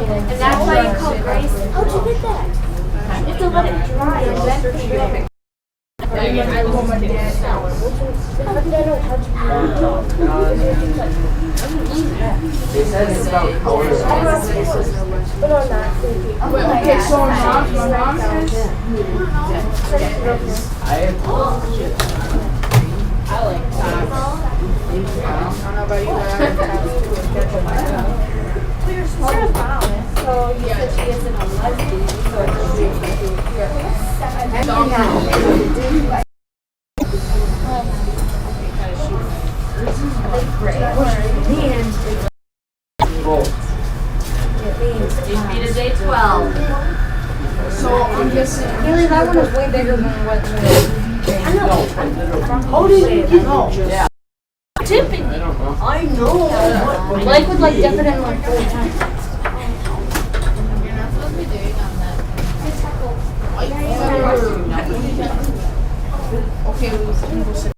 And that's why you call Grace. How'd you get that? You have to let it dry and then put it in. I want my dad now. They said it's about colors. But I'm not. Okay, so my mom says. I like tops. I don't know about you, but I like tops. So he said she isn't a lesbian, so Beat a day 12. So I'm guessing. Haley, that one is way bigger than what I know. How did you get know? Yeah. Tipping. I don't know. I know. Blake would like dip it in like 4 times. You're not supposed to be doing on that. Okay, we can go sit.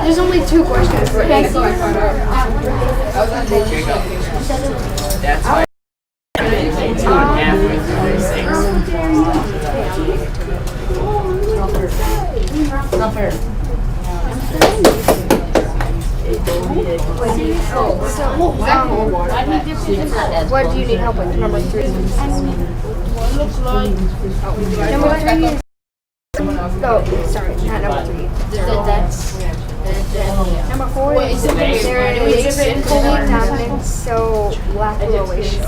There's only 2 questions. That's why. It's not halfway through these things. Not fair. What do you need help with? Number 3. One looks like. Number 3 is. No, sorry, not number 3. Number 4 is simple dominance, so lack of ratio.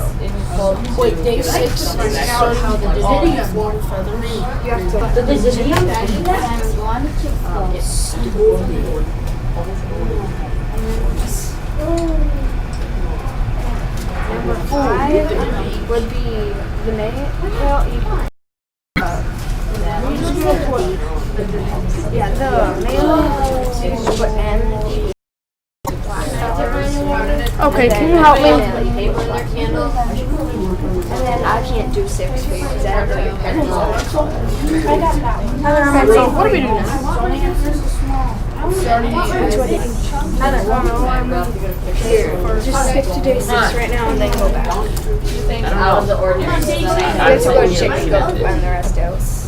Wait, day 6. How the disease is born further. You have to. The disease. Number 5 would be the male. Well, yeah, the male is put N. Okay, can you help me? Paper in their candle. And then I can't do 6 for you because I don't know your pencil. I got that one. So what are we doing now? Just skip to day 6 right now and then go back. Out of the ordinary. Let's go check and go on the rest else.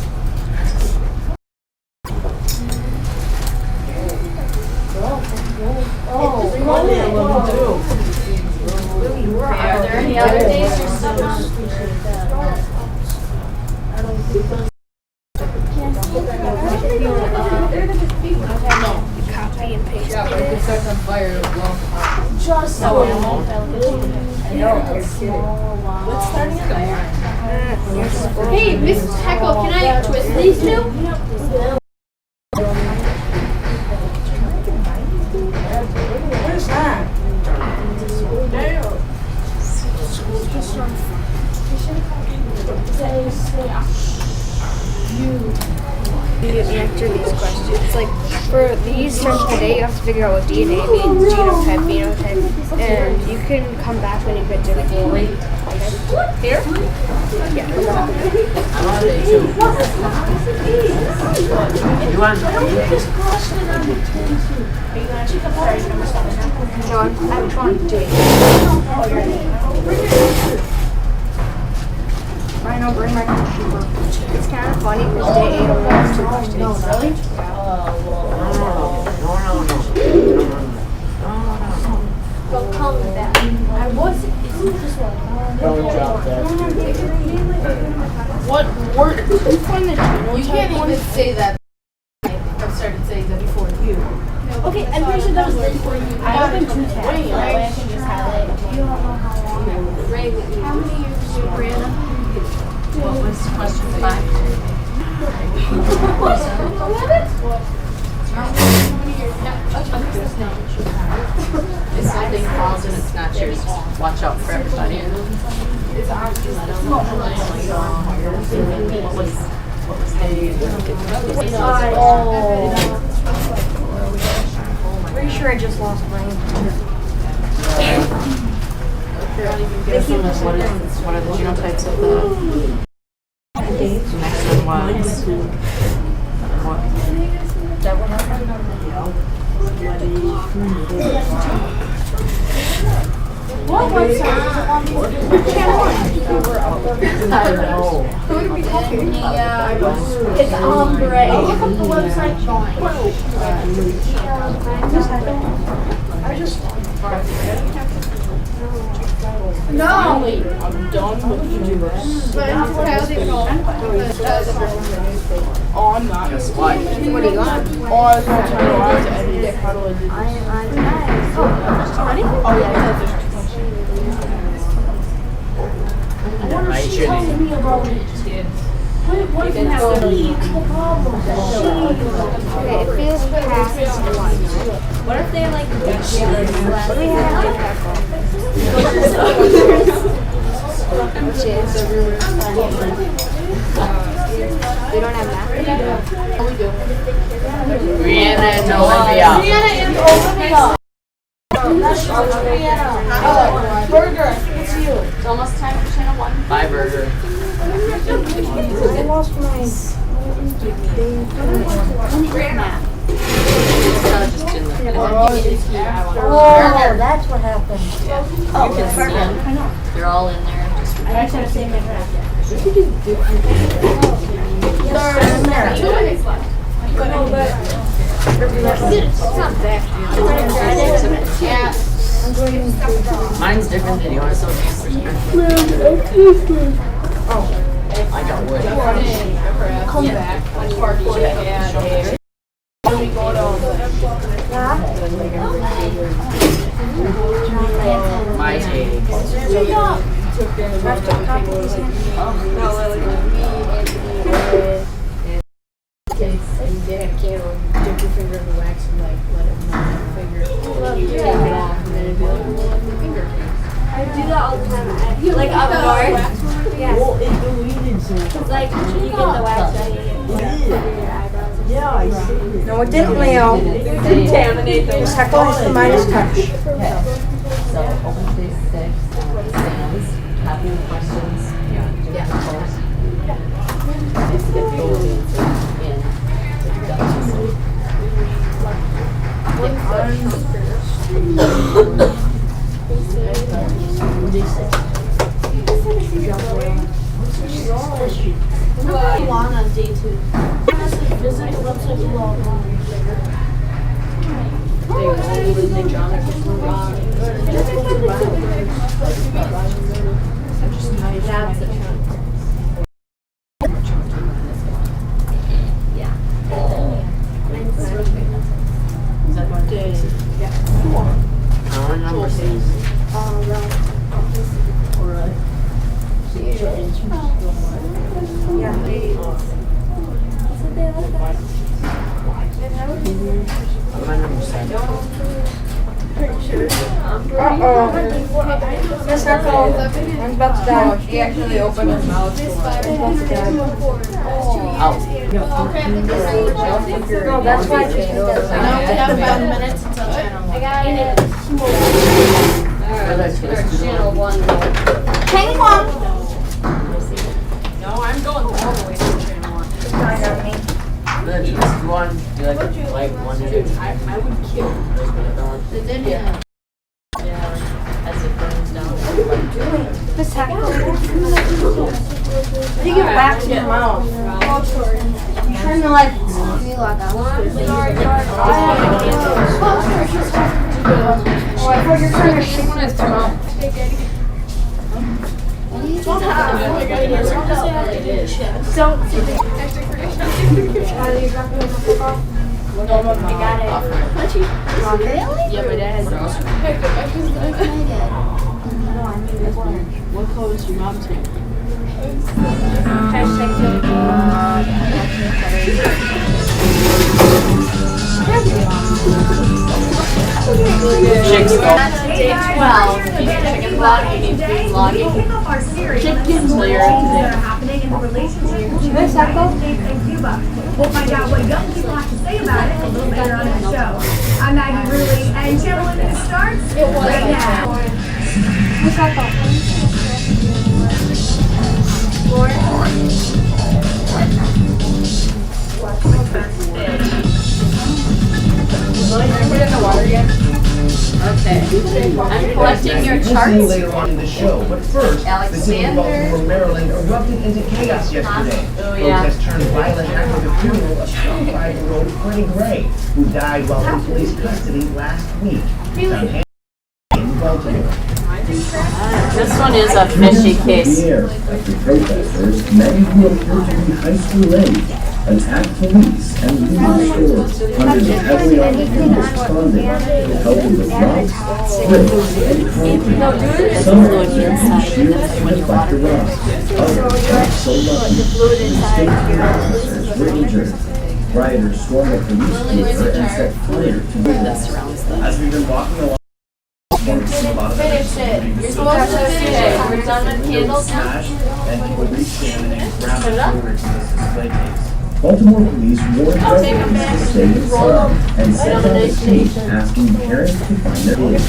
Are there any other days you're stuck on? Copy and paste. Yeah, but if it sets on fire, well. Just so I know. What's starting a Hey, Mrs. Heckle, can I twist these two? Where's that? You answer these questions. Like for these terms today, you have to figure out what DNA means, genotype, phenotype, and you can come back when you get to like 4. Here? Yeah. You want No, I'm trying to do it. I know, bring my computer. It's kind of funny because day 8 only has 2 questions. No, really? Don't call me that. I wasn't. Isn't this one? Don't drop that. What word? Who find the genotype? You can't even say that. I've started saying that before you. Okay, I'm pretty sure that was the before you. I opened 2 tabs. That way I can just highlight. You don't know how long. Ray with you. How many years did you, Brianna? What was question 5? How many years? falls and it's not yours. Just watch out for everybody. Pretty sure I just lost mine. This one is what are the genotypes of the next one was what? Is that what happened? What website? I know. Who would be talking? It's Ombre. Look up the website. I just. No. I'm done with YouTubers. But how's it going? Oh, I'm not. Guess what? What are you on? Oh, I was trying to edit it. How do I do this? Ready? Oh, yeah. Night She told me about it. What if you have the problem? Okay, it feels past one. What if they like What do we have? Which is we don't have math. We do. Brianna and Olivia. Brianna and Olivia. That's Brianna. Burger, it's you. It's almost time for channel 1. Bye, Burger. I lost mine. Oh, that's what happened. You can see them. They're all in there. Just I just have to say my friend. Two minutes left. It's not that. Yeah. Mine's different than yours, so it's I got wood. Come back. Party at when we go to My take. and they had a candle, dip your finger in the wax and like let it melt your finger. You take it off and then it'd be like, well, let my finger. I do that all the time. Like up north. Yes. Well, it deleted some. It's like you get the wax and you get your eyebrows. Yeah, I see. No, it didn't, Leo. Contaminate those. Heckle has the Midas touch. So open space 6, Sam's, have any questions? Yeah. Just get the old answer in. On day 2. Visit the website below. That's the trunk. Yeah. Is that going to? Yeah. Number 6. Yeah. My number 7. Uh-oh. Miss Heckle, I'm about to die. She actually opened her mouth. I'm about to die. No, that's why she did that. Now we have 5 minutes until channel 1. I got it. Channel 1. Hang on. No, I'm going all the way to channel 1. Dying on me. Then you want, do you like 1 to 2? I would kill. It did, yeah. Yeah, as it burns down. Miss Heckle. You get wax in your mouth. You're trying to like feel like that. Oh, I thought you were trying to shake his mouth. Don't. I got it. Really? Yeah, my dad has it. What clothes your mom take? Hashtag Chicks go. Day 12, you need chicken vlog, you need food vlogging. Chickens layer today. happening in the relationship between the United States and Cuba. We'll find out what young people have to say about it a little later on the show. I'm Maggie Ruley, and Channel Women starts right now. Okay. I'm collecting your charts. Later on in the show, but first, the city of Baltimore, Maryland erupted into chaos yesterday. Oh, yeah. Protests turned violent after the funeral of 25-year-old Freddie Gray, who died while in police custody last week. In Baltimore. This one is a fishy case. After protesters, many who appear to be high school age, attacked police and looted stores. Hundreds of heavily armed people responded, helping with rocks, bricks, and concrete. Some were using shields to deflect the rocks. Others got so lucky, state officers were injured. Rioters stormed a police cruiser and set fire to the As we've been walking along, Finish it. You're supposed to finish it. We're done with candles now. and people reached in and grabbed the forwards in this display case. Baltimore police warned residents to stay inside and sent out a tape asking parents to find their kids.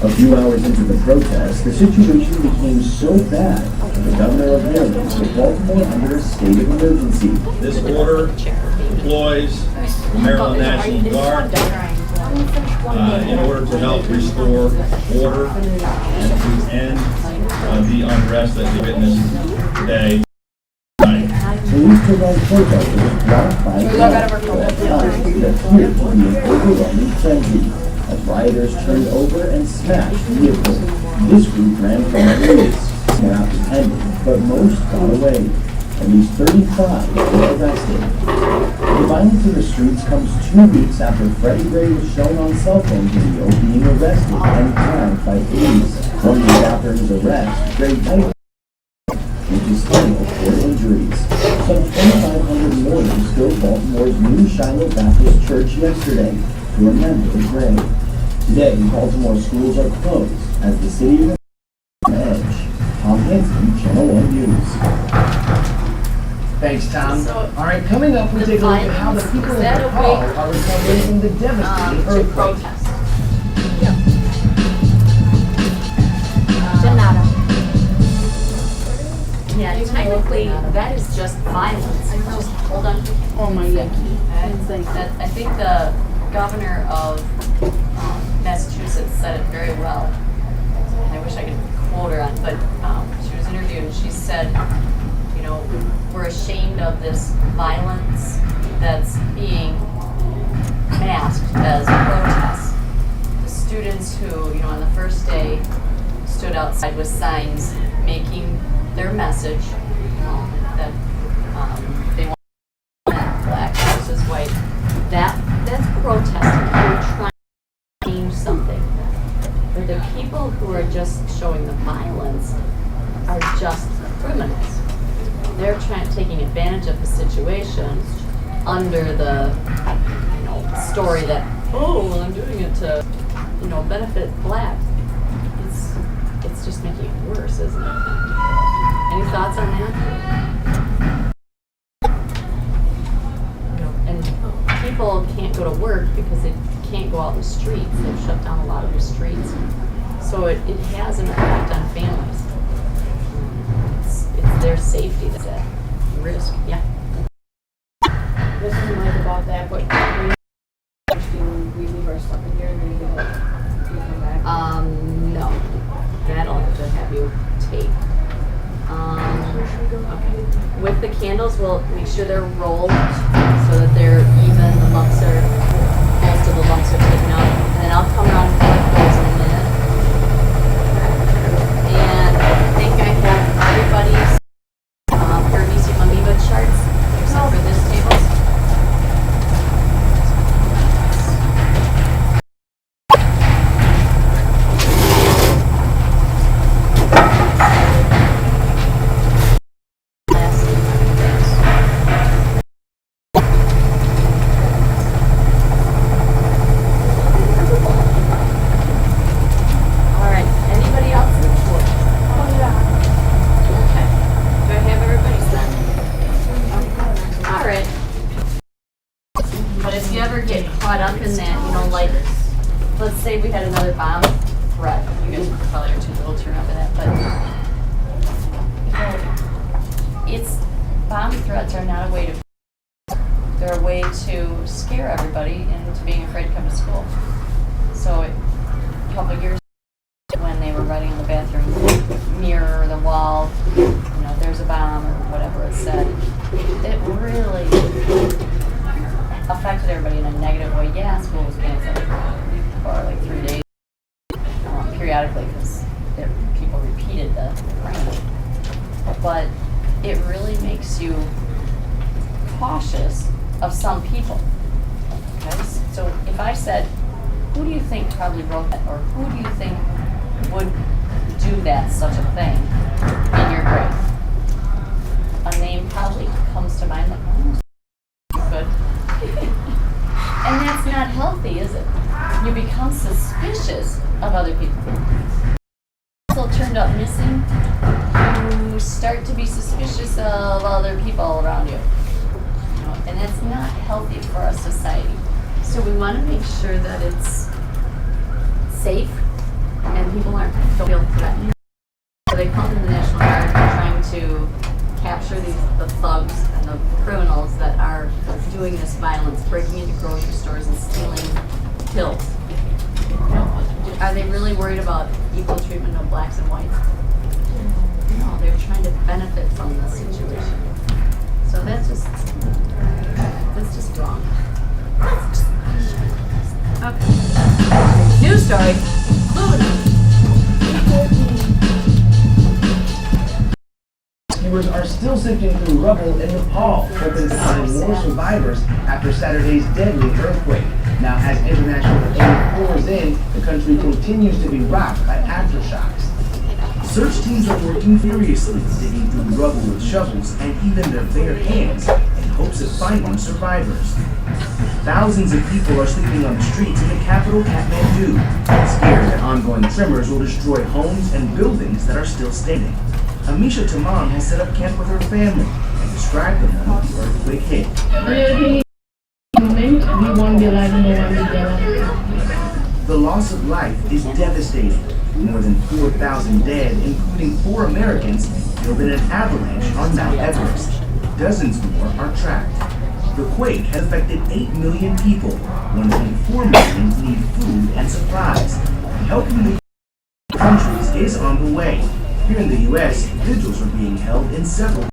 A few hours into the protest, the situation became so bad that the governor of Maryland put Baltimore under a state of emergency. This order deploys the Maryland National Guard in order to help restore order and to end the unrest that we witnessed today. Police prevent protesters blocked by crowds that appeared to be an overwhelming frenzy as rioters turned over and smashed vehicles. This group ran from police, were apprehended, but most got away. At least 35 were arrested. The violence in the streets comes 2 weeks after Freddie Gray was shown on cell phone video being arrested and tagged by police. 1 week after his arrest, Gray died, which is fatal for injuries. Some 2,500 mourners filled Baltimore's new Shiloh Baptist Church yesterday to remember Gray. Today, Baltimore schools are closed as the city is on edge. Tom Hansen, Channel 1 News. Thanks, Tom. All right, coming up, we take a look at how the people of Nepal are recovering from the devastating earthquake. Yeah, technically, that is just violence. Just hold on. Oh my God. I think the governor of Massachusetts said it very well. I wish I could quote her on, but she was interviewed and she said, you know, we're ashamed of this violence that's being masked as protests. The students who, you know, on the first day stood outside with signs making their message that they want black versus white. That's protesting. You're trying to change something. But the people who are just showing the violence are just criminals. They're taking advantage of the situation under the, you know, story that, oh, well, I'm doing it to, you know, benefit black. It's just making it worse, isn't it? Any thoughts on that? And people can't go to work because they can't go out in the streets. They've shut down a lot of the streets. So it has an effect on families. It's their safety that's at risk. Yeah. This isn't like about that, but we leave our stuff in here and then you come back. No. That'll have to have you take. Okay. With the candles, we'll make sure they're rolled so that they're even. The lumps are, most of the lumps are taken out. And then I'll come around and collect those in a minute. And I think I have everybody's Hermes amoeba charts, except for this table. they were writing on the bathroom mirror or the wall, you know, there's a bomb or whatever it said. It really affected everybody in a negative way. Yeah, school was canceled for like 3 days periodically because people repeated the praying. But it really makes you cautious of some people. Okay? So if I said, who do you think probably wrote that, or who do you think would do that, such a thing, in your grade? A name probably comes to mind like, oh, good. And that's not healthy, is it? You become suspicious of other people. Also turned up missing, you start to be suspicious of other people around you. You know, and that's not healthy for our society. So we want to make sure that it's safe and people don't feel threatened. So they call in the National Guard trying to capture the thugs and the criminals that are doing this violence, breaking into grocery stores and stealing pills. Are they really worried about equal treatment of blacks and whites? No, they're trying to benefit from the situation. So that's just wrong. Okay. News story. Moving on. Rescuers are still sifting through rubble in Nepal, hoping to find more survivors after Saturday's deadly earthquake. Now, as international aid pours in, the country continues to be rocked by aftershocks. Search teams are working furiously, digging through rubble with shovels and even their bare hands in hopes of finding survivors. Thousands of people are sleeping on the streets in the capital, Kathmandu, scared that ongoing tremors will destroy homes and buildings that are still standing. Amisha Tamam has set up camp with her family and described the moment the earthquake hit. We won't be alive and no one will be alive. The loss of life is devastating. More than 4,000 dead, including 4 Americans, killed in an avalanche on Mount Everest. Dozens more are trapped. The quake has affected 8 million people. 1.4 million need food and supplies. Helping the countries is on the way. Here in the U.S., vigils are being held in several,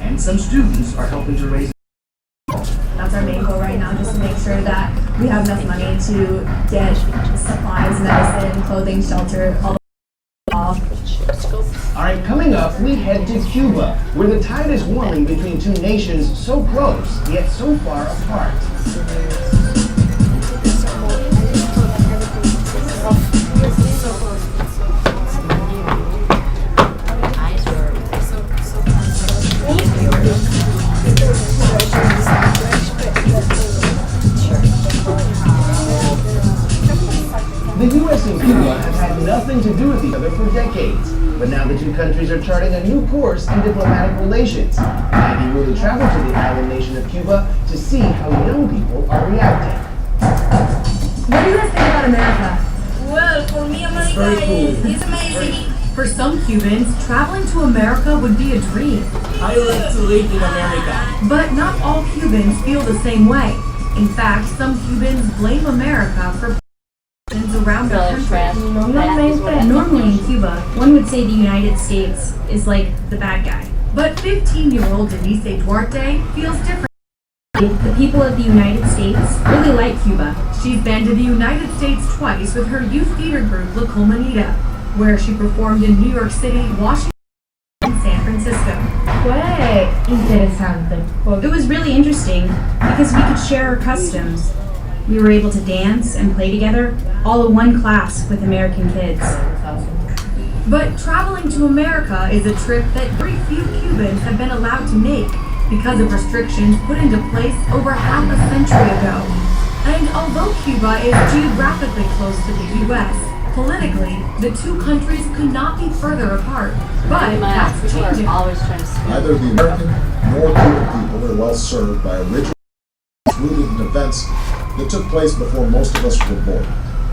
and some students are helping to raise. That's our main goal right now, just to make sure that we have enough money to get supplies, medicine, clothing, shelter, all Alright, coming up, we head to Cuba, where the tide is warming between two nations so close, yet so far apart. The U.S. and Cuba have had nothing to do with each other for decades, but now the two countries are charting a new course in diplomatic relations. Maggie really traveled to the island nation of Cuba to see how young people are reacting. What do you guys think about America? Well, for me, America is amazing. For some Cubans, traveling to America would be a dream. I love to live in America. But not all Cubans feel the same way. In fact, some Cubans blame America for around the country. Normally in Cuba, one would say the United States is like the bad guy. But 15-year-old Denise Duarte feels different. The people of the United States really like Cuba. She's been to the United States twice with her youth theater group La Comunidad, where she performed in New York City, Washington, and San Francisco. It was really interesting because we could share our customs. We were able to dance and play together, all in one class with American kids. But traveling to America is a trip that very few Cubans have been allowed to make because of restrictions put into place over half a century ago. And although Cuba is geographically close to the U.S., politically, the two countries could not be further apart. But that's changing. Neither the American nor Cuban people are well served by original rooted in events that took place before most of us were born.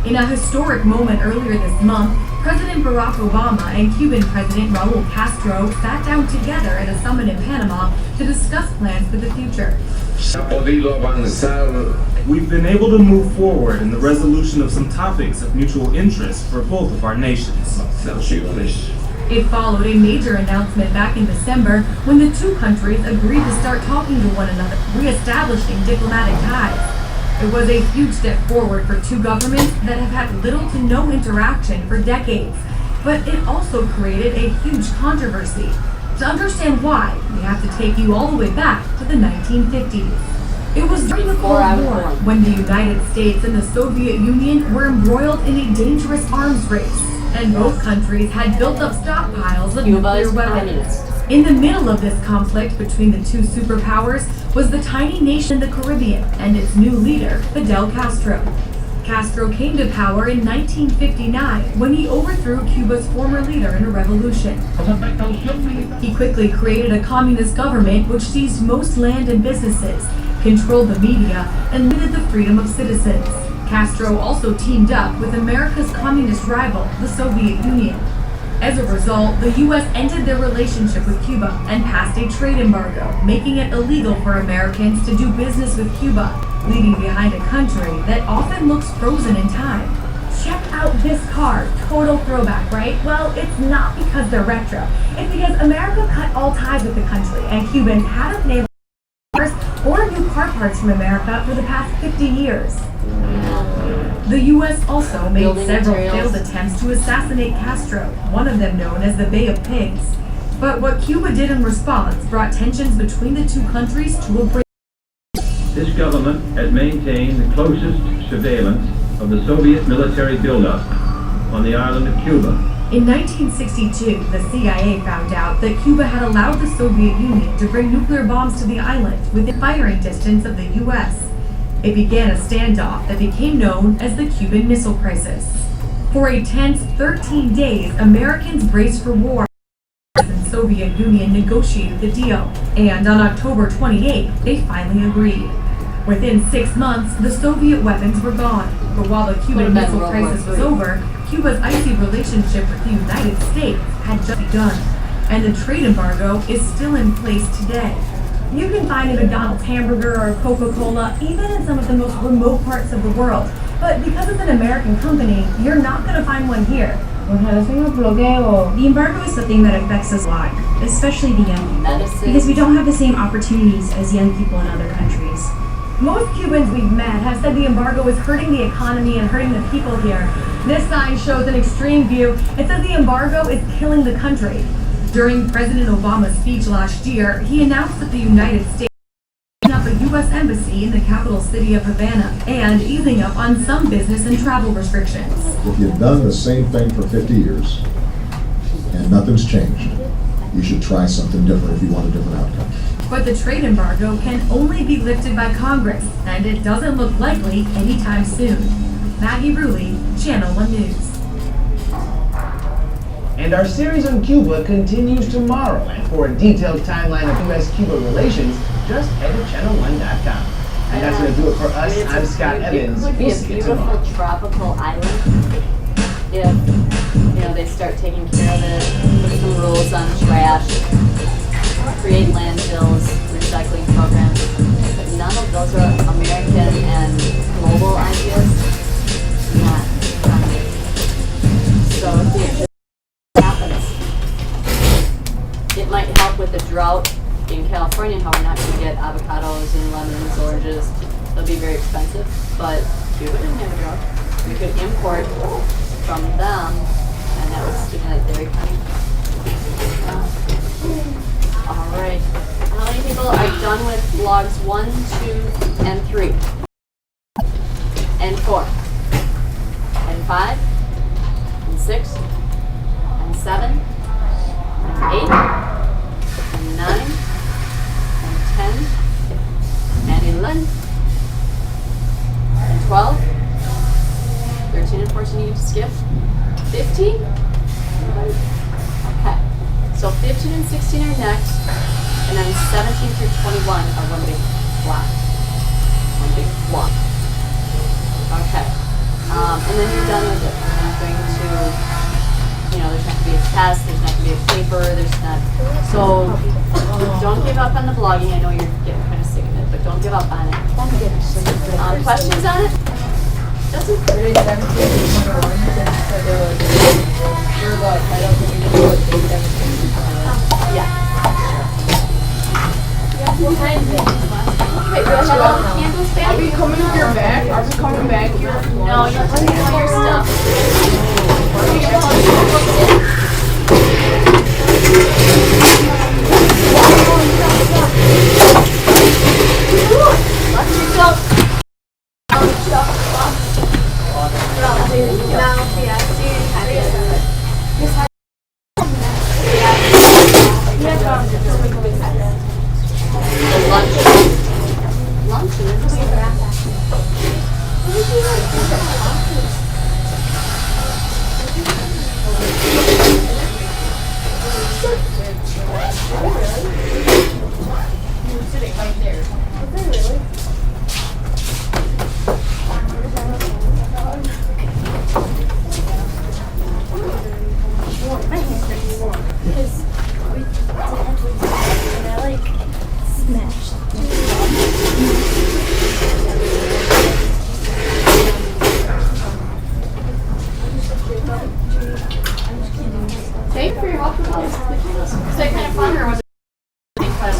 In a historic moment earlier this month, President Barack Obama and Cuban President Raul Castro sat down together at a summit in Panama to discuss plans for the future. We've been able to move forward in the resolution of some topics of mutual interest for both of our nations. It followed a major announcement back in December when the two countries agreed to start talking to one another, re-establishing diplomatic ties. It was a huge step forward for two governments that have had little to no interaction for decades. But it also created a huge controversy. To understand why, we have to take you all the way back to the 1950s. It was during the Cold War when the United States and the Soviet Union were embroiled in a dangerous arms race, and both countries had built up stockpiles of nuclear weapons. In the middle of this conflict between the two superpowers was the tiny nation in the Caribbean and its new leader, Fidel Castro. Castro came to power in 1959 when he overthrew Cuba's former leader in a revolution. He quickly created a communist government which seized most land and businesses, controlled the media, and limited the freedom of citizens. Castro also teamed up with America's communist rival, the Soviet Union. As a result, the U.S. ended their relationship with Cuba and passed a trade embargo, making it illegal for Americans to do business with Cuba, leaving behind a country that often looks frozen in time. Check out this car. Total throwback, right? Well, it's not because they're retro. It's because America cut all ties with the country, and Cubans haven't been able to or new car parts from America for the past 50 years. The U.S. also made Building several materials. failed attempts to assassinate Castro, one of them known as the Bay of Pigs. But what Cuba did in response brought tensions between the two countries to a break. This government has maintained the closest surveillance of the Soviet military buildup on the island of Cuba. In 1962, the CIA found out that Cuba had allowed the Soviet Union to bring nuclear bombs to the island within firing distance of the U.S. It began a standoff that became known as the Cuban Missile Crisis. For a tense 13 days, Americans braced for war. The Soviet Union negotiated the deal, and on October 28, they finally agreed. Within 6 months, the Soviet weapons were gone, but while the Cuban Missile Crisis was over, Cuba's icy relationship with the United States had just begun, and the trade embargo is still in place today. You can find a McDonald's hamburger or a Coca-Cola even in some of the most remote parts of the world. But because it's an American company, you're not going to find one here. The embargo is something that affects us a lot, especially the young people, because we don't have the same opportunities as young people in other countries. Most Cubans we've met have said the embargo is hurting the economy and hurting the people here. This sign shows an extreme view. It says the embargo is killing the country. During President Obama's speech last year, he announced that the United States was opening up a U.S. embassy in the capital city of Havana and easing up on some business and travel restrictions. If you've done the same thing for 50 years and nothing's changed, you should try something different if you want a different outcome. But the trade embargo can only be lifted by Congress, and it doesn't look likely anytime soon. Maggie Rulli, Channel 1 News. And our series on Cuba continues tomorrow. And for a detailed timeline of U.S.-Cuba relations, just head to channel1.com. And that's going to do it for us. I'm Scott Evans. It would be We'll a see you tomorrow. beautiful tropical island if, they start taking care of it, put some rules on trash, create landfills, recycling programs. But none of those are American and global ideas. Not. So if it happens, it might help with the drought in California, how we're not going to get avocados and lemons, oranges. They'll be very expensive, but Cuba didn't have a drought. We could import from them, and that would stimulate their economy. All right. How many people are done with logs 1, 2, and 3? And 4? And 5? And 6? And 7? And 8? And 9? And 10? And 11? And 12? 13 and 14 you need to skip? 15? Everybody? Okay. So 15 and 16 are next, and then 17 through 21 are one big block. One big block. Okay. And then you're done with it. You're not going to, there's not going to be a test, there's not going to be a paper, there's not. So don't give up on the blogging. I know you're getting kind of sick of it, but don't give up on it. Questions on it? Doesn't. Yeah. What kind of Wait, do I have all the candles back? Are we coming here back? Are we coming back here? No, you're taking all your stuff. Are you gonna put your books in? Watch yourself. Thank you for your help with all this. Was that kind of fun or was it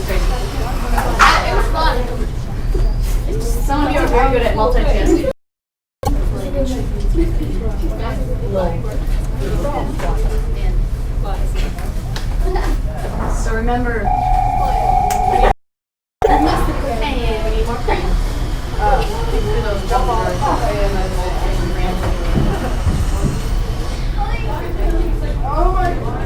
crazy? It was fun. Some of you are very good at multitasking. So remember, hey, we need more crayons. Oh my God.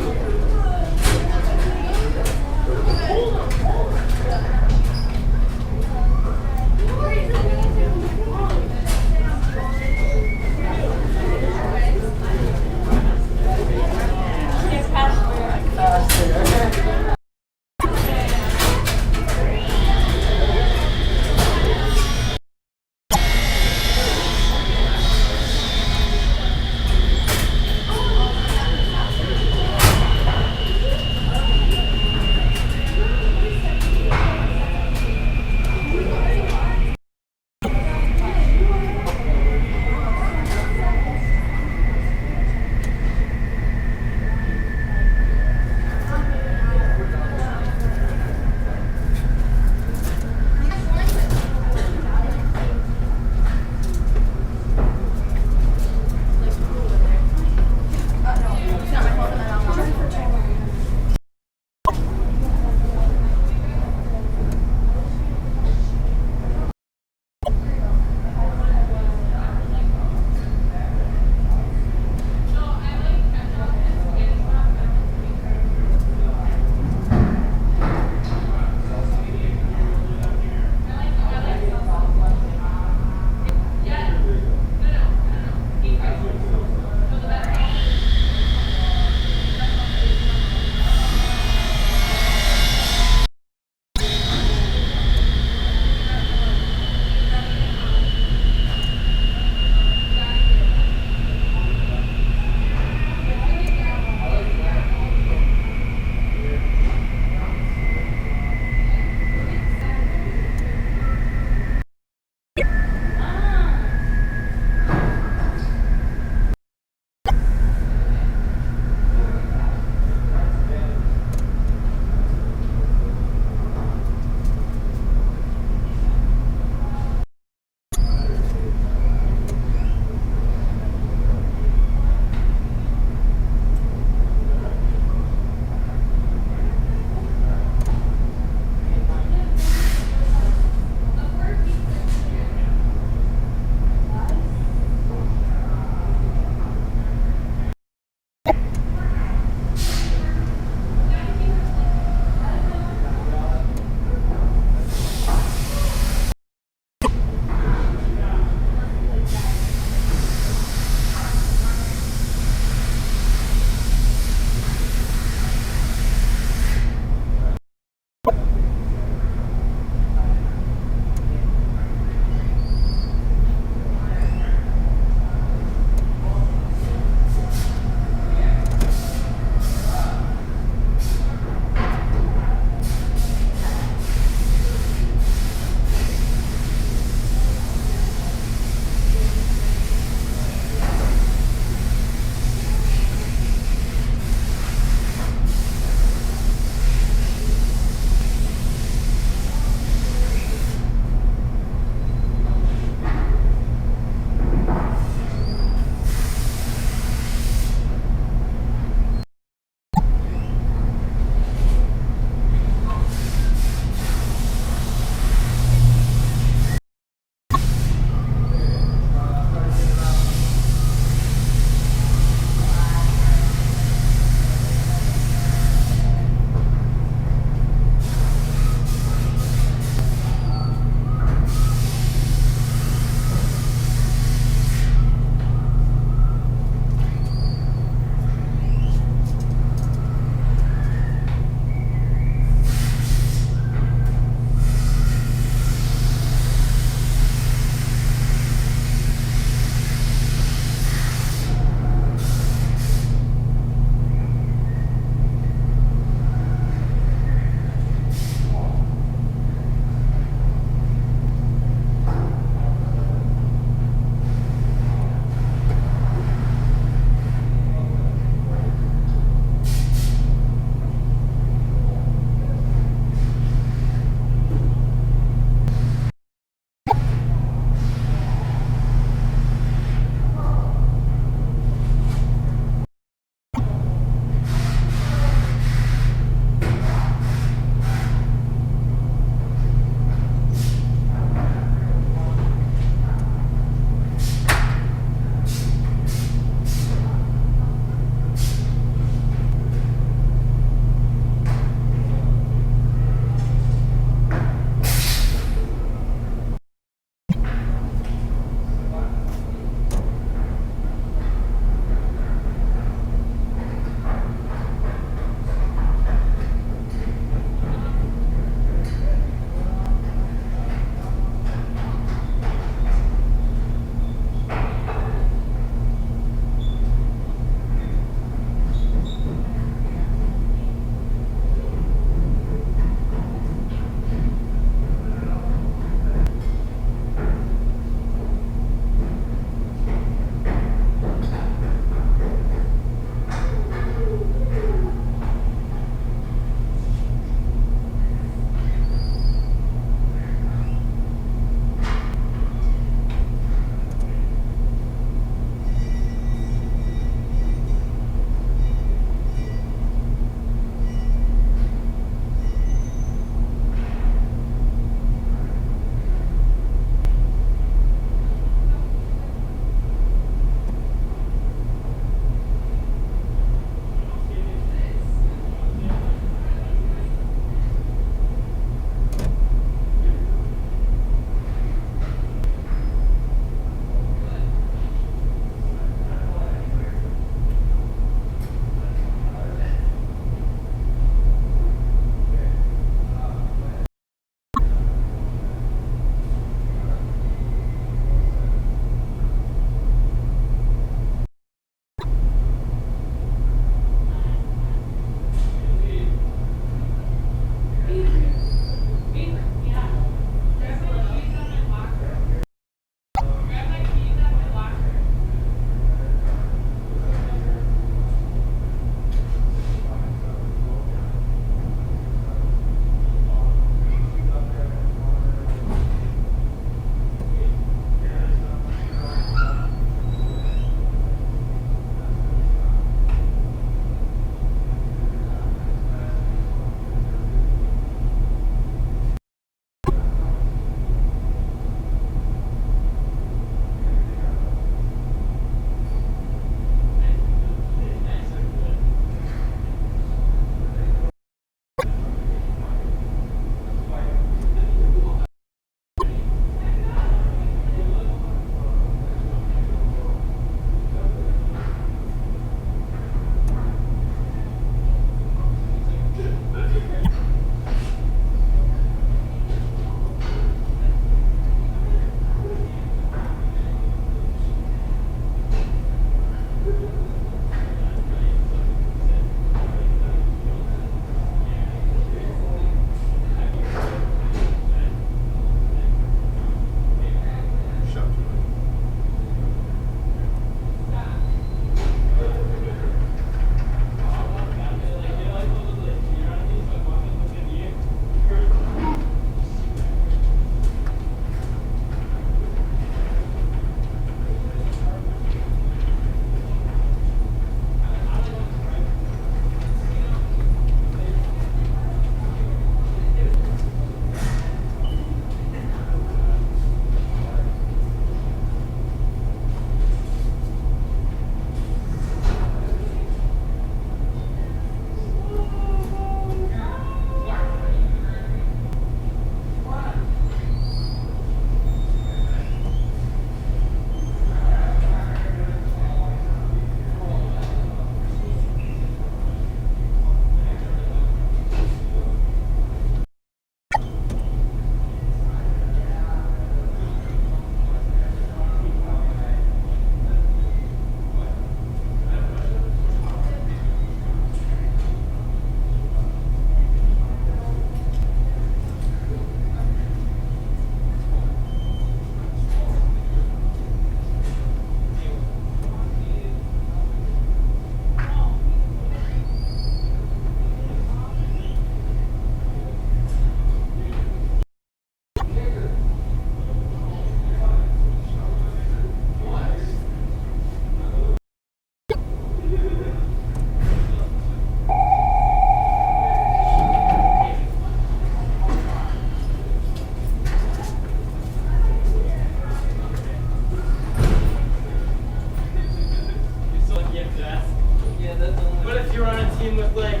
like.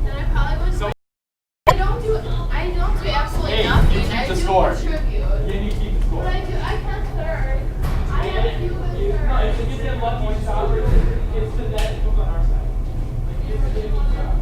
And I probably was. So I don't do absolutely hey, nothing. you keep I the do score. contribute. Can you keep the score? But I can't third. I have to do with No, third. if you get lucky shot, it's to that, it comes on our side. Like, it's a good shot.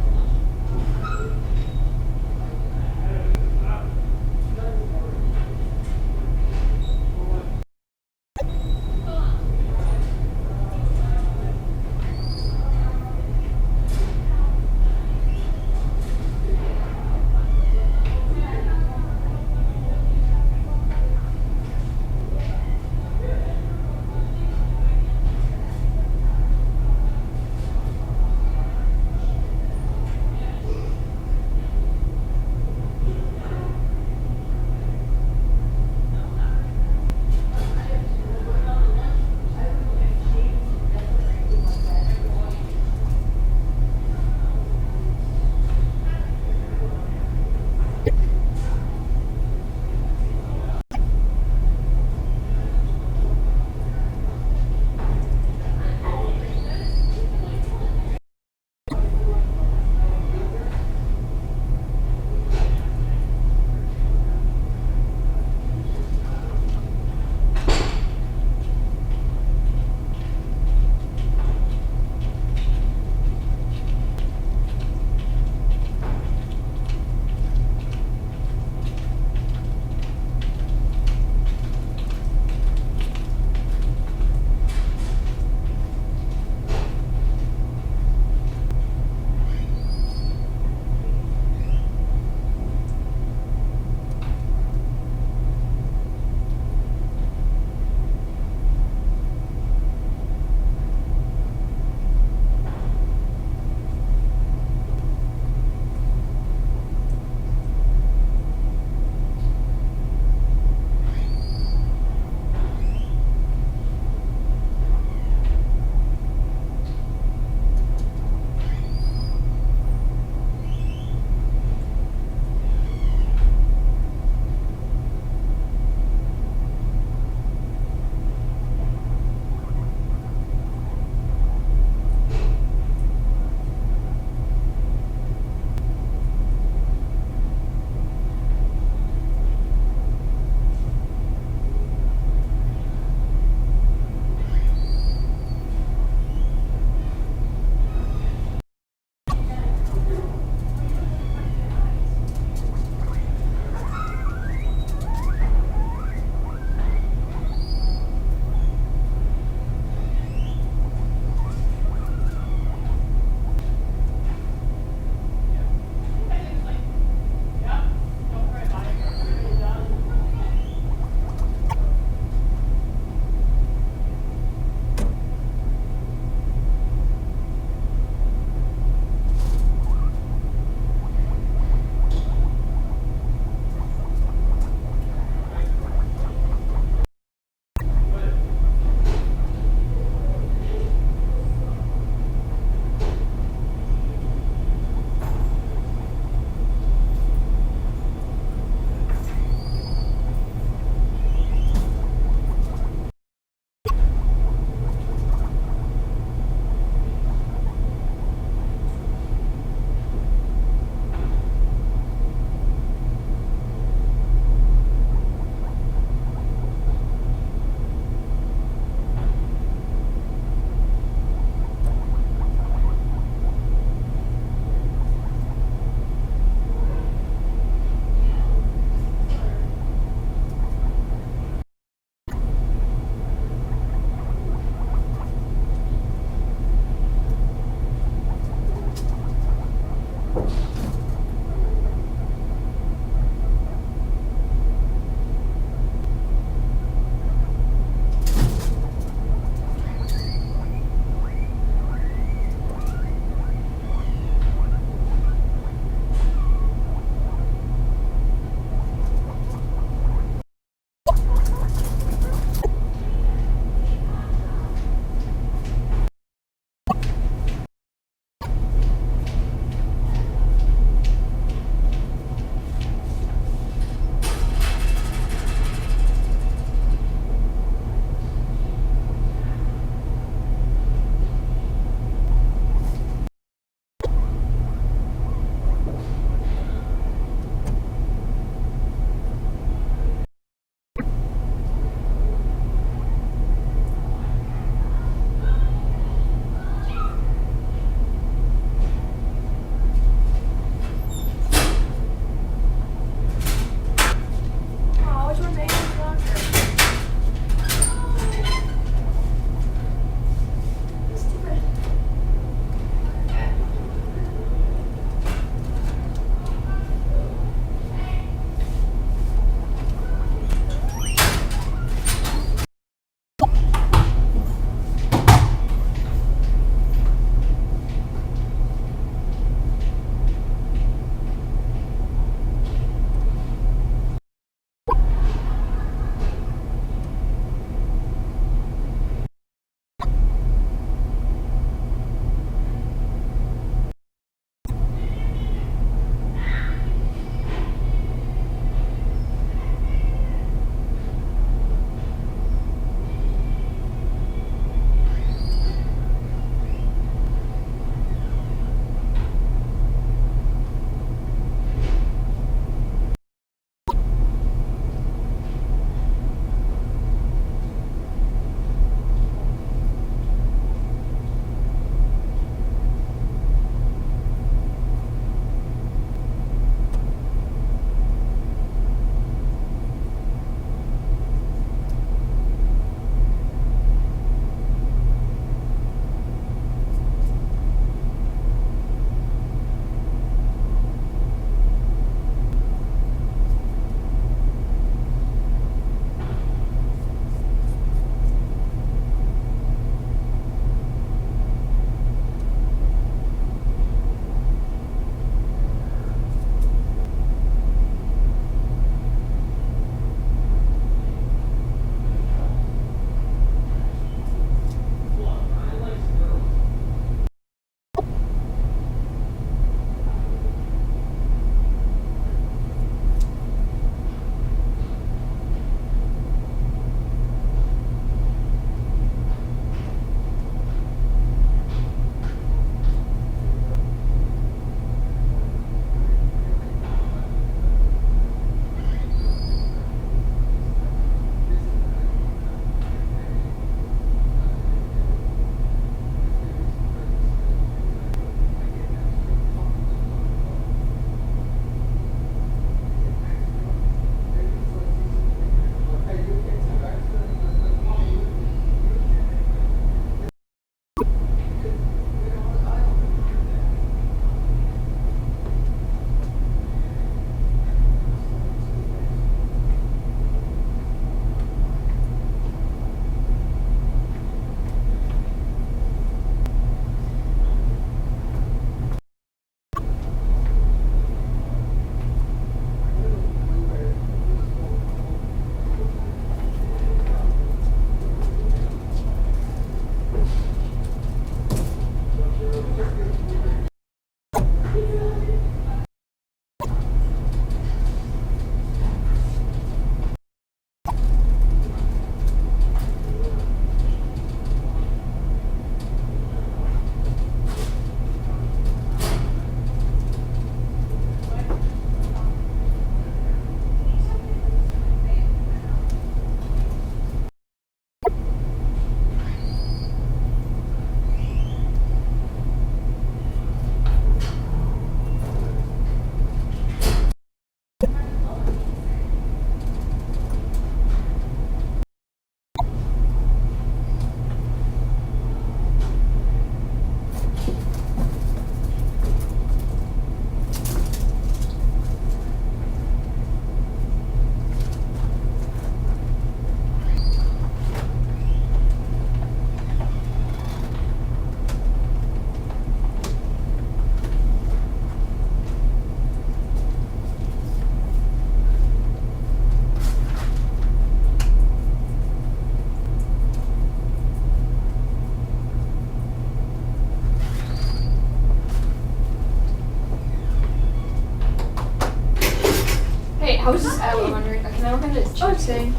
I was just wondering, can I work on this Tuesday?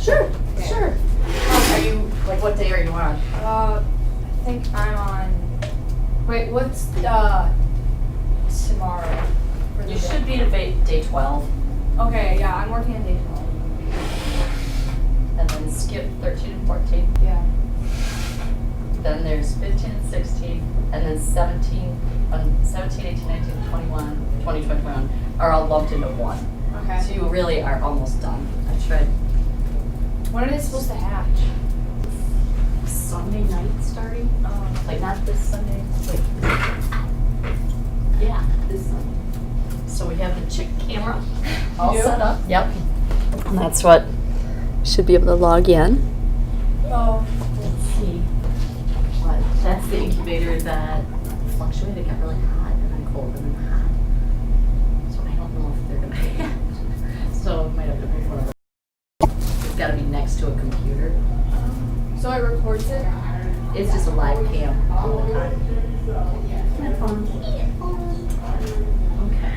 Sure, Okay. sure. Are you, like, what day are you on? I think I'm on, wait, what's tomorrow? For the You day? should be in day 12, Okay, yeah, I'm working on day 12. and then skip 13 and 14. Yeah. Then there's 15 and 16, and then 17, 18, 19, 21, 20, 21 are all lumped into one. Okay. So you really are almost done. I tried When are they supposed to hatch? Sunday night starting. Like not this Sunday. Wait. Yeah, this Sunday. So we have the chick camera all You do? set up. Yep. And that's what should be able to log in. Oh. Let's see. What? That's the incubator that fluctuated. It got really hot and then cold and then hot. So I don't know if they're gonna hatch. So it might have to be one of those. It's got to be next to a computer. So it records it? It's just a live cam all the time. Okay.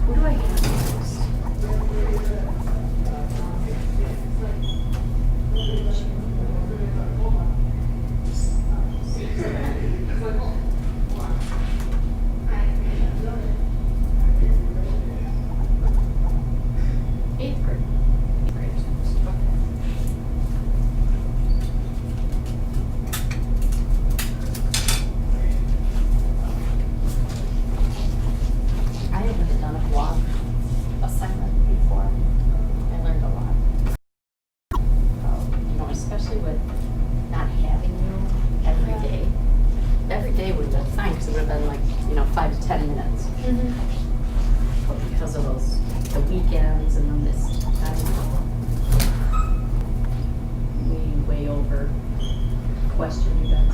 Who do I have next? Eighth grade. I haven't done a block assignment before. I learned a lot. You know, especially with not having you every day. Every day would have been fine because it would have been like, 5 to 10 minutes. But because of the weekends and the missed time, we way over question you guys.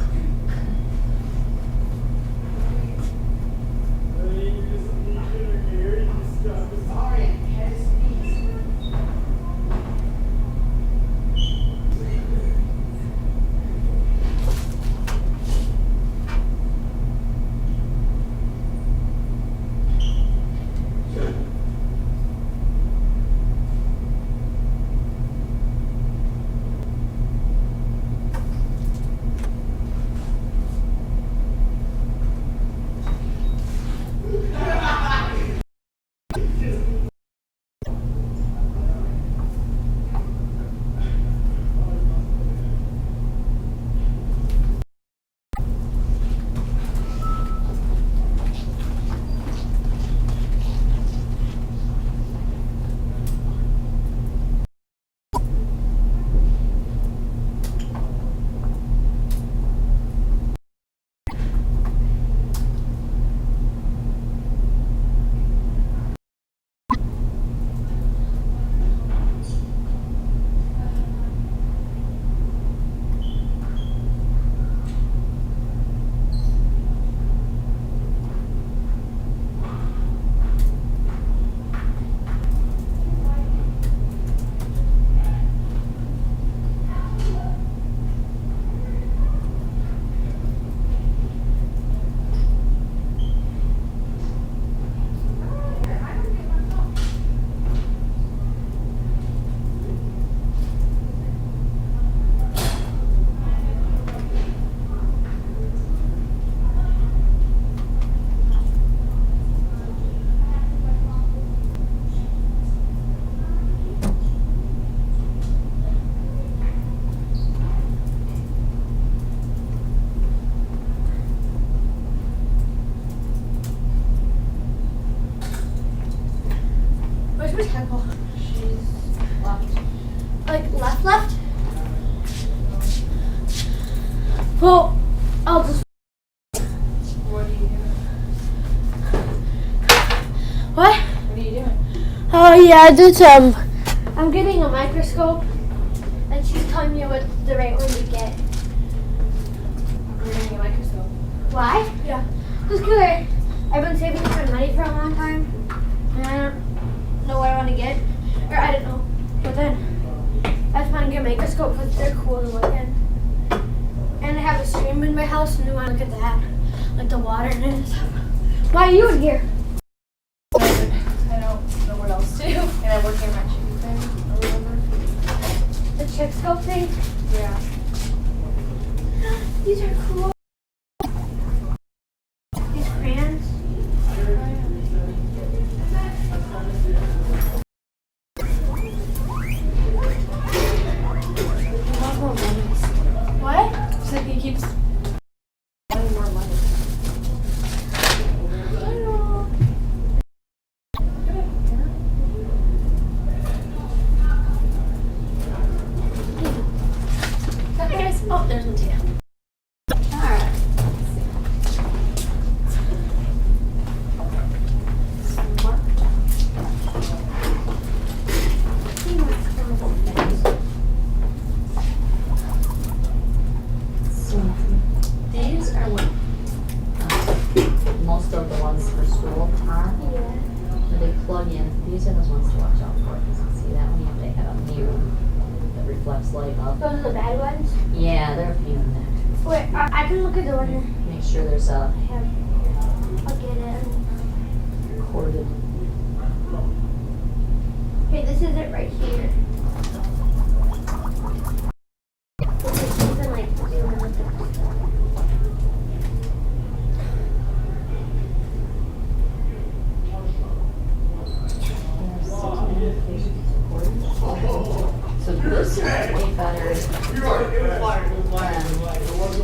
Where's Miss Temple? She's left. Like left? Well, I'll just. What are you doing? What? What are you doing? Oh yeah, just I'm getting a microscope, and she's telling me what the right one to get. You're getting a microscope. Why? Yeah. Just because I've been saving up my money for a long time, and I don't know what I want to get, or I don't know. But then I just want to get a microscope because they're cool to look at. And I have a stream in my house, and I want to look at that, like the water and stuff. Why are you in here? working on my chicken thing or whatever. The chip scope thing? Yeah. These are cool. These crayons. What? It's like he keeps wanting more money. Oh, there's Mattia. Alright. So these are what most of the ones for school are. Yeah. Where they plug in. These are the ones to watch out for. See that one? You have to have a mirror that reflects light up. Those are the bad ones? Yeah, they're a pain in the neck. Wait, I can look at the one. Make sure there's a I'll get it. corded. Okay, this is it right here. This is something like zoom in with it. So this is way better than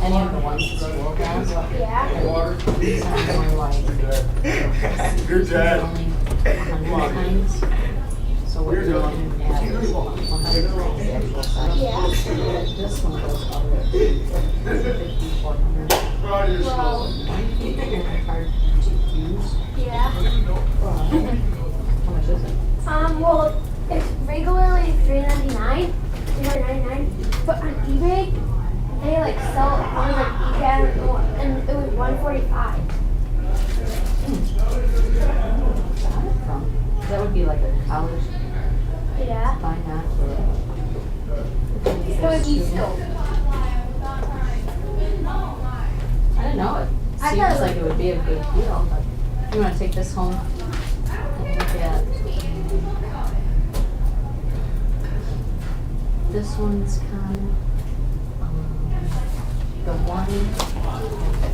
any of the ones that school does. Yeah. These are more like. Good job. Only 100 times. So what you're looking at is 100 times the actual size. Yeah. This one goes up to 5,400. Well, Hard to use. yeah. How much is it? Well, it's regularly $3.99, $3.99, but on eBay, they like sell it on like eBay, and it was $145. That would be like a college Yeah. binocular. It was e-scope. I don't know, it I seems thought- like it would be a good deal, but you wanna take this home and look at. This one's kind of, the one,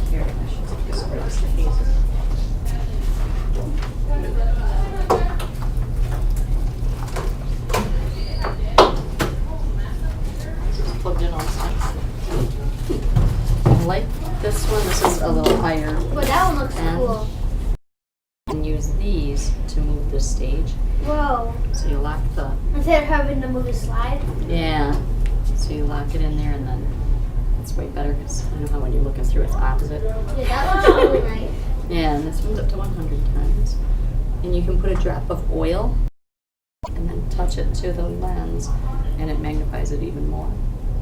here, I should take this for this case. Just plugged in all the time. I like this one, this is a little higher. But that one looks end. cool. And use these to move the stage. Whoa. So you lock the, Instead of having to move the slide. yeah, so you lock it in there and then it's way better because I know how when you're looking through it's opposite. Yeah, that looks really nice. Yeah, and this one's up to 100 times. And you can put a drop of oil and then touch it to the lens and it magnifies it even more.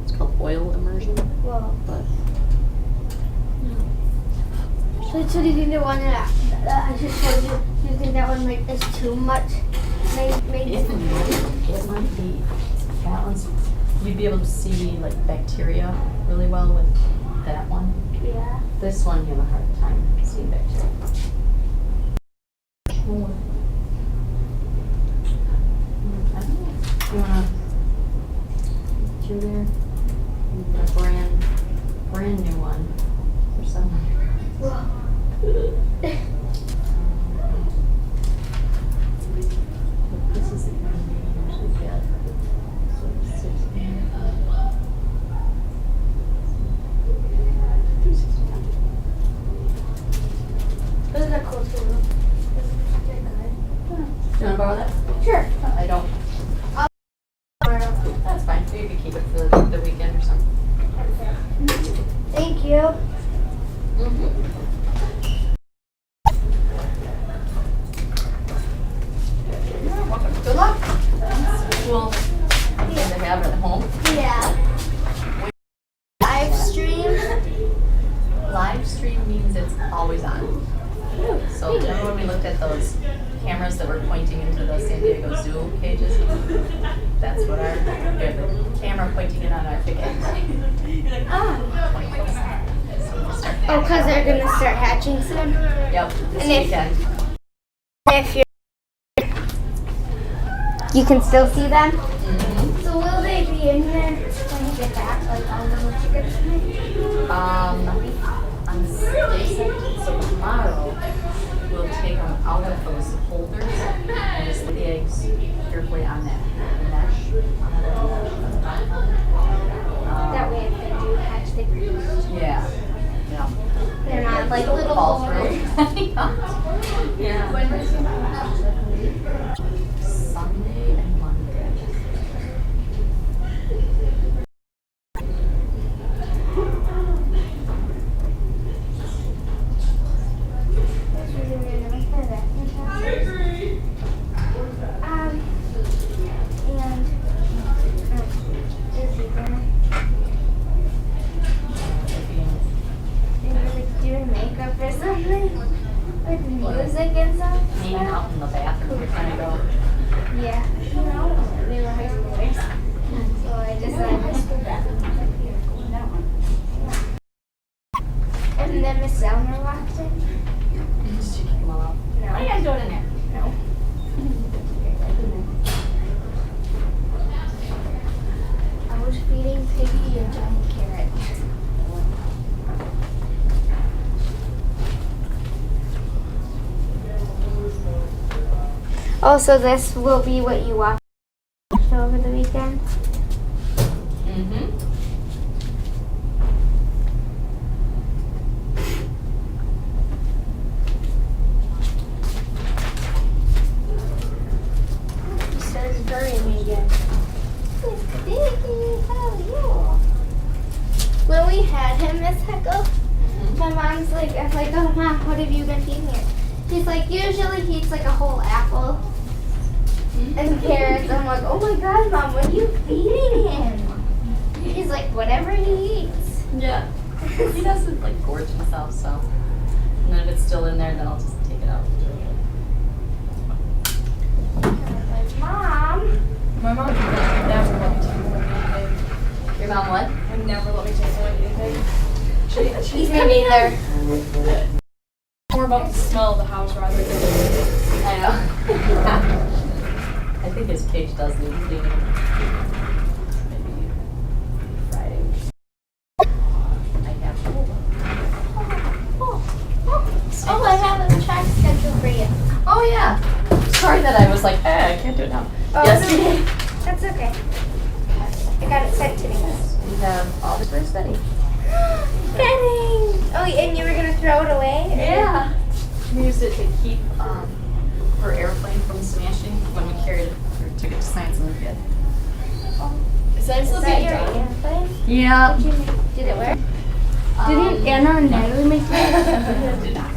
It's called oil immersion. Whoa. But So do you think the one that I just showed you, do you think that one like is too much? Maybe. it might be, that one's, you'd be able to see like bacteria really well with that one. Yeah. This one you have a hard time seeing bacteria. I don't know. You wanna through there? A brand new one for someone. This is the kind we usually get. So 16. Those are cool too. You wanna borrow that? Sure. I don't. That's fine. You can keep it for the weekend or something. Thank you. Good luck. Cool. Thing to have at home. Yeah. Live stream. Live stream means it's always on. So remember when we looked at those cameras that were pointing into the San Diego Zoo cages? That's what our, the camera pointing in on our ticket. Oh, because they're going to start hatching soon? Yep, this And if- weekend. If you're you can still see them? So will they be in there when you get back, like all the little chickens? They said, so tomorrow, we'll take them out of those holders and just put the eggs carefully on that mesh. That way if they do hatch, they produce. Yeah. Yeah. They're not like little fall holders. through. Yeah. When was it? Sunday and Monday. That's really weird. I must have that. Is he gonna? They were like doing makeup or something? With music and stuff? Hanging out in the bathroom, we're trying to go. Yeah. No, they were high schoolers. So I just whispered that. And then Miss Elmer walked in. Did you kick them all out? No. What are you guys doing in there? No. I was feeding Piggy a giant carrot. Oh, so this will be what you watched over the weekend? Mm-hmm. He started burying me again. Piggy, how are you? When we had him, Miss Heckle, my mom's like, I'm like, oh mom, what have you been feeding him? He's like, usually he eats like a whole apple and carrots. I'm like, oh my god, mom, what are you feeding him? He's like, whatever he eats. Yeah. He doesn't like gorge himself, so. And then if it's still in there, then I'll just take it out. I'm like, Mom. My mom would never let me take away anything. Your mom what? Would never let me take away anything. She's Me neither. more about the smell of the house rather than. I know. I think his cage does need cleaning. Maybe Friday. I have. Oh, I have a track schedule for you. Oh yeah. Sorry that I was like, hey, I can't do it now. Oh, Yes. it's okay. That's okay. I got it sent to me. We have all the first study. Betting. Oh, and you were gonna throw it away? or- Yeah. We used it to keep her airplane from smashing when we carried her took it to Science Olympiad. Is that Is that your airplane? Yeah. Did it work? Didn't Anna and Natalie make that? Did not.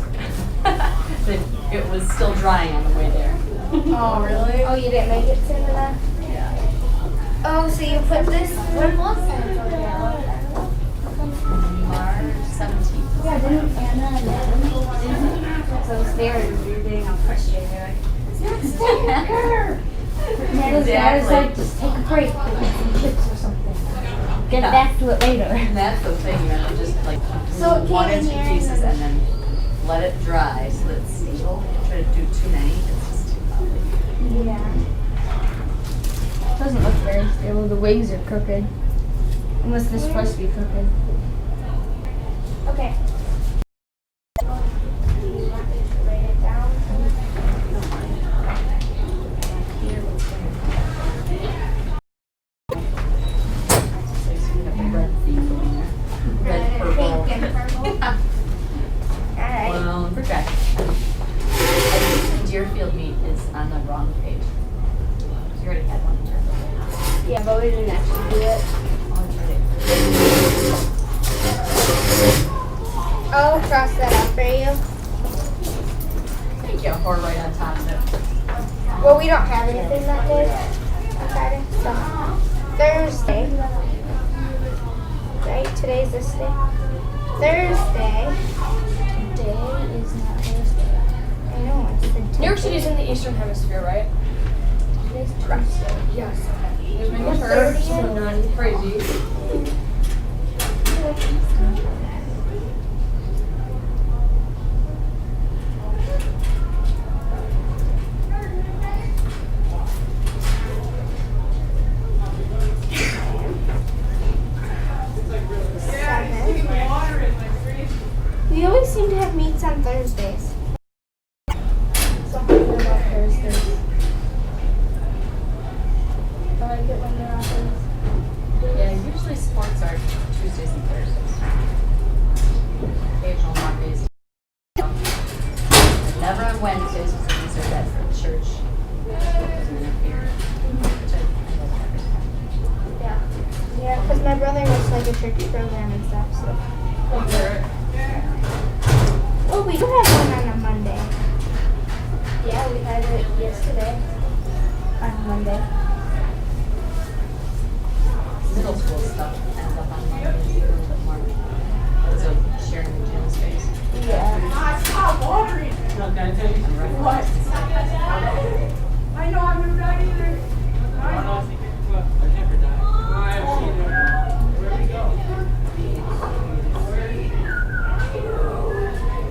It was still drying on the way there. Oh, really? Oh, you didn't make it to that? Yeah. Oh, so you put this, when was Science Olympiad? March 17th. Yeah, didn't Anna and Natalie? So I was there reading, I'm frustrated. They're like, Natalie was like, just take a break, like get some chips or something. Get back to it later. And that's the thing, you have to just like So it do one or came in two here pieces and and then let it dry so that it's stable. Try to do too many, it's just too lovely. Yeah. Doesn't look very stable. The wings are crooked. Unless they're supposed to be crooked. Okay. You want me to write it down? So you have the red feet going there. Red, purple. Pink and purple. Alright. Well, we're good. Deerfield meat is on the wrong page. You already had one. Yeah, but we didn't actually do it. I'll cross that out for you. Thank you. Pour right on top of it. Well, we don't have anything that day on Friday, so Thursday. Right? Today's this day. Thursday. Today is not Thursday. I know, it's the New York City's in the Eastern Hemisphere, right? Today's Tuesday. Yes. The 30th. Crazy. always seem to have meets on Thursdays. Something about Thursdays. I like it when they're on Thursdays. Yeah, usually sports are Tuesdays and Thursdays. Occasional Mondays. Never on Wednesdays because I consider that for church. Doesn't interfere. Which I love. Yeah. Yeah, because my brother was like a church program and stuff, so. Oh, we do have one on a Monday. Yeah, we had it yesterday. On Monday. Middle school stuff ends up on Mondays a little bit more. Because of sharing the gym space. Yeah. Stop watering. Look, I tell you what? I know I'm not either. I don't think well, I never died. I have seen it. Where we go?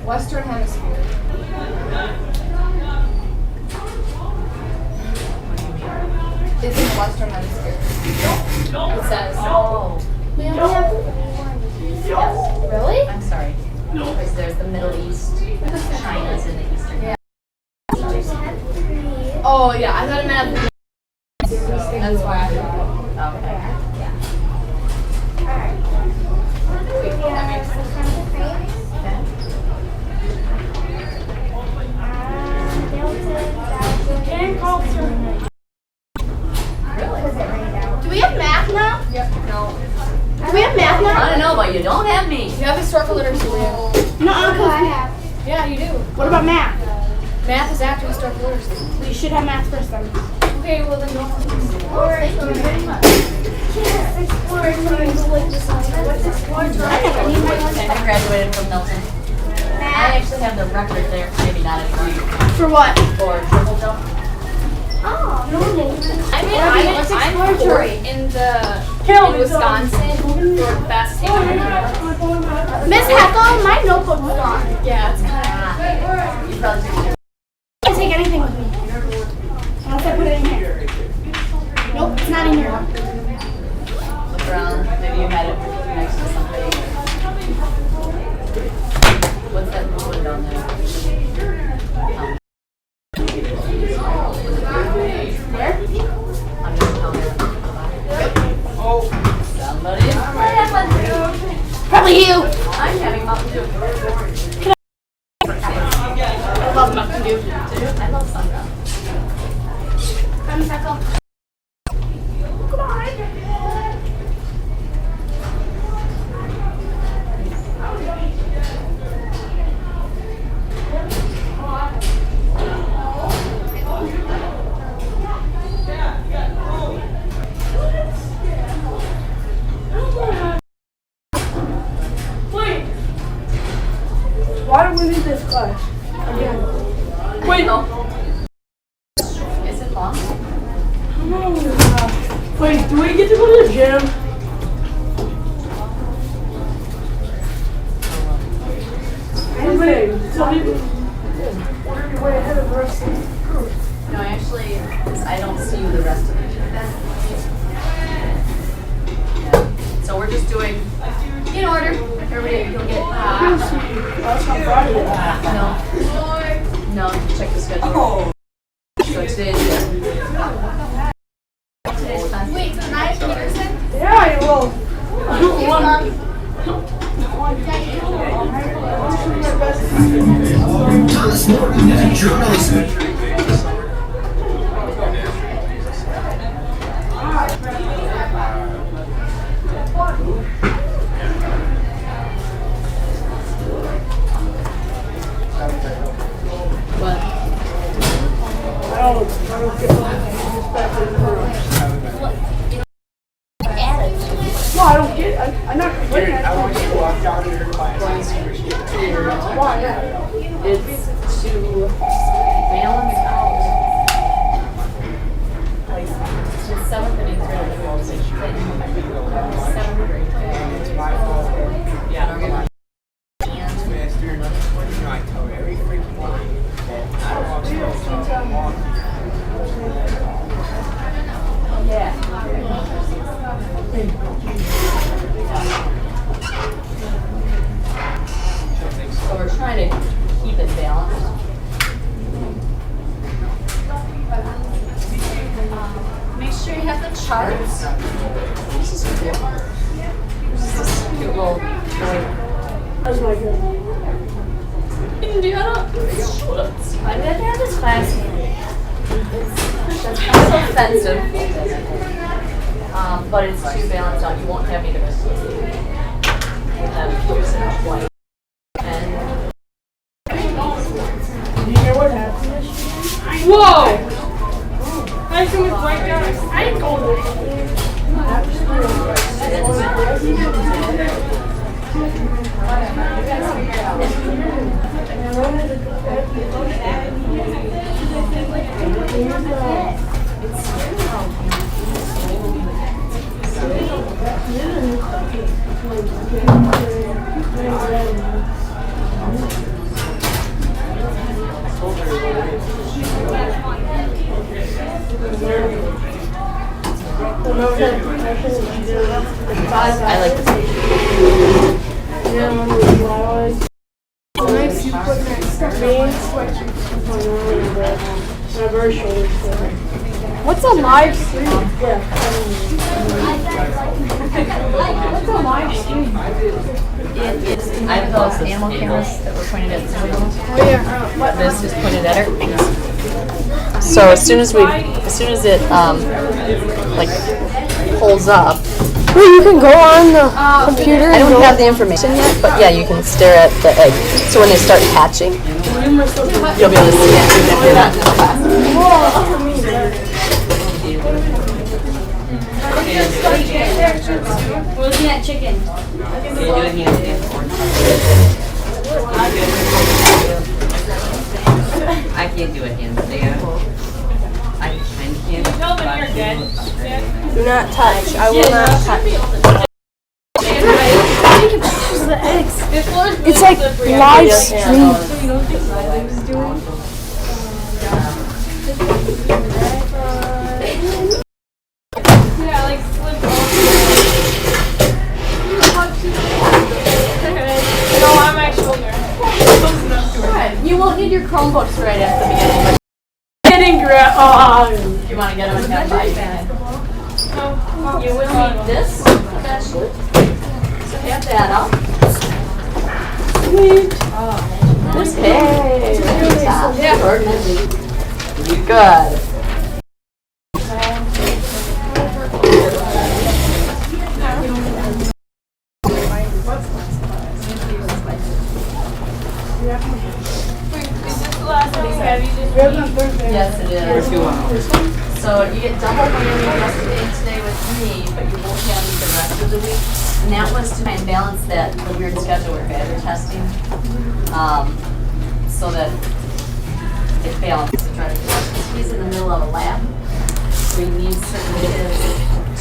Western Hemisphere. It's in the Western Hemisphere. It says. Oh. We only have one. Yes. Really? I'm sorry. Because there's the Middle East. China's in the Eastern. Yeah. Teachers had 3. Oh yeah, I thought it meant. That's why I thought. Okay. Yeah. Alright. Yeah, it's the front of the crate. Really? Do we have math now? Yep. No. Do we have math now? I don't know, but you don't have me. You have historical literacy. Leo. No, I have. Yeah, you do. What about math? Math is after historical literacy. We should have math first then. Okay, well then don't. Thank you very much. What's exploratory? I graduated from Milton. I actually have the record there, maybe not a degree, For what? for triple jump. Oh, no. I'm fourth in Wisconsin for best team. Miss Heckle, my notebook's gone. Yeah, it's kind You probably should. I can't take anything with me. Unless I put it in here. Nope, it's not in here. Look around, maybe you had it next to something. What's that blue one down there? Where? On your counter. Oh, somebody. Probably you. I'm having Mountain Dew. I love Mountain Dew. I love Sundown. Come, Miss Heckle. Come on. Why do we need this class? Again. Wait, no. Is it long? Wait, do we get to go to the gym? Wait, tell me. We're way ahead of the rest of the group. No, actually, I don't see you the rest of the day. Yeah. So we're just doing in order. Everybody, you'll get. No, check the schedule. So today's. Today's class. Wait, tonight, Peterson? Yeah, I will. Thomas Norton, journalism. No, I don't get it. I'm not complaining. I want you to walk down to your class. Why? Yeah. It's to balance out like the 7th and 8th grade levels. 7th grade. Yeah, normal. So we're trying to keep it balanced. Make sure you have the charts. This is cool. This is a cute little toy. That's my girl. Indiana Schultz. Why did they have this class? That's kind of offensive. But it's too balanced out. You won't have either. With them using white. And Do you hear what happened yesterday? Whoa! I see with white guys. I ain't going with I like this. What's a live stream? What's a live stream? I have those animal cameras that were pointed at somebody else. Oh yeah. This is pointed at her. So as soon as it like pulls up. Well, you can go on the computer. I don't have the information yet, but yeah, you can stare at the egg. So when they start hatching, you'll be able to see it even if you're not in class. We're looking at chicken. I can't do a handstand. I can't. Tell them you're good. Do not touch. I will not touch. The eggs. It's like live stream. Yeah, like slip No, I'm actually close enough to her. You won't need your Chromebooks right at the beginning. Getting grab. You want to get them again by you will need this eventually. So have that up. Sweet. This page. Good. Yes, it is. So you get double whammy yesterday and today with me, but you won't have me the rest of the week. And that was to try and balance the weird schedule we're better testing, so that it balances to try to do it. He's in the middle of a lab, so he needs certain kids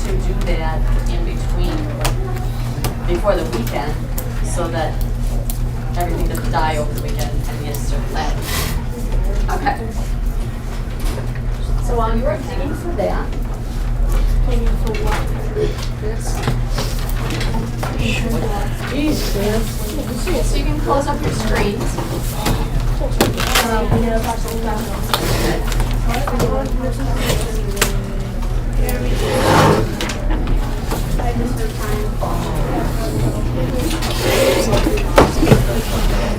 to do that in between, before the weekend, so that everything doesn't die over the weekend and he gets to lab. Okay. So while you are digging for that, Digging for what? so you can close up your screens.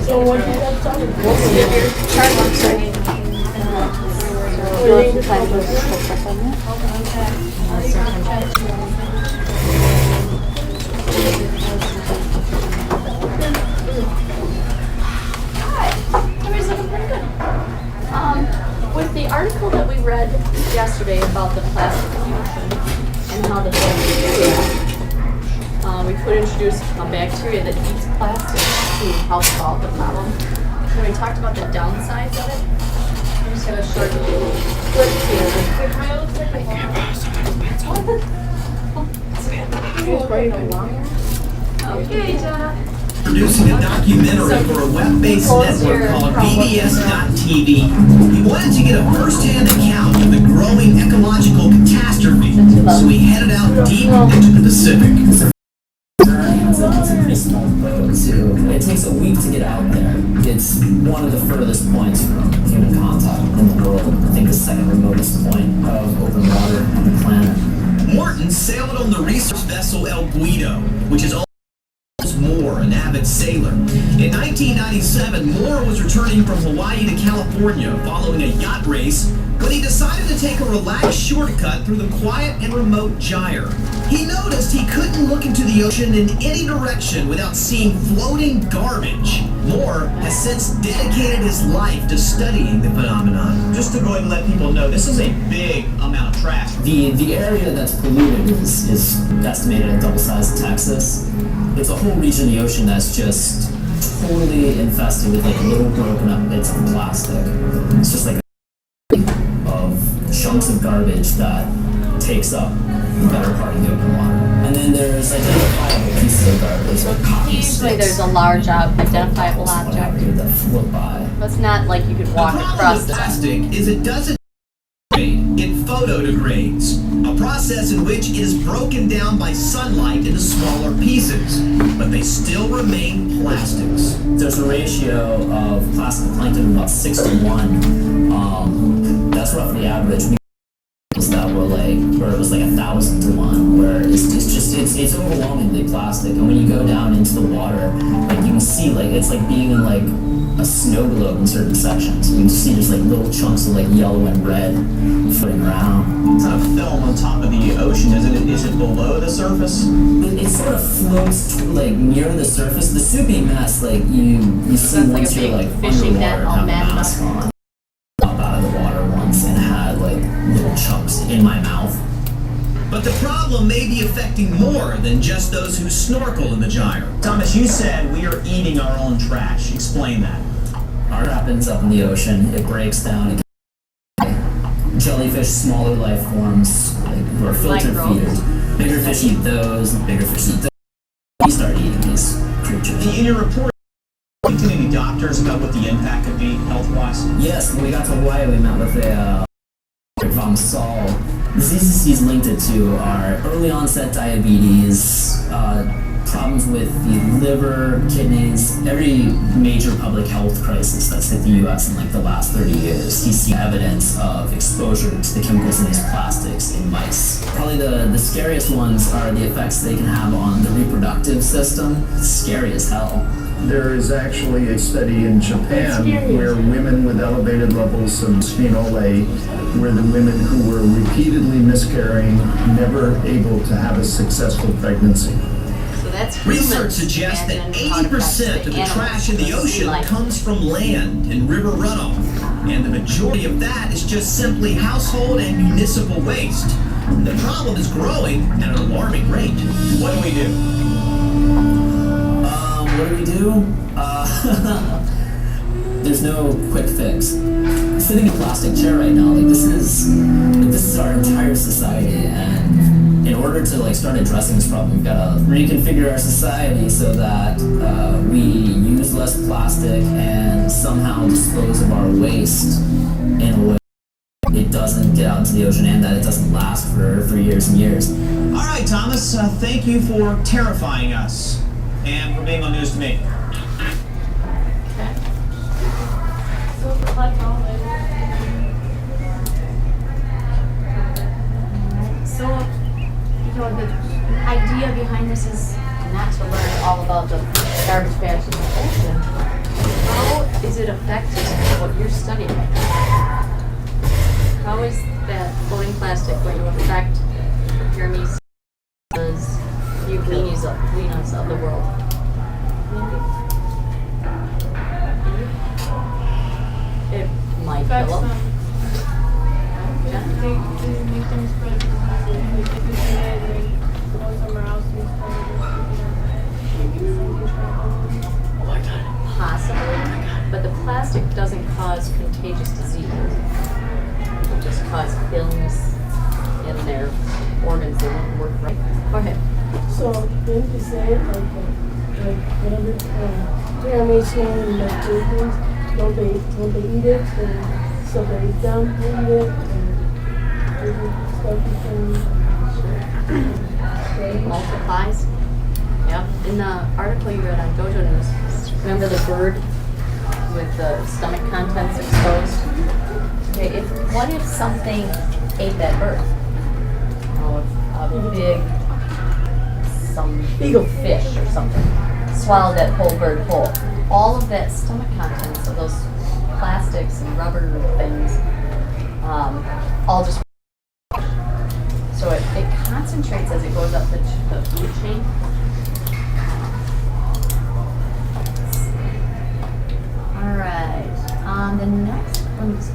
So what do you have to We'll see if your chart looks ready. Everybody's looking pretty good. With the article that we read yesterday about the plastic pollution and how the bacteria, we could introduce a bacteria that eats plastic to help solve the problem. And we talked about the downsides of it. I'm just gonna short clip here. Okay, Jenna. Producing a documentary for a web-based network called PBS.TV. He wanted to get a first-hand account of the growing ecological catastrophe, so he headed out deep into the Pacific. It's a pretty small boat too. It takes a week to get out there. It's one of the furthest points from human contact in the world. I think the second remotest point of open water on the planet. Morton sailed on the research vessel El Guido, which is Moore, an avid sailor. In 1997, Moore was returning from Hawaii to California following a yacht race when he decided to take a relaxed shortcut through the quiet and remote gyre. He noticed he couldn't look into the ocean in any direction without seeing floating garbage. Moore has since dedicated his life to studying the phenomenon. Just to go ahead and let people know, this is a big amount of trash. The area that's polluted is estimated at double size of Texas. It's a whole region of the ocean that's just totally infested with like little broken up bits of plastic. It's just like of chunks of garbage that takes up the better part of the open water. And then there's identifiable pieces of garbage like coffee Usually there's a large identifiable object. that float by. But it's not like you could walk The problem across with the plastic is it doesn't degrade, it photodegrades, a process in which it is broken down by sunlight into smaller pieces, but they still remain plastics. There's a ratio of plastic to plankton of about 6 to 1. That's roughly average. That were like, where it was like 1,000 to 1, where it's overwhelmingly plastic. And when you go down into the water, like you can see like it's like being in like a snow globe in certain sections. You can see just like little chunks of like yellow and red floating around. It's not a film on top of the ocean, is it below the surface? It sort of floats like near the surface. The soupy mess, like you see That's once like a you're big like fishing underwater net and all have a matted mask up. on. Up out of the water once and had like little chunks in my mouth. But the problem may be affecting more than just those who snorkel in the gyre. Thomas, you said we are eating our own trash. Explain that. Art happens up in the ocean. It breaks down. Jellyfish, smaller life forms, like, who are filter Microbes. feeders. Bigger fish eat those. Bigger fish eat those. We start eating these creatures. In your report, did you talk to any doctors about what the impact could be health-wise? Yes, when we got to Hawaii, we met with a Vom Saal. Diseases he's linked it to are early onset diabetes, problems with the liver, kidneys, every major public health crisis that's hit the U.S. in like the last 30 years. He's seen evidence of exposure to the chemicals in these plastics in mice. Probably the scariest ones are the effects they can have on the reproductive system. It's scary as hell. There is actually a study in Japan where women with elevated levels of bisphenol A, where the women who were repeatedly miscarrying, never able to have a successful pregnancy. So that's Research suggests that 80% of the trash in the ocean comes from land and river runoff, and the majority of that is just simply household and municipal waste. The problem is growing at an alarming rate. What do we do? What do we do? There's no quick fix. I'm sitting in a plastic chair right now. Like this is our entire society, and in order to like start addressing this problem, we've got to reconfigure our society so that we use less plastic and somehow dispose of our waste in a way it doesn't get out into the ocean and that it doesn't last for years and years. All right, Thomas, thank you for terrifying us and for being on News to Me. So, the idea behind this is not to learn all about the garbage bags in the ocean. How is it affecting what you're studying? How is that floating plastic going to affect the pyramids, the weenies of the world? It might fill up. They make them spread diseases. Like if you say it and then go somewhere else, you Possibly, but the plastic doesn't cause contagious disease. It just causes films in their organs that won't work right. Go ahead. So didn't you say like whatever pyramids and bacteria, don't they eat it and so they eat them and eat it and stuff It multiplies. Yep. In the article you read on Dojo News, remember the bird with the stomach contents exposed? Okay, what if something ate that bird? Oh, some big fish or something, swallowed that whole bird whole. All of that stomach contents of those plastics and rubber things, all just, so it concentrates as it goes up the food chain. All right, the next one's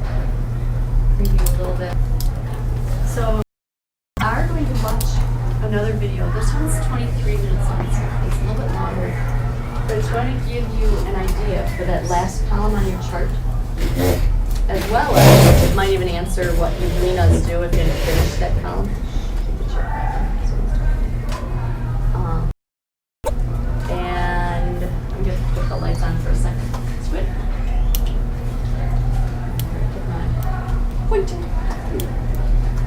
preview a little bit. So we are going to watch another video. This one's 23 minutes long, so it's a little bit longer. But it's going to give you an idea for that last column on your chart, as well as it might even answer what euglenas do if you didn't finish that column. And I'm going to put the lights on for a second. Squid. Get my pointer.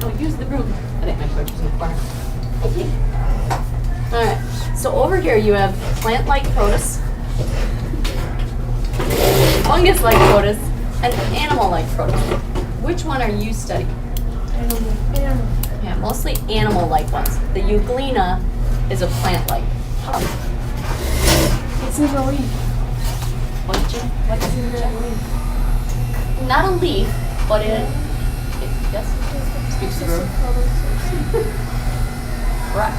Oh, use the broom. I think my pointer's in the corner. Alright, so over here you have plant-like protists, fungus-like protists, and animal-like protists. Which one are you studying? Animal. Yeah, mostly animal-like ones. The euglena is a plant-like. It's in a leaf. What's in the leaf? Not a leaf, but yes? Speaks to the room. Correct.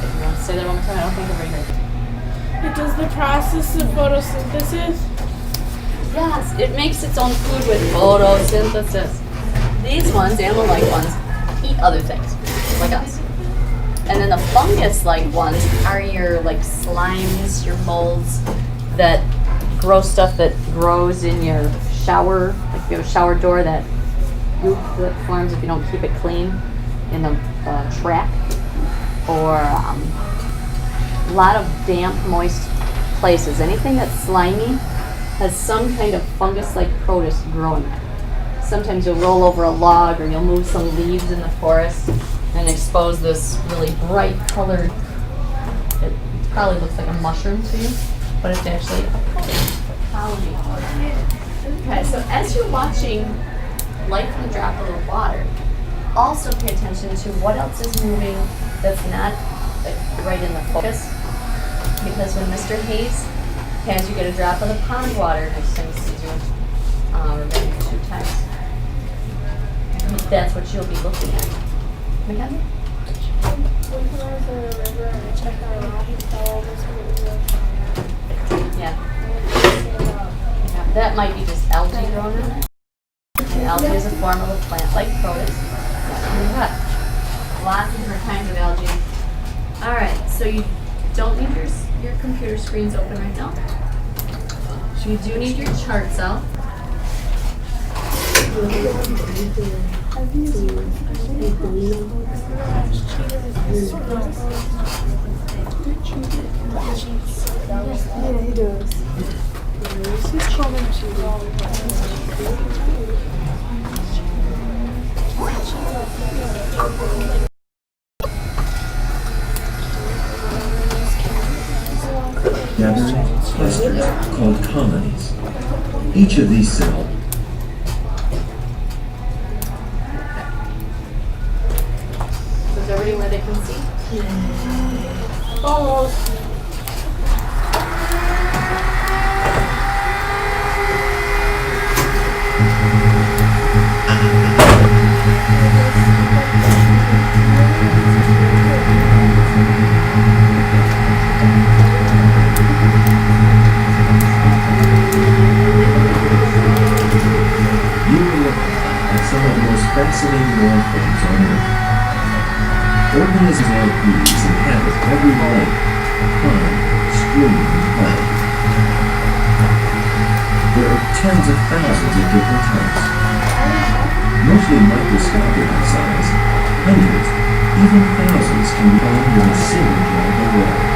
If you want to say that one more time, I don't think everybody heard. It does the process of photosynthesis. Yes, it makes its own food with photosynthesis. These ones, animal-like ones, eat other things, like us. And then the fungus-like ones are your like slimes, your molds that grow stuff that grows in your shower, like if you have a shower door, that goop that forms if you don't keep it clean in the track. Or a lot of damp, moist places. Anything that's slimy has some kind of fungus-like protist growing there. Sometimes you'll roll over a log or you'll move some leaves in the forest and expose this really bright colored, it probably looks like a mushroom to you, but it's actually a colony. Okay, so as you're watching light from the drop of the water, also pay attention to what else is moving that's not right in the focus. Because when Mr. Hayes has you get a drop of the pond water next time he sees you, or maybe 2 times, that's what you'll be looking at. Mackenzie? Yeah. That might be just algae growing in there. Algae is a form of a plant-like protist. Lots of different kinds of algae. Alright, so you don't need your computer screens open right now. So you do need your charts out. Yeah, he does. He's calling Gathered clusters called colonies. Each of these cells So is everybody where they can see? Almost. some of the most fascinating life forms on Earth. Organisms like these inhabit every lake, pond, stream, and pond. There are tens of thousands of different types. Mostly microscopic in size, hundreds, even thousands can be found in a single drop of water.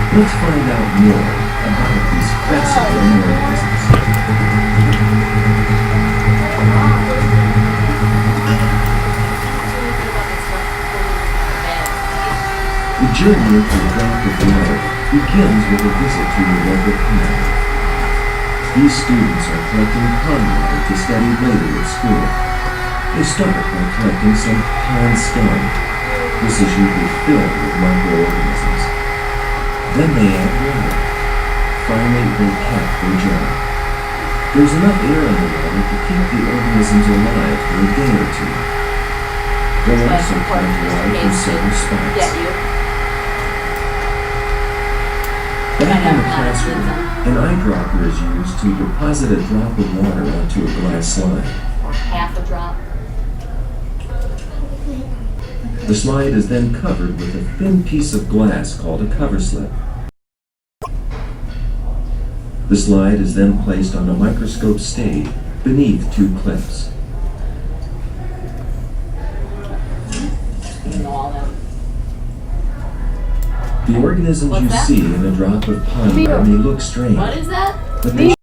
Let's find out more about these fascinating organisms. journey into a drop of water begins with a visit to your local pond. These students are collecting pond water to study later at school. They start by collecting some pond scum. This is usually filled with microorganisms. Then they add water. Finally, they cap their jar. There's enough air in the water to keep the organisms alive for a day or two. They'll also collect water from several spots. Back in the classroom, an eyedropper is used to deposit a drop of water onto a glass slide. Or half a drop. The slide is then covered with a thin piece of glass called a cover slip. The slide is then placed on a microscope stage beneath two clips. The organisms you see in a drop of pond water may look strange, What is that? but they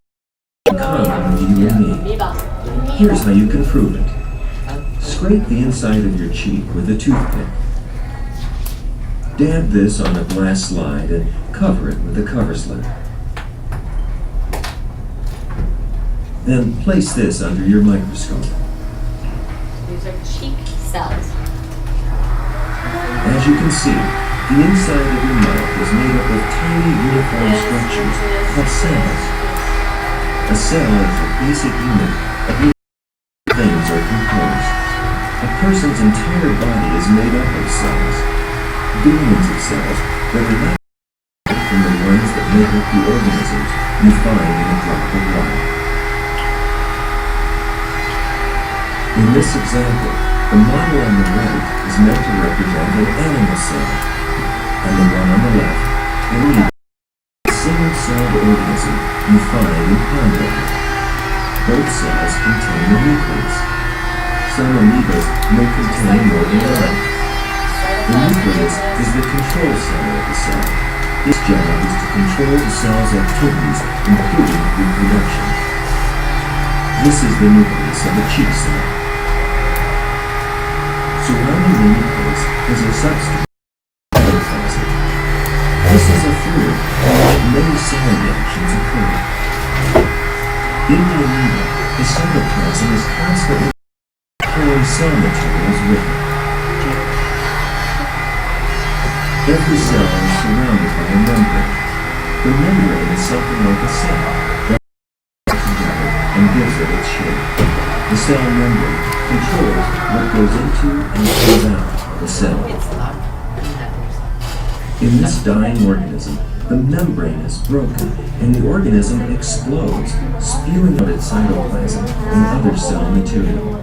are common to you and me. Amoeba. Here's how you can prove it. Scrape the inside of your cheek with a toothpick. Dab this on a glass slide and cover it with a cover slip. Then place this under your microscope. These are cheek cells. As you can see, the inside of your mouth is made up of tiny uniform structures called cells. A cell is a basic unit of which things are composed. A person's entire body is made up of cells. Billions of cells that are not different from the ones that make up the organisms you find in a drop of water. In this example, the model on the right is meant to represent an animal cell, and the one on the left, an amoeba, a single-celled organism you find in pond water. Both cells contain a nucleus. Some amoebas may contain more than one. The nucleus is the control center of the cell. Its job is to control the cell's activities, including reproduction. This is the nucleus of a cheek cell. Surrounding the nucleus is a substance, cytoplasm. This is a fluid in which many cell reactions occur. In the amoeba, the cytoplasm is constantly carrying cell materials with it. Every cell is surrounded by a membrane. The membrane is something like a cell that binds together and gives it its shape. The cell membrane controls what goes into and comes out of the cell. In this dying organism, the membrane is broken and the organism explodes, spewing out its cytoplasm and other cell material.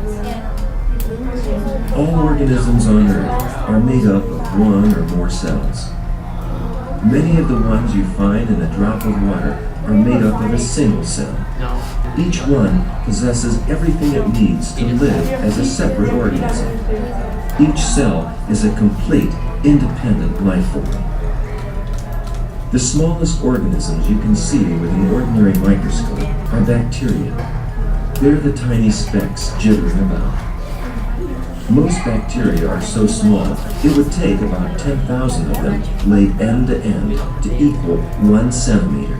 All organisms on Earth are made up of one or more cells. Many of the ones you find in a drop of water are made up of a single cell. Each one possesses everything it needs to live as a separate organism. Each cell is a complete, independent life form. The smallest organisms you can see with an ordinary microscope are bacteria. They're the tiny specks jittering about. Most bacteria are so small, it would take about 10,000 of them laid end to end to equal 1 centimeter.